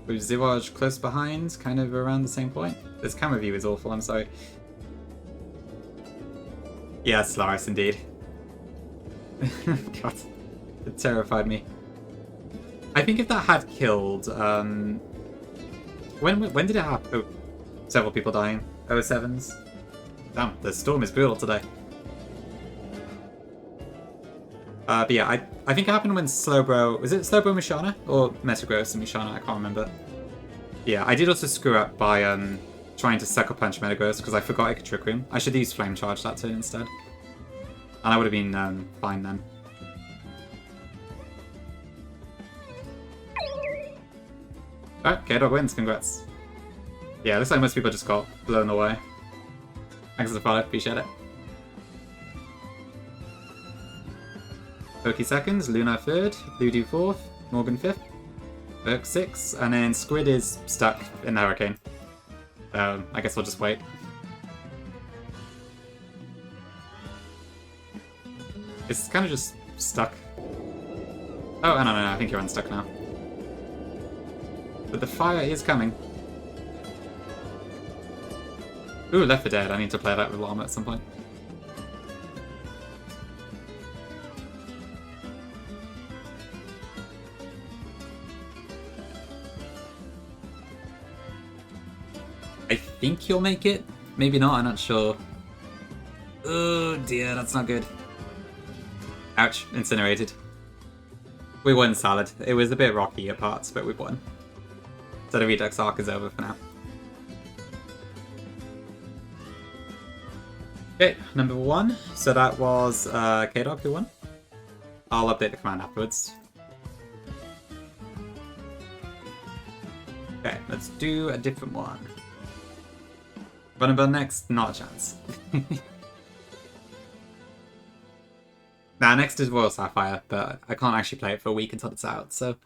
With Zivoj close behind, kind of around the same point. This camera view is awful, I'm sorry. Yes, Laris, indeed. God, it terrified me. I think if that had killed, when did it happen? Oh, several people dying. 07s. Damn, the storm is brutal today. But yeah, I think it happened when Slowbro... Was it Slowbro Mishana? Or Metagross and Mishana? I can't remember. Yeah, I did also screw up by trying to Sucker Punch Metagross because I forgot I could Trick Room. I should use Flame Charge that turn instead. And I would have been fine then. Alright, K-Dog wins, congrats. Yeah, looks like most people just got blown away. Thanks for the follow, appreciate it. Poki seconds, Luna 3rd, Ludu 4th, Morgan 5th, Burke 6th, and then Squid is stuck in the Hurricane. I guess we'll just wait. It's kind of just stuck. Oh, no, I think you're unstuck now. But the fire is coming. Ooh, Left 4 Dead. I need to play that with Llama at some point. I think you'll make it. Maybe not, I'm not sure. Oh dear, that's not good. Ouch, incinerated. We won Salad. It was a bit rocky at parts, but we won. So the Redux arc is over for now. Okay, number 1. So that was K-Dog who won. I'll update the command afterwards. Okay, let's do a different one. Run and burn next? Not a chance. Nah, next is Royal Sapphire, but I can't actually play it for a week until it's out, so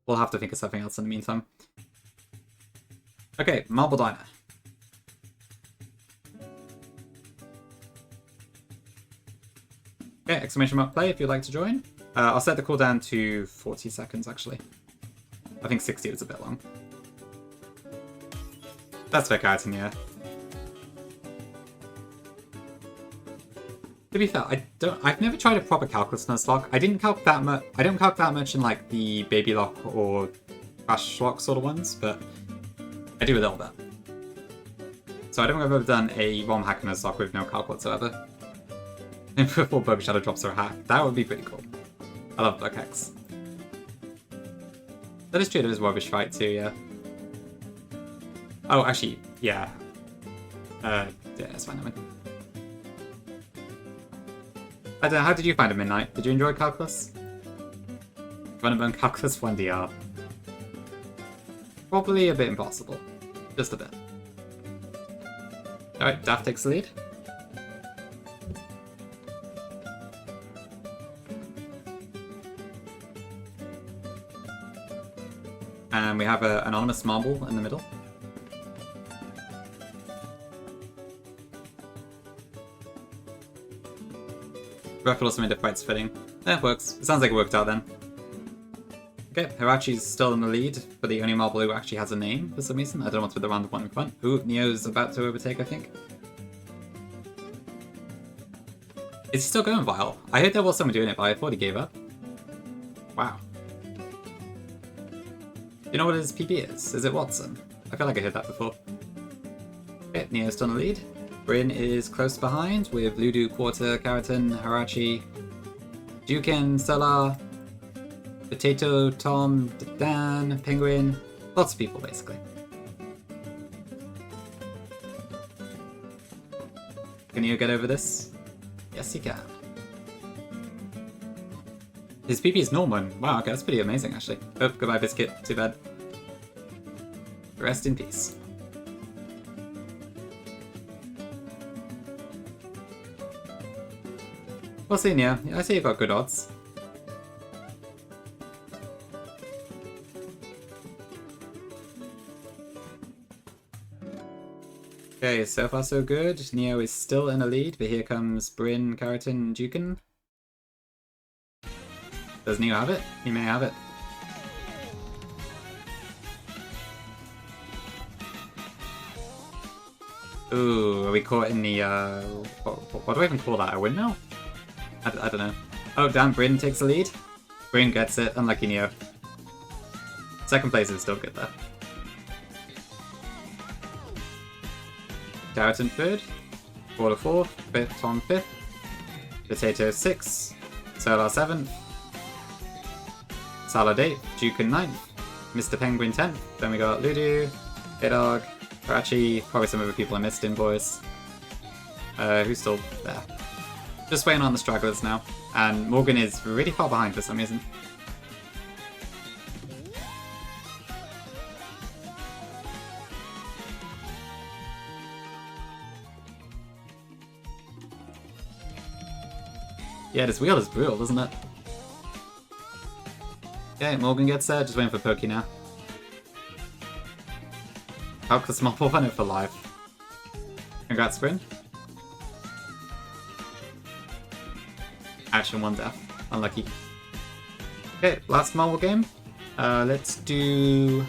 we'll have to think of something else in the meantime. Okay, Marble Diner. Okay, exclamation mark play if you'd like to join. I'll set the cooldown to 40 seconds, actually. I think 60 was a bit long. That's fair, Kaiton, yeah. To be fair, I've never tried a proper calculus Nuzlocke. I don't calc that much in like the Baby Lock or Crash Lock sort of ones, but I do a little bit. So I don't think I've ever done a ROM hack Nuzlocke with no calc whatsoever. And before Bug Shadow drops are a hack. That would be pretty cool. I love bug hacks. That is true, there is Rubbish Fight too, yeah. Oh, actually, yeah. Yeah, that's fine, I mean. I don't know, how did you find it, Midnight? Did you enjoy Calculus? Run and burn Calculus 1DR. Probably a bit impossible. Just a bit. Alright, Daft takes the lead. And we have an anonymous marble in the middle. Ruffle also made the fights fitting. That works. It sounds like it worked out then. Okay, Hirachi's still in the lead for the only marble who actually has a name for some reason. I don't know what's with the random one in front. Ooh, Neo's about to overtake, I think. Is he still going Vile? I heard there was someone doing it, but I thought he gave up. Wow. You know what his PB is? Is it Watson? I feel like I heard that before. Okay, Neo's still in the lead. Bryn is close behind with Ludu, Quarter, Keratin, Hirachi, Jukin, Solar, Potato, Tom, Dan, Penguin. Lots of people, basically. Can you get over this? Yes, he can. His PP is Norman. Wow, okay, that's pretty amazing, actually. Oh, goodbye, Biscuit. Too bad. Rest in peace. We'll see, Neo. I see you've got good odds. Okay, so far so good. Neo is still in the lead, but here comes Bryn, Keratin, and Jukin. Does Neo have it? He may have it. Ooh, are we caught in the, what do I even call that? A windmill? I don't know. Oh, damn, Bryn takes the lead. Bryn gets it, unlucky Neo. Second place is still good, though. Keratin third, Quarter fourth, Fifth Tom fifth, Potato sixth, Solar seventh, Salad eighth, Jukin ninth, Mr. Penguin 10th, then we got Ludu, Hidog, Hirachi, probably some other people I missed in, boys. Who's still there? Just waiting on the stragglers now, and Morgan is really far behind for some reason. Yeah, this wheel is brutal, isn't it? Okay, Morgan gets there, just waiting for Pokey now. Help the small on it for life. Congrats, Bryn. Action 1 death. Unlucky. Okay, last marble game. Let's do...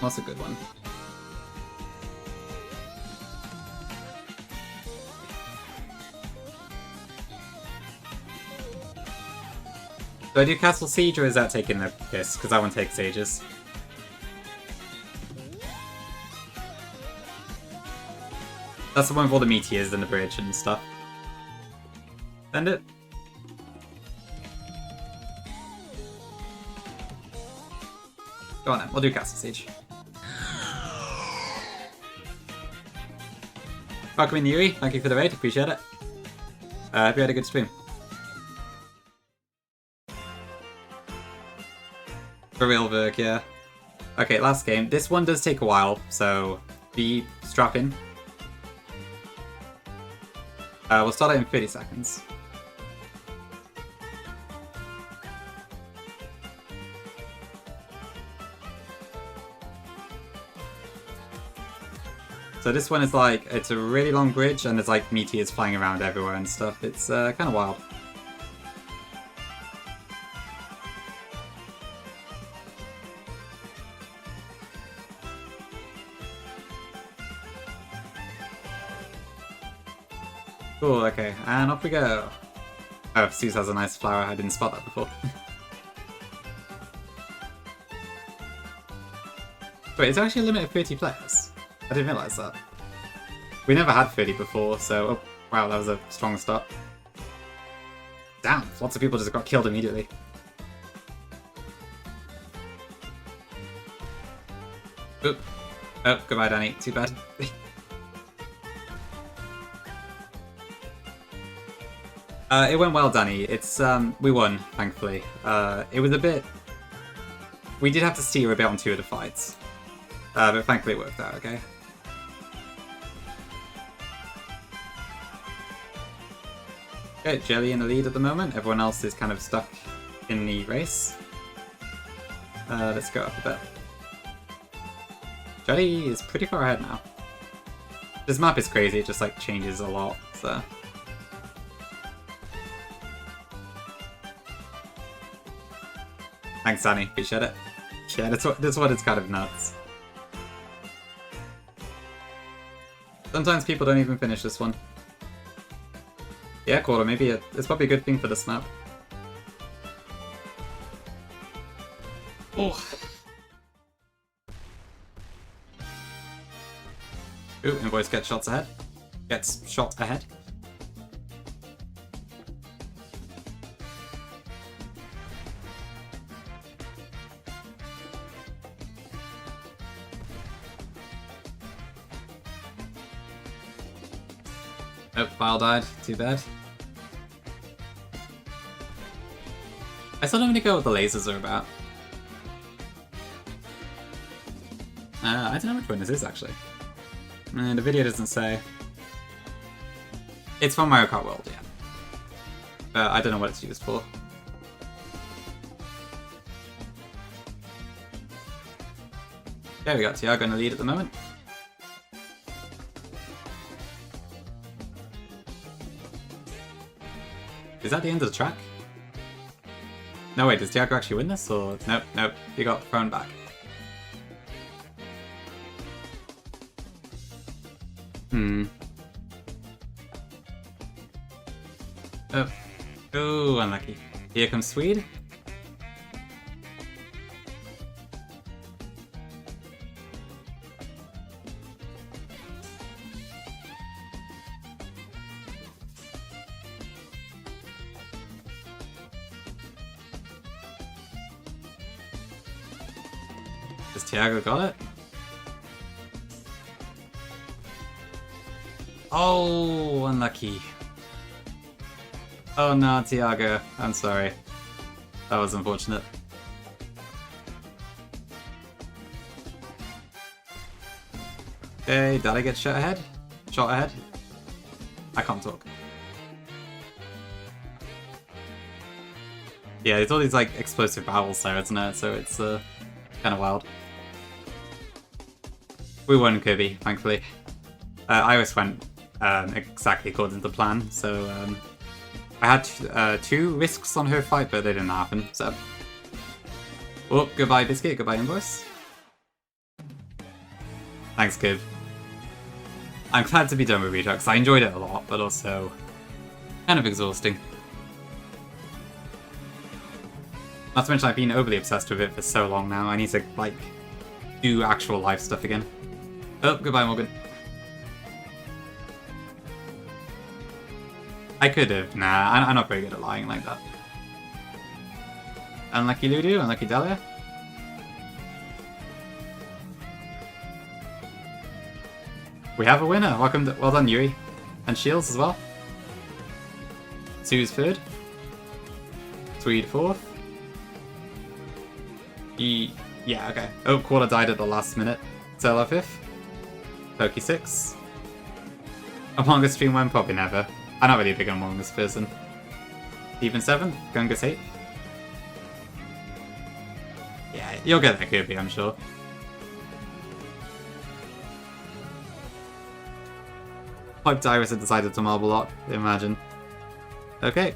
What's a good one? Do I do Castle Siege or is that taking the piss? Because that one takes ages. That's the one with all the meteors and the bridge and stuff. Send it. Go on then, we'll do Castle Siege. Welcome in, Yuri. Thank you for the raid, appreciate it. Hope you had a good stream. For real, Virk, yeah. Okay, last game. This one does take a while, so be strap in. We'll start it in 30 seconds. So this one is like, it's a really long bridge and there's like meteors flying around everywhere and stuff. It's kind of wild. Cool, okay, and off we go. Oh, Suze has a nice flower, I didn't spot that before. Wait, it's actually a limit of 30 players? I didn't realise that. We never had 30 before, so... Oh, wow, that was a strong start. Damn, lots of people just got killed immediately. Oop. Oh, goodbye, Danny. Too bad. It went well, Danny. It's, we won, thankfully. It was a bit... We did have to steer a bit on 2 of the fights. But thankfully it worked out, okay? Okay, Jelly in the lead at the moment. Everyone else is kind of stuck in the race. Let's go up a bit. Jelly is pretty far ahead now. This map is crazy, it just like changes a lot, so... Thanks, Danny. Appreciate it. Yeah, this one is kind of nuts. Sometimes people don't even finish this one. Yeah, Quarter, maybe it's probably a good thing for this map. Oh. Ooh, Invoice gets shots ahead. Gets shot ahead. Oh, File died. Too bad. I still don't really know what the lasers are about. I don't know which one this is, actually. The video doesn't say. It's from Mario Kart World, yeah. I don't know what it's used for. Yeah, we got Tiago in the lead at the moment. Is that the end of the track? No, wait, does Tiago actually win this? Or nope, nope, he got thrown back. Oh. Oh, unlucky. Here comes Swede. Has Tiago got it? Oh, unlucky. Oh no, Tiago. I'm sorry. That was unfortunate. Okay, did I get shot ahead? Shot ahead? I can't talk. Yeah, it's all these like explosive barrels there, isn't it? So it's kind of wild. We won Kirby, thankfully. Iris went exactly according to the plan, so I had 2 risks on her fight, but they didn't happen, so... Oh, goodbye Biscuit, goodbye Invoice. Thanks, kid. I'm glad to be done with Redux. I enjoyed it a lot, but also kind of exhausting. Not to mention I've been overly obsessed with it for so long now, I need to, like, do actual life stuff again. Oh, goodbye Morgan. I could have. Nah, I'm not very good at lying like that. Unlucky Ludo, unlucky Dahlia. We have a winner. Welcome to, well done Yuri. And Shields as well. Sue's 3rd. Swede 4th. Yeah, okay. Oh, Quarter died at the last minute. Solo 5th. Pokey 6th. Among Us stream 1, probably never. I'm not really a big Among Us person. Even 7th, Gungus 8th. Yeah, you'll get that Kirby, I'm sure. Hope Iris had decided to marble lock, imagine. Okay.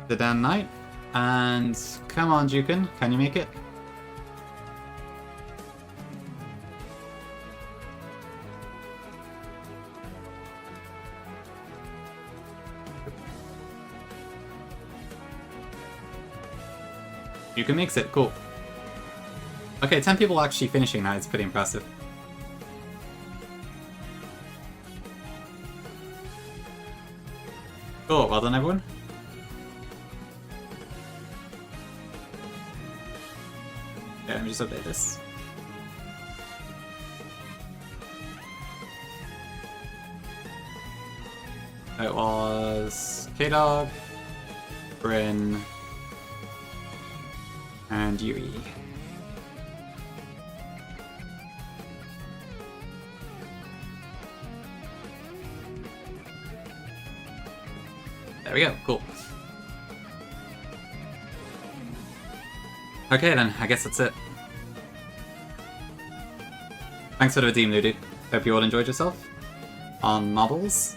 The Dan Knight. And come on, Jukin, can you make it? You can mix it, cool. Okay, 10 people actually finishing that is pretty impressive. Cool, well done everyone. Okay, let me just update this. It was K-Dog, Bryn, and Yui. There we go, cool. Okay then, I guess that's it. Thanks for the redeem, Ludu. Hope you all enjoyed yourself. on models.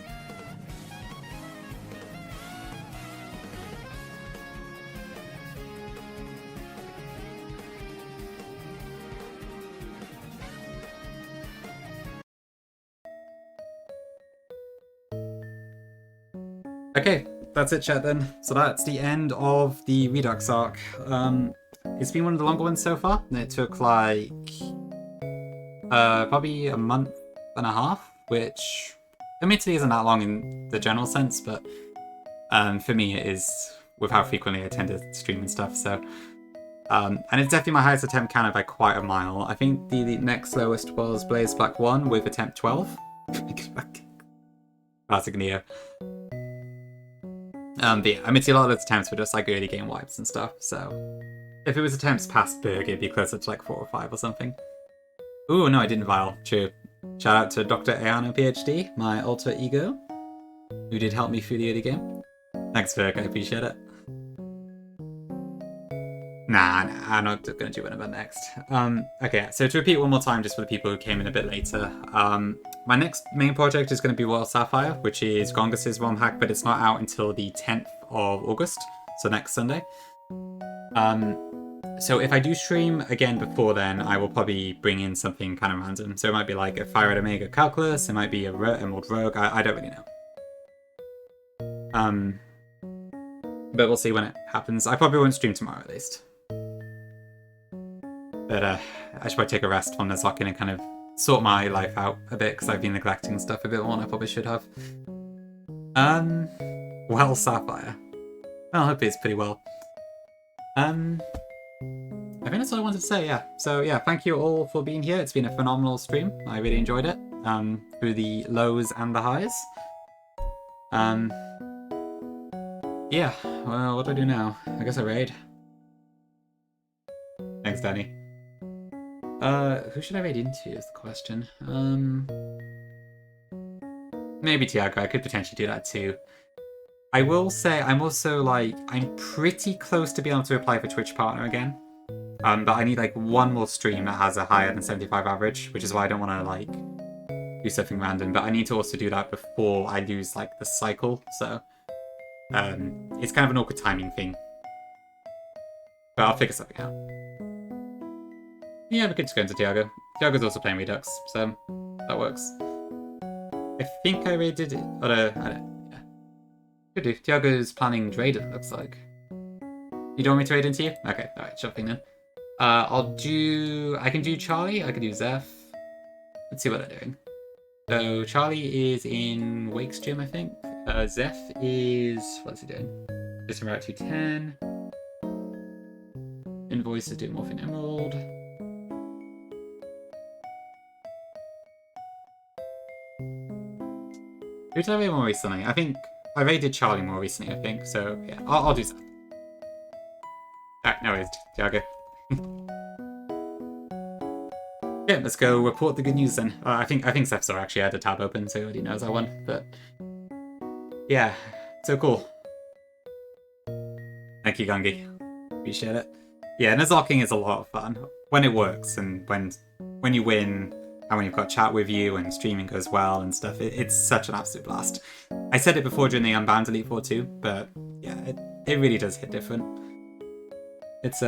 Okay, that's it, chat then. So that's the end of the Redux arc. It's been one of the longer ones so far. It took like probably a month and a half, which admittedly isn't that long in the general sense, but for me it is with how frequently I tend to stream and stuff. So, and it's definitely my highest attempt counted by quite a mile. I think the next lowest was Blaze Black 1 with attempt 12. Classic Neo. But yeah, I mean, a lot of those attempts were just like early game wipes and stuff, so if it was attempts past Berg, it'd be closer to like 4 or 5 or something. Ooh, no, I didn't Vile. True. Shout out to Dr. Ayano PhD, my alter ego, who did help me through the early game. Thanks, Berg, I appreciate it. Nah, I'm not gonna do one about next. Okay, so to repeat one more time, just for the people who came in a bit later, my next main project is going to be Royal Sapphire, which is Gongus's ROM hack, but it's not out until the 10th of August, so next Sunday. So if I do stream again before then, I will probably bring in something kind of random. So it might be like a Fire Red Omega Calculus, it might be a Emerald Rogue, I don't really know. But we'll see when it happens. I probably won't stream tomorrow at least. But I should probably take a rest from Nuzlocke and kind of sort my life out a bit, because I've been neglecting stuff a bit more than I probably should have. Well, Sapphire. Well, I hope it's pretty well. I think that's all I wanted to say, yeah. So yeah, thank you all for being here. It's been a phenomenal stream. I really enjoyed it. Through the lows and the highs. Yeah, well, what do I do now? I guess I raid. Thanks, Danny. Who should I raid into is the question. Maybe Tiago, I could potentially do that too. I will say I'm also like, I'm pretty close to being able to apply for Twitch Partner again. But I need like one more stream that has a higher than 75 average, which is why I don't want to like do something random. But I need to also do that before I lose like the cycle, so it's kind of an awkward timing thing. But I'll figure something out. Yeah, we could just go into Tiago. Tiago's also playing Redux, so that works. I think I raided it. I don't. Yeah. Could do. Tiago's planning Drayden, looks like. You don't want me to raid into you? Okay, alright, shopping then. I can do Charlie, I can do Zeph. Let's see what they're doing. So Charlie is in Wake's gym, I think. Zeph is, what's he doing? Just from Route 210. Invoice is doing Morphine Emerald. Who did I raid more recently? I think I raided Charlie more recently, I think. So yeah, I'll do Zeph. Alright, no worries, Tiago. Yeah, let's go report the good news then. I think Zeph's actually had a tab open, so he already knows I won. But yeah, so cool. Thank you, Gungi. Appreciate it. Yeah, Nuzlocking is a lot of fun when it works, and when you win, and when you've got chat with you and streaming goes well and stuff. It's such an absolute blast. I said it before during the Unbound Elite 4 too, but yeah, it really does hit different. It's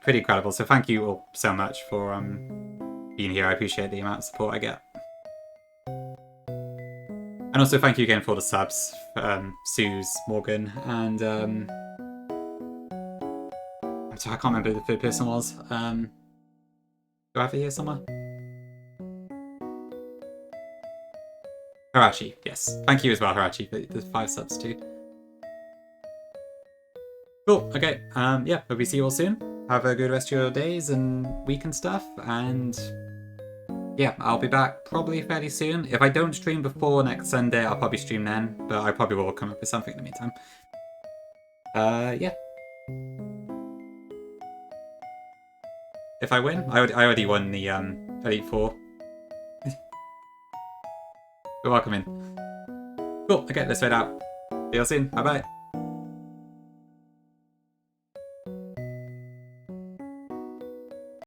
pretty incredible. So thank you all so much for being here. I appreciate the amount of support I get. And also thank you again for the subs, Suze, Morgan, and I'm sorry, I can't remember who the third person was. Do I have it here somewhere? Harachi, yes. Thank you as well, Harachi, for the 5 subs too. Cool, okay. Yeah, hope we see you all soon. Have a good rest of your days and week and stuff, and yeah, I'll be back probably fairly soon. If I don't stream before next Sunday, I'll probably stream then, but I probably will come up with something in the meantime. Yeah. If I win, I already won the Elite 4. You're welcome in. Cool, okay, let's head out. See you all soon, bye bye.